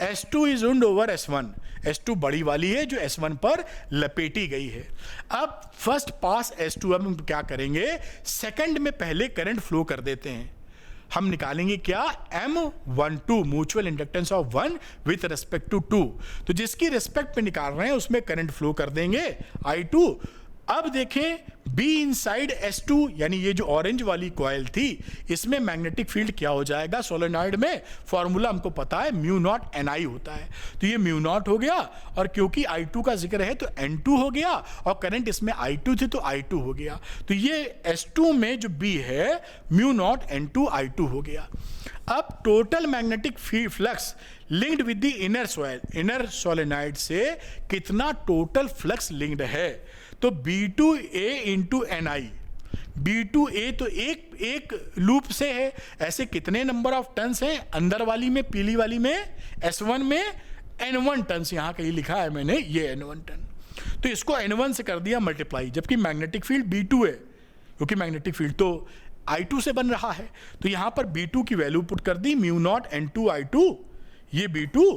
S2 is wound over S1, S2 बड़ी वाली है जो S1 पर लपेटी गई है। अब फर्स्ट पास S2, अब हम क्या करेंगे, सेकंड में पहले करंट फ्लो कर देते हैं। हम निकालेंगे क्या, M12 mutual inductance of 1 with respect to 2, तो जिसकी रेस्पेक्ट में निकाल रहे हैं उसमें करंट फ्लो कर देंगे I2। अब देखें B इनसाइड S2 यानी ये जो ऑरेंज वाली कॉइल थी इसमें मैग्नेटिक फील्ड क्या हो जाएगा, सोलेनॉइड में फॉर्मूला हमको पता है म्यू नॉट NI होता है, तो ये म्यू नॉट हो गया, और क्योंकि I2 का जिक्र है तो N2 हो गया, और करंट इसमें I2 थी तो I2 हो गया, तो ये S2 में जो B है म्यू नॉट N2 I2 हो गया। अब total magnetic flux linked with the inner solenoid से कितना टोटल फ्लक्स लिंक्ड है, तो B2A इंटू NI, B2A तो एक लूप से है, ऐसे कितने नंबर ऑफ टर्न्स हैं, अंदर वाली में पीली वाली में S1 में N1 टर्न्स, यहां कहीं लिखा है मैंने ये N1 टर्न, तो इसको N1 से कर दिया मल्टीप्लाई, जबकि मैग्नेटिक फील्ड B2 है, क्योंकि मैग्नेटिक फील्ड तो I2 से बन रहा है, तो यहां पर B2 की वैल्यू पुट कर दी म्यू नॉट N2 I2, ये B2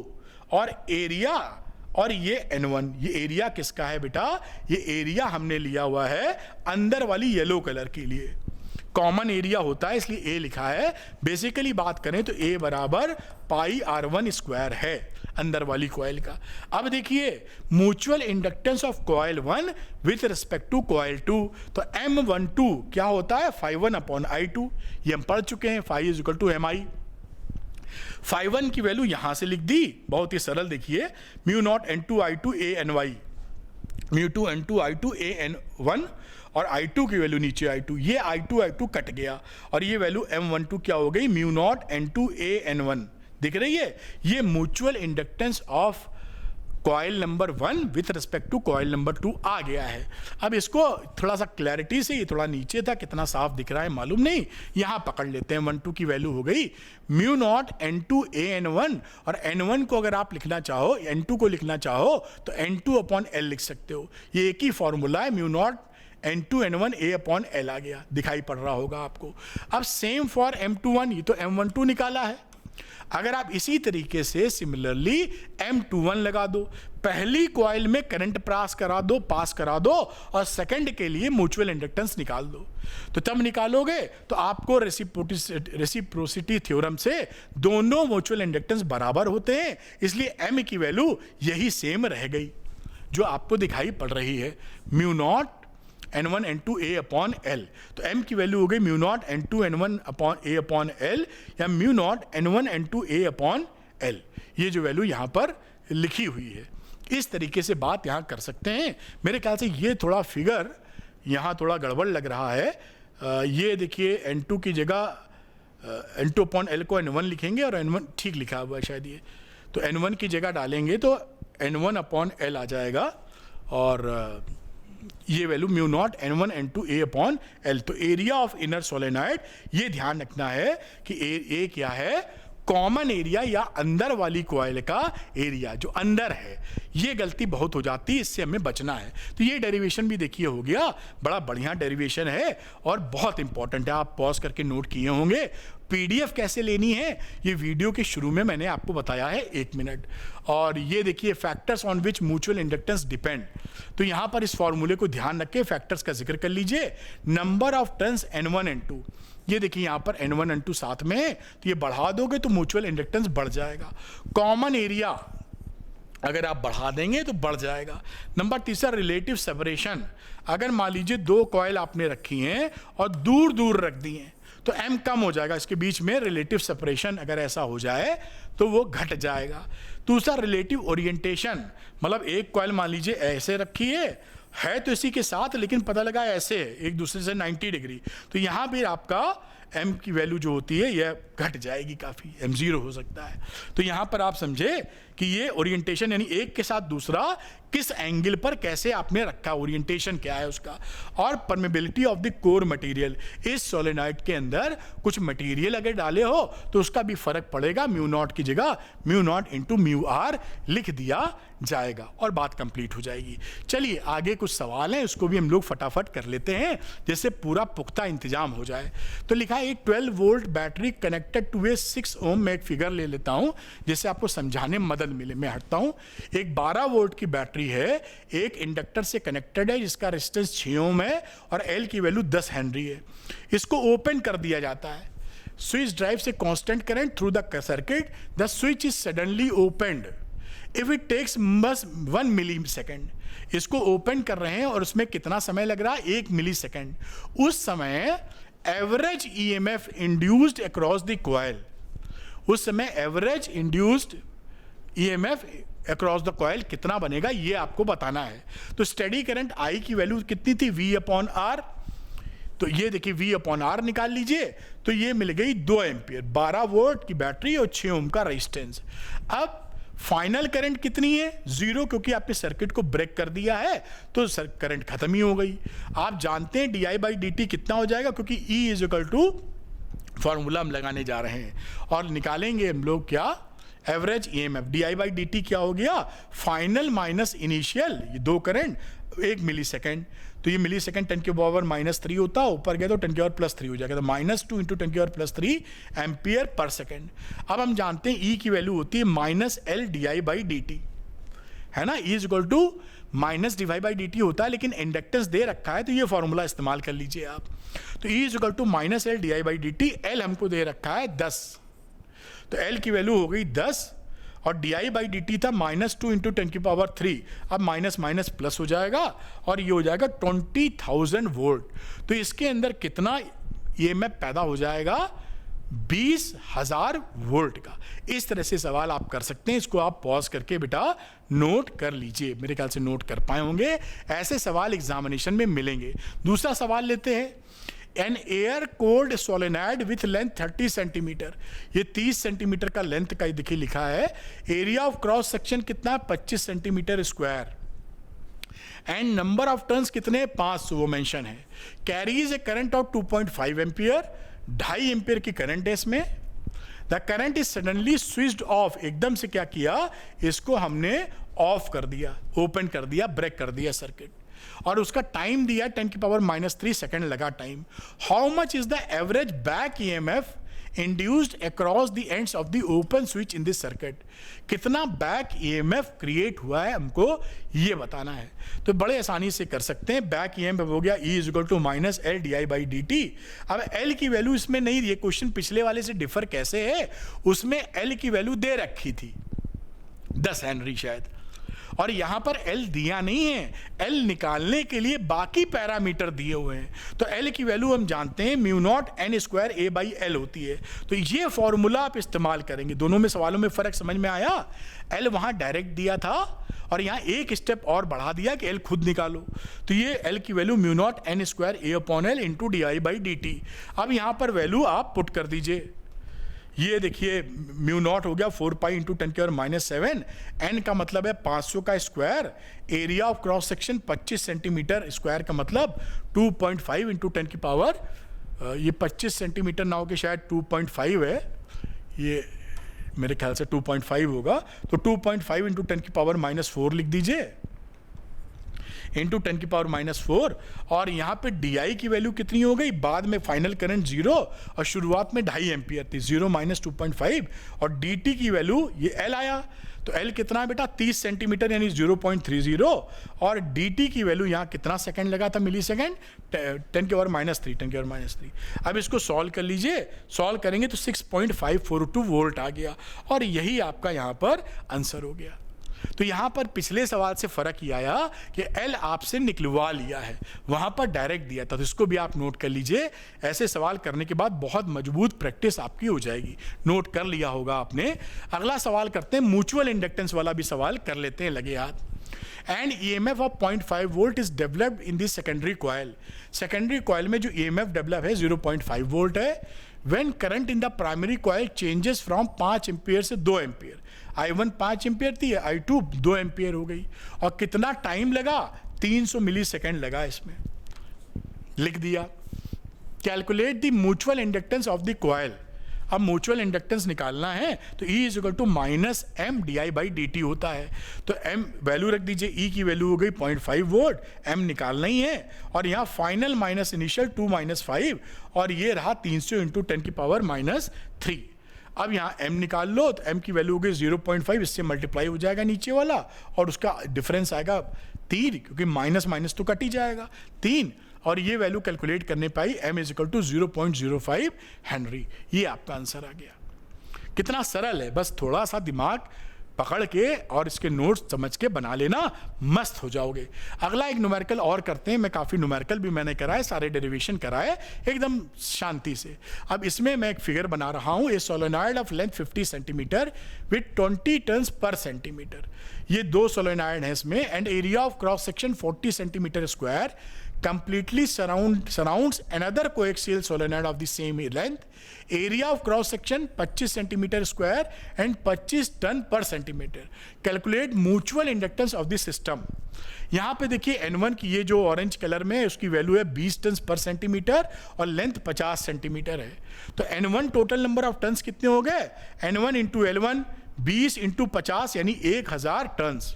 और एरिया, और ये N1, ये एरिया किसका है बेटा, ये एरिया हमने लिया हुआ है अंदर वाली येलो कलर के लिए, कॉमन एरिया होता है इसलिए A लिखा है। बेसिकली बात करें तो A बराबर पाई R1 स्क्वायर है अंदर वाली कॉइल का। अब देखिए mutual inductance of coil 1 with respect to coil 2, तो M12 क्या होता है, phi1 अपॉन I2, ये हम पढ़ चुके हैं, phi is equal to MI। phi1 की वैल्यू यहां से लिख दी, बहुत ही सरल, देखिए mu naught N2 I2 A NY, mu 2 N2 I2 A N1, और I2 की वैल्यू नीचे I2, ये I2 कट गया, और ये वैल्यू M12 क्या हो गई, mu naught N2 A N1, दिख रही है, ये mutual inductance of coil number 1 with respect to coil number 2 आ गया है। अब इसको थोड़ा सा क्लैरिटी से, ये थोड़ा नीचे था, कितना साफ दिख रहा है मालूम नहीं, यहां पकड़ लेते हैं, 1 2 की वैल्यू हो गई mu naught N2 A N1, और N1 को अगर आप लिखना चाहो, N2 को लिखना चाहो तो N2 अपॉन L लिख सकते हो, ये एक ही फॉर्मूला है, mu naught N2 N1 A upon L आ गया, दिखाई पड़ रहा होगा आपको। अब सेम फॉर M21, ये तो M12 निकाला है, अगर आप इसी तरीके से सिमिलरली M21 लगा दो, पहली कॉइल में करंट पास करा दो और सेकंड के लिए म्यूचुअल इंडक्टेंस निकाल दो, तो तब निकालोगे तो आपको रेसिप्रोसिटी थ्योरम से दोनों म्यूचुअल इंडक्टेंस बराबर होते हैं, इसलिए M की वैल्यू यही सेम रह गई जो आपको दिखाई पड़ रही है, mu naught N1 N2 A upon L, तो M की वैल्यू हो गई mu naught N2 N1 upon A upon L, या mu naught N1 N2 A upon L, ये जो वैल्यू यहाँ पर लिखी हुई है। इस तरीके से बात यहाँ कर सकते हैं। मेरे ख्याल से ये थोड़ा फिगर यहाँ थोड़ा गड़बड़ लग रहा है, ये देखिए N2 की जगह N2 अपॉन L को N1 लिखेंगे और N1 ठीक लिखा हुआ है शायद ये, तो N1 की जगह डालेंगे तो N1 अपॉन L आ जाएगा, और ये value mu naught N1 N2 A upon L, तो एरिया ऑफ इनर सोलेनॉइड, ये ध्यान रखना है कि ए क्या है, कॉमन एरिया या अंदर वाली कॉइल का एरिया जो अंदर है, ये गलती बहुत हो जाती है, इससे हमें बचना है। तो ये डेरिवेशन भी देखिए हो गया, बड़ा बढ़िया डेरिवेशन है और बहुत इंपॉर्टेंट है, आप पॉज करके नोट किए होंगे। पीडीएफ कैसे लेनी है ये वीडियो के शुरू में मैंने आपको बताया है 1 मिनट, और ये देखिए factors on which mutual inductance depend, तो यहां पर इस फॉर्मूले को ध्यान रख के फैक्टर्स का जिक्र कर लीजिए। Number of turns N1 N2, ये देखिए यहां पर N1 N2 साथ में है, तो ये बढ़ा दोगे तो म्यूचुअल इंडक्टेंस बढ़ जाएगा। कॉमन एरिया अगर आप बढ़ा देंगे तो बढ़ जाएगा। नंबर तीसरा रिलेटिव सेपरेशन, अगर मान लीजिए 2 कॉइल आपने रखी हैं और दूर दूर रख दी हैं तो M कम हो जाएगा, इसके बीच में रिलेटिव सेपरेशन अगर ऐसा हो जाए तो वो घट जाएगा। दूसरा रिलेटिव ओरिएंटेशन, मतलब एक कॉइल मान लीजिए ऐसे रखी है तो इसी के साथ, लेकिन पता लगा ऐसे एक दूसरे से 90 डिग्री, तो यहाँ भी आपका M की वैल्यू जो होती है यह घट जाएगी काफ़ी, M0 हो सकता है। तो यहाँ पर आप समझे कि ये ओरिएंटेशन यानी एक के साथ दूसरा किस एंगल पर कैसे आपने रखा, ओरिएंटेशन क्या है उसका। और permeability of the core material, इस सोलेनॉइड के अंदर कुछ मटेरियल अगर डाले हो तो उसका भी फर्क पड़ेगा, म्यू नॉट की जगह mu naught into mu R लिख दिया जाएगा और बात कंप्लीट हो जाएगी। चलिए आगे कुछ सवाल हैं, उसको भी हम लोग फटाफट कर लेते हैं जैसे पूरा पुख्ता इंतजाम हो जाए। तो लिखा है एक 12 वोल्ट बैटरी कनेक्टेड टू ए 6 ओम, मैं एक फिगर ले लेता हूं जिससे आपको समझाने में मदद मिले। मैं हटता हूं। एक 12 वोल्ट की बैटरी है, एक इंडक्टर से कनेक्टेड है जिसका रेजिस्टेंस 6 ओम है और एल की वैल्यू 10 हेनरी है। इसको ओपन कर दिया जाता है, स्विच ड्राइव से constant current through the circuit, the switch is suddenly opened if it takes बस 1 मिली सेकेंड। इसको ओपन कर रहे हैं और उसमें कितना समय लग रहा है, 1 मिली सेकेंड। उस समय average EMF induced across the coil, उस समय average induced EMF across the coil कितना बनेगा ये आपको बताना है। तो स्टेडी करंट आई की वैल्यू कितनी थी, V अपॉन आर। तो ये देखिए V अपॉन आर निकाल लीजिए, तो ये मिल गई 2 एम्पियर, 12 वोल्ट की बैटरी और 6 ओम का रेजिस्टेंस। अब फाइनल करंट कितनी है, 0, क्योंकि आपने सर्किट को ब्रेक कर दिया है तो करंट खत्म ही हो गई। आप जानते हैं di/dt कितना हो जाएगा, क्योंकि E is equal to formula हम लगाने जा रहे हैं और निकालेंगे हम लोग क्या, एवरेज ईएमएफ। di/dt क्या हो गया, फाइनल माइनस इनिशियल, ये 2 करंट 1 मिली सेकेंड। तो ये मिली सेकेंड 10 की पावर -3 होता, ऊपर गया तो 10 की पावर +3 हो जाएगा, तो -2 इंटू 10 की पावर +3 एम्पियर पर सेकेंड। अब हम जानते हैं E की वैल्यू होती है -L di/dt, है ना। E is equal to -d/dt होता है, लेकिन इंडक्टेंस दे रखा है तो ये फॉर्मूला इस्तेमाल कर लीजिए आप। तो E is equal to -L di/dt, L हमको दे रखा है 10, तो L की वैल्यू हो गई 10 और di/dt था -2 इंटू 10 की पावर 3। अब माइनस माइनस प्लस हो जाएगा और ये हो जाएगा 20,000 वोल्ट। तो इसके अंदर कितना ईएमएफ पैदा हो जाएगा, 20,000 वोल्ट का। इस तरह से सवाल आप कर सकते हैं, इसको आप पॉज करके बेटा नोट कर लीजिए, मेरे ख्याल से नोट कर पाए होंगे। ऐसे सवाल एग्जामिनेशन में मिलेंगे। दूसरा सवाल लेते हैं, an air cold solenoid with length 30 centimetre, ये 30 सेंटीमीटर का लेंथ का देखिए लिखा है। एरिया ऑफ क्रॉस सेक्शन कितना है, 25 centimetre square, and number of turns कितने, 500 वो मेंशन है। Carries A current of 2.5 ampere, 2.5 ampere की करंट है इसमें। The current is suddenly switched off, एकदम से क्या किया, इसको हमने ऑफ कर दिया, ओपन कर दिया, ब्रेक कर दिया सर्किट, और उसका टाइम दिया 10 की पावर -3 सेकेंड लगा time. How much is the average back EMF induced across the ends of the open switch in this circuit, कितना बैक ईएमएफ क्रिएट हुआ है हमको ये बताना है। तो बड़े आसानी से कर सकते हैं। बैक ईएमएफ हो गया E is equal to -L di/dt। अब L की वैल्यू इसमें नहीं, ये क्वेश्चन पिछले वाले से डिफर कैसे है, उसमें L की वैल्यू दे रखी थी 10 हेनरी शायद, और यहां पर L दिया नहीं है। L निकालने के लिए बाकी पैरामीटर दिए हुए हैं। तो L की वैल्यू हम जानते हैं म्यू नॉट n² A/L होती है। तो ये फॉर्मूला आप इस्तेमाल करेंगे। दोनों में सवालों में फर्क समझ में आया। L वहां डायरेक्ट दिया था और यहां एक स्टेप और बढ़ा दिया कि L खुद निकालो। तो ये L की value mu naught n² A/L into di/dt। अब यहां पर वैल्यू आप पुट कर दीजिए। ये देखिए म्यू नॉट हो गया 4 पाई इंटू 10 की पावर -7, एन का मतलब है 500 का square, area of cross section 25 centimetre square का मतलब 2.5 इंटू 10 की पावर, ये 25 सेंटीमीटर ना हो के शायद 2.5 है, ये मेरे ख्याल से 2.5 होगा। तो 2.5 इंटू 10 की पावर -4 लिख दीजिए इंटू 10 की पावर -4, और यहाँ पे DI की वैल्यू कितनी हो गई, बाद में फाइनल करंट 0 और शुरुआत में 2.5 एम्पियर थी, 0 - 2.5, और DT की वैल्यू ये L आया। तो L कितना है बेटा, 30 सेंटीमीटर यानी 0.30, और DT की वैल्यू यहाँ कितना सेकंड लगा था, मिली सेकेंड, 10 की पावर -3, 10 की पावर -3। अब इसको सॉल्व कर लीजिए, सॉल्व करेंगे तो 6.542 वोल्ट आ गया, और यही आपका यहाँ पर आंसर हो गया। तो यहां पर पिछले सवाल से फर्क ये आया कि L आपसे निकलवा लिया है, वहां पर डायरेक्ट दिया था। तो इसको भी आप नोट कर लीजिए। ऐसे सवाल करने के बाद बहुत मजबूत प्रैक्टिस आपकी हो जाएगी। नोट कर लिया होगा आपने। अगला सवाल करते हैं, म्यूचुअल इंडक्टेंस वाला भी सवाल कर लेते हैं, लगे हाथ। And EMF of 0.5 volt is developed in the secondary coil. Secondary coil में जो ईएमएफ डेवलप है 0.5 वोल्ट है। When current in the primary coil changes from 5 ampere से 2 एम्पियर, I1 5 एम्पियर थी, I2 2 एम्पियर हो गई। और कितना टाइम लगा? 300 मिली सेकेंड लगा इसमें, लिख दिया। Calculate the mutual inductance of the coil. अब म्यूचुअल इंडक्टेंस निकालना है तो E is equal to minus M D I by D T होता है। तो M वैल्यू रख दीजिए, E की वैल्यू हो गई 0.5 वोल्ट, M निकालना ही है। और यहाँ फाइनल माइनस इनिशियल 2 - 5, और ये रहा 300 इंटू 10 की पावर -3। अब यहाँ M निकाल लो तो M की वैल्यू हो गई 0.5, इससे मल्टीप्लाई हो जाएगा नीचे वाला, और उसका डिफरेंस आएगा 3, क्योंकि माइनस माइनस तो कट ही जाएगा 3, और ये वैल्यू कैलकुलेट करने पाई M is equal to 0.05 henry. ये आपका आंसर आ गया। कितना सरल है, बस थोड़ा सा दिमाग पकड़ के और इसके नोट्स समझ के बना लेना, मस्त हो जाओगे। अगला एक न्यूमेरिकल और करते हैं। मैं काफ़ी न्यूमेरिकल भी मैंने कराए, सारे डेरिवेशन कराए एकदम शांति से। अब इसमें मैं एक फिगर बना रहा हूँ। A solenoid of length 50 centimetre with 20 turns per centimetre. ये 2 सोलेनॉइड हैं इसमें, and area of cross section 40 centimetre square completely surrounds another coaxial solenoid of the same length. Area of cross section 25 centimeter square and 25 ton per centimeter. Calculate mutual inductance of the system. यहाँ पे देखिए N1 की ये जो orange colour में है उसकी value है 20 टन्स पर सेंटीमीटर और लेंथ 50 सेंटीमीटर है। तो N1 total number of turns कितने हो गए? N1 इंटू L1 20 इंटू 50 यानी 1000 टन्स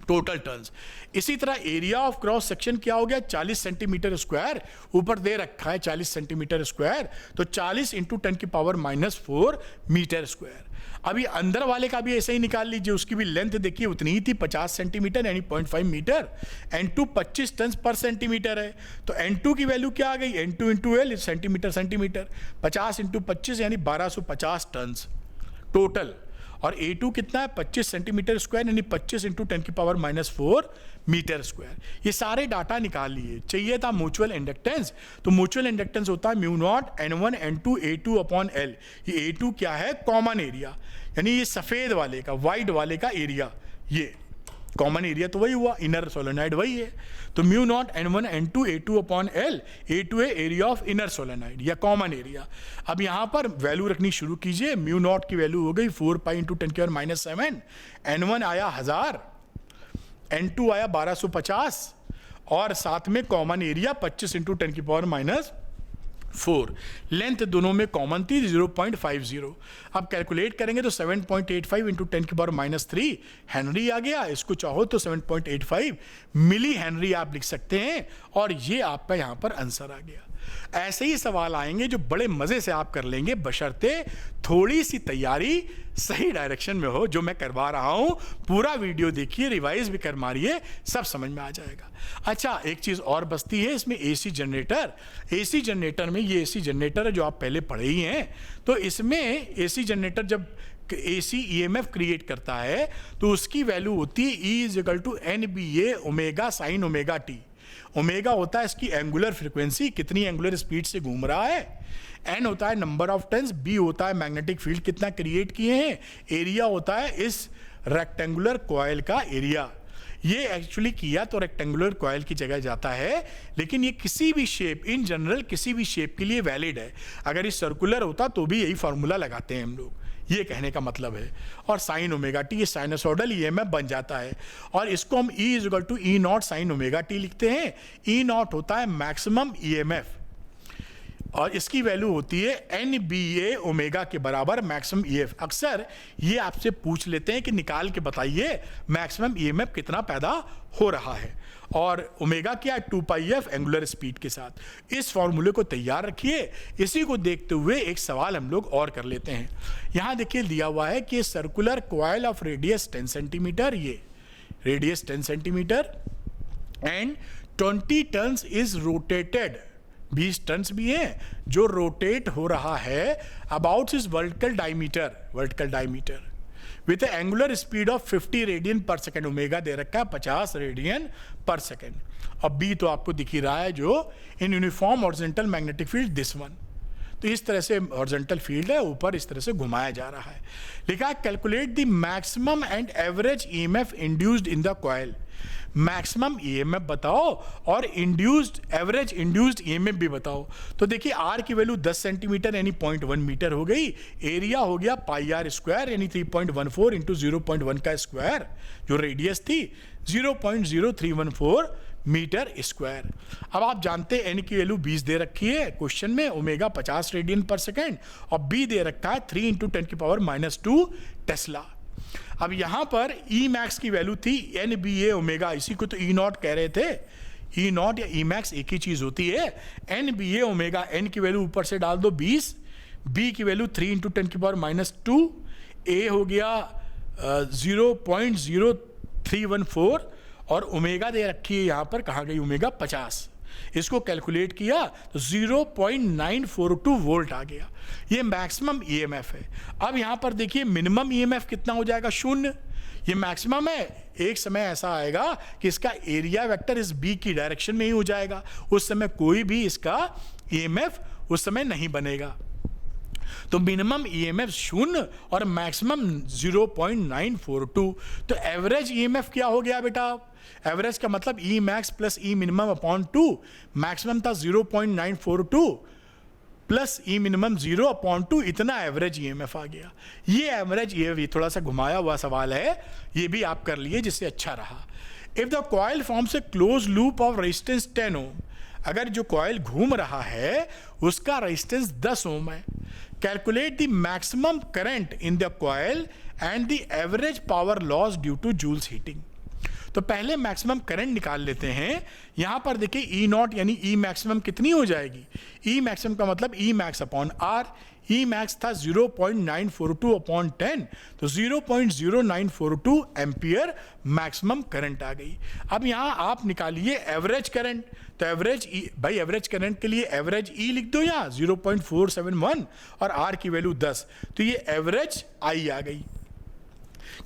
टोटल टन्स। इसी तरह एरिया ऑफ क्रॉस सेक्शन क्या हो गया? 40 सेंटीमीटर स्क्वायर, ऊपर दे रखा है 40 सेंटीमीटर स्क्वायर, तो 40 इंटू 10 की पावर -4 मीटर स्क्वायर। अभी अंदर वाले का भी ऐसे ही निकाल लीजिए, उसकी भी लेंथ देखिए उतनी ही थी 50 सेंटीमीटर यानी 0.5 मीटर। N2 25 टन पर सेंटीमीटर है, तो N2 की वैल्यू क्या आ गई? N2 into L centimetre centimetre, 50 into 25 यानी 1250 टन टोटल। और A2 कितना है? 25 सेंटीमीटर स्क्वायर यानी 25 इंटू 10 की पावर -4 मीटर स्क्वायर। ये सारे डाटा निकाल लिए। चाहिए था म्यूचुअल इंडक्टेंस, तो म्यूचुअल इंडक्टेंस होता है mu naught N1 N2 A2 upon L। ये A2 क्या है? कॉमन एरिया, यानी ये सफ़ेद वाले का, वाइट वाले का एरिया, ये कॉमन एरिया तो वही हुआ, इनर सोलेनॉइड वही है। तो mu not N1 N2 A2 upon L, A2 है एरिया ऑफ इनर सोलेनॉइड या कॉमन एरिया। अब यहाँ पर वैल्यू रखनी शुरू कीजिए। म्यू नॉट की वैल्यू हो गई 4 पाई इंटू 10 की पावर -7, N1 आया 1000, N2 आया 1250, और साथ में कॉमन एरिया 25 इंटू 10 की पावर -4। लेंथ दोनों में कॉमन थी 0.50। अब कैलकुलेट करेंगे तो 7.85 इंटू 10 की पावर -3 हेनरी आ गया। इसको चाहो तो 7.85 मिली हेनरी आप लिख सकते हैं, और ये आपका यहाँ पर आंसर आ गया। ऐसे ही सवाल आएंगे जो बड़े मज़े से आप कर लेंगे, बशर्ते थोड़ी सी तैयारी सही डायरेक्शन में हो, जो मैं करवा रहा हूँ। पूरा वीडियो देखिए, रिवाइज भी कर मारिए, सब समझ में आ जाएगा। अच्छा, एक चीज़ और बचती है इसमें, AC जनरेटर। AC जनरेटर में, ये AC जनरेटर है जो आप पहले पढ़े ही हैं, तो इसमें AC जनरेटर जब AC EMF क्रिएट करता है तो उसकी वैल्यू होती है E is equal to NBA omega sine omega T. Omega होता है इसकी एंगुलर फ्रीक्वेंसी, कितनी एंगुलर स्पीड से घूम रहा है, N होता है नंबर ऑफ टर्न्स, B होता है मैग्नेटिक फील्ड कितना क्रिएट किए हैं, एरिया होता है इस रेक्टेंगुलर कॉइल का एरिया। ये एक्चुअली किया तो रेक्टेंगुलर कॉइल की जगह जाता है, लेकिन ये किसी भी शेप, इन जनरल किसी भी शेप के लिए वैलिड है। अगर ये सर्कुलर होता तो भी यही फॉर्मूला लगाते हैं हम लोग, ये कहने का मतलब है। और साइन ओमेगा टी, ये साइनसोइडल ईएमएफ बन जाता है, और इसको हम E is equal to E naught sine omega T लिखते हैं। E नॉट होता है मैक्सिमम ईएमएफ, और इसकी वैल्यू होती है NBA ओमेगा के बराबर मैक्सिमम EF। अक्सर ये आपसे पूछ लेते हैं कि निकाल के बताइए मैक्सिमम EMF कितना पैदा हो रहा है, और ओमेगा क्या है? 2πf एंगुलर स्पीड के साथ। इस फॉर्मूले को तैयार रखिए। इसी को देखते हुए एक सवाल हम लोग और कर लेते हैं। यहाँ देखिए दिया हुआ है कि circular coil of radius 10 centimetre, ये radius 10 centimetre and 20 turns is rotated, 20 turns भी है जो रोटेट हो रहा है about is vertical diameter with angular speed of 50 radian per second. Omega दे रखा है 50 रेडियन पर सेकेंड। अब बी तो आपको दिख ही रहा है, जो in uniform horizontal magnetic field this one. तो इस तरह से हॉरिजॉन्टल फील्ड है, ऊपर इस तरह से घुमाया जा रहा है। लिखा है calculate the maximum and average EMF induced in the coil. Maximum EMF बताओ और एवरेज इंड्यूस्ड ईएमएफ भी बताओ। तो देखिए आर की वैल्यू 10 सेंटीमीटर यानी 0.1 मीटर हो गई, एरिया हो गया पाई आर स्क्वायर यानी 3.14 इंटू 0.1 का स्क्वायर, जो रेडियस थी 0.0314 मीटर स्क्वायर। अब आप जानते हैं एन की वैल्यू 20 दे रखी है क्वेश्चन में, ओमेगा 50 रेडियन पर सेकेंड, और बी दे रखा है 3 इंटू 10⁻⁻2 टेस्ला। अब यहां पर ई मैक्स की वैल्यू थी एन बी ए ओमेगा, इसी को तो ई नॉट कह रहे थे। ई नॉट या ई मैक्स एक ही चीज होती है। एन बी ए ओमेगा, एन की वैल्यू ऊपर से डाल दो 20, बी की वैल्यू 3 इंटू 10⁻⁻2, ए हो गया 0.0314 और ओमेगा दे रखी है यहां पर, कहाँ गई ओमेगा 50। इसको कैलकुलेट किया तो 0.942 वोल्ट आ गया। ये मैक्सिमम ईएमएफ है। अब यहां पर देखिए मिनिमम ईएमएफ कितना हो जाएगा, 0। ये मैक्सिमम है। एक समय ऐसा आएगा कि इसका एरिया वेक्टर इस बी की डायरेक्शन में ही हो जाएगा, उस समय कोई भी इसका ईएमएफ उस समय नहीं बनेगा। तो मिनिमम ईएमएफ 0 और मैक्सिमम 0.942। तो एवरेज ईएमएफ क्या हो गया बेटा, एवरेज का मतलब ई मैक्स प्लस ई मिनिमम अपॉन 2, मैक्सिमम था 0.942 प्लस ई मिनिमम 0/2, इतना एवरेज ईएमएफ आ गया। ये एवरेज ईएमएफ थोड़ा सा घुमाया हुआ सवाल है, ये भी आप कर लिए जिससे अच्छा रहा। If the coil forms a close loop of resistance 10 ओम, अगर जो कॉइल घूम रहा है उसका रेजिस्टेंस 10 ओम है। Calculate the maximum current in the coil and the average power loss due to Joule's heating. तो पहले मैक्सिमम करंट निकाल लेते हैं। यहां पर देखिए ई नॉट यानी ई मैक्सिमम कितनी हो जाएगी, ई मैक्सिमम का मतलब E max upon R. E max था 0.942 अपॉन 10, तो 0.0942 एम्पियर मैक्सिमम करंट आ गई। अब यहां आप निकालिए एवरेज करंट, तो एवरेज ई, भाई एवरेज करंट के लिए एवरेज ई लिख दो यहाँ 0.471 और आर की वैल्यू 10, तो ये एवरेज आई आ गई।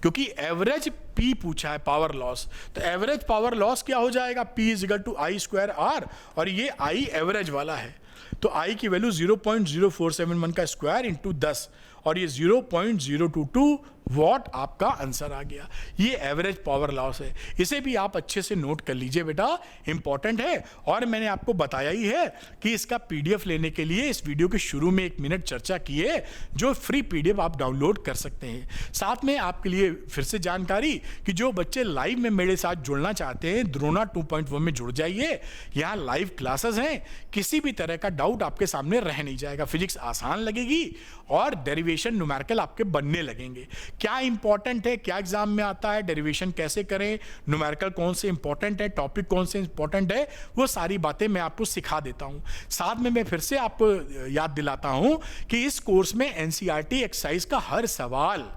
क्योंकि एवरेज पी पूछा है पावर लॉस, तो एवरेज पावर लॉस क्या हो जाएगा, P is equal to I square R, और ये आई एवरेज वाला है, तो आई की वैल्यू 0.0471 का स्क्वायर इंटू 10 और ये 0.022 वॉट आपका आंसर आ गया। ये एवरेज पावर लॉस है। इसे भी आप अच्छे से नोट कर लीजिए बेटा, इंपॉर्टेंट है। और मैंने आपको बताया ही है कि इसका पीडीएफ लेने के लिए इस वीडियो के शुरू में 1 मिनट चर्चा की है, जो फ्री पीडीएफ आप डाउनलोड कर सकते हैं। साथ में आपके लिए फिर से जानकारी कि जो बच्चे लाइव में मेरे साथ जुड़ना चाहते हैं, द्रोणा 2.1 में जुड़ जाइए। यहाँ लाइव क्लासेस हैं, किसी भी तरह का डाउट आपके सामने रह नहीं जाएगा। फिजिक्स आसान लगेगी और डेरिवेशन न्यूमेरिकल आपके बनने लगेंगे। क्या इंपॉर्टेंट है, क्या एग्जाम में आता है, डेरिवेशन कैसे करें, न्यूमेरिकल कौन से इंपॉर्टेंट है, टॉपिक कौन से इंपॉर्टेंट है, वो सारी बातें मैं आपको सिखा देता हूं। साथ में मैं फिर से आपको याद दिलाता हूं कि इस कोर्स में एनसीईआरटी एक्सरसाइज का हर सवाल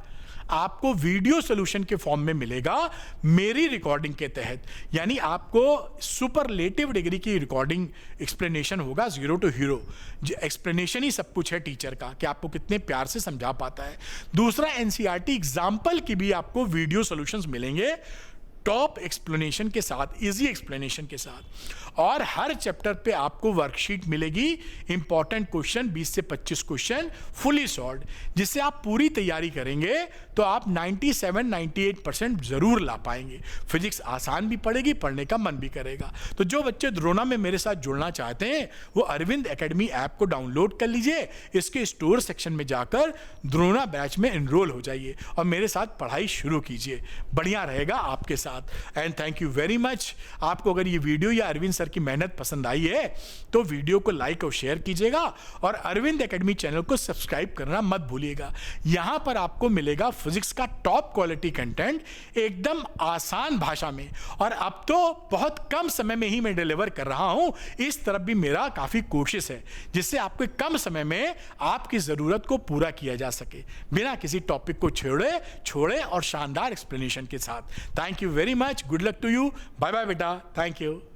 आपको वीडियो सोल्यूशन के फॉर्म में मिलेगा मेरी रिकॉर्डिंग के तहत। यानी आपको सुपरलेटिव डिग्री की रिकॉर्डिंग एक्सप्लेनेशन होगा, 0 to हीरो। एक्सप्लेनेशन ही सब कुछ है टीचर का, कि आपको कितने प्यार से समझा पाता है। दूसरा, एनसीईआरटी एग्जाम्पल की भी आपको वीडियो सॉल्यूशंस मिलेंगे, टॉप एक्सप्लेनेशन के साथ, इजी एक्सप्लेनेशन के साथ। और हर चैप्टर पे आपको वर्कशीट मिलेगी, इंपॉर्टेंट क्वेश्चन 20 से 25 क्वेश्चन फुली सॉल्व्ड, जिससे आप पूरी तैयारी करेंगे तो आप 97-98% जरूर ला पाएंगे। फिजिक्स आसान भी पड़ेगी, पढ़ने का मन भी करेगा। तो जो बच्चे द्रोणा में मेरे साथ जुड़ना चाहते हैं वो अरविंद एकेडमी ऐप को डाउनलोड कर लीजिए, इसके स्टोर सेक्शन में जाकर द्रोणा बैच में एनरोल हो जाइए और मेरे साथ पढ़ाई शुरू कीजिए। बढ़िया रहेगा आपके साथ। And thank you very much. आपको अगर ये वीडियो या अरविंद सर की मेहनत पसंद आई है तो वीडियो को लाइक और शेयर कीजिएगा और अरविंद एकेडमी चैनल को सब्सक्राइब करना मत भूलिएगा। यहां पर आपको मिलेगा फिजिक्स का टॉप क्वालिटी कंटेंट एकदम आसान भाषा में, और अब तो बहुत कम समय में ही मैं डिलीवर कर रहा हूं। इस तरफ भी मेरा काफी कोशिश है जिससे आपको कम समय में आपकी जरूरत को पूरा किया जा सके, बिना किसी टॉपिक को छोड़े और शानदार एक्सप्लेनेशन के साथ। Thank you very much, good luck to you, bye bye बेटा, थैंक यू।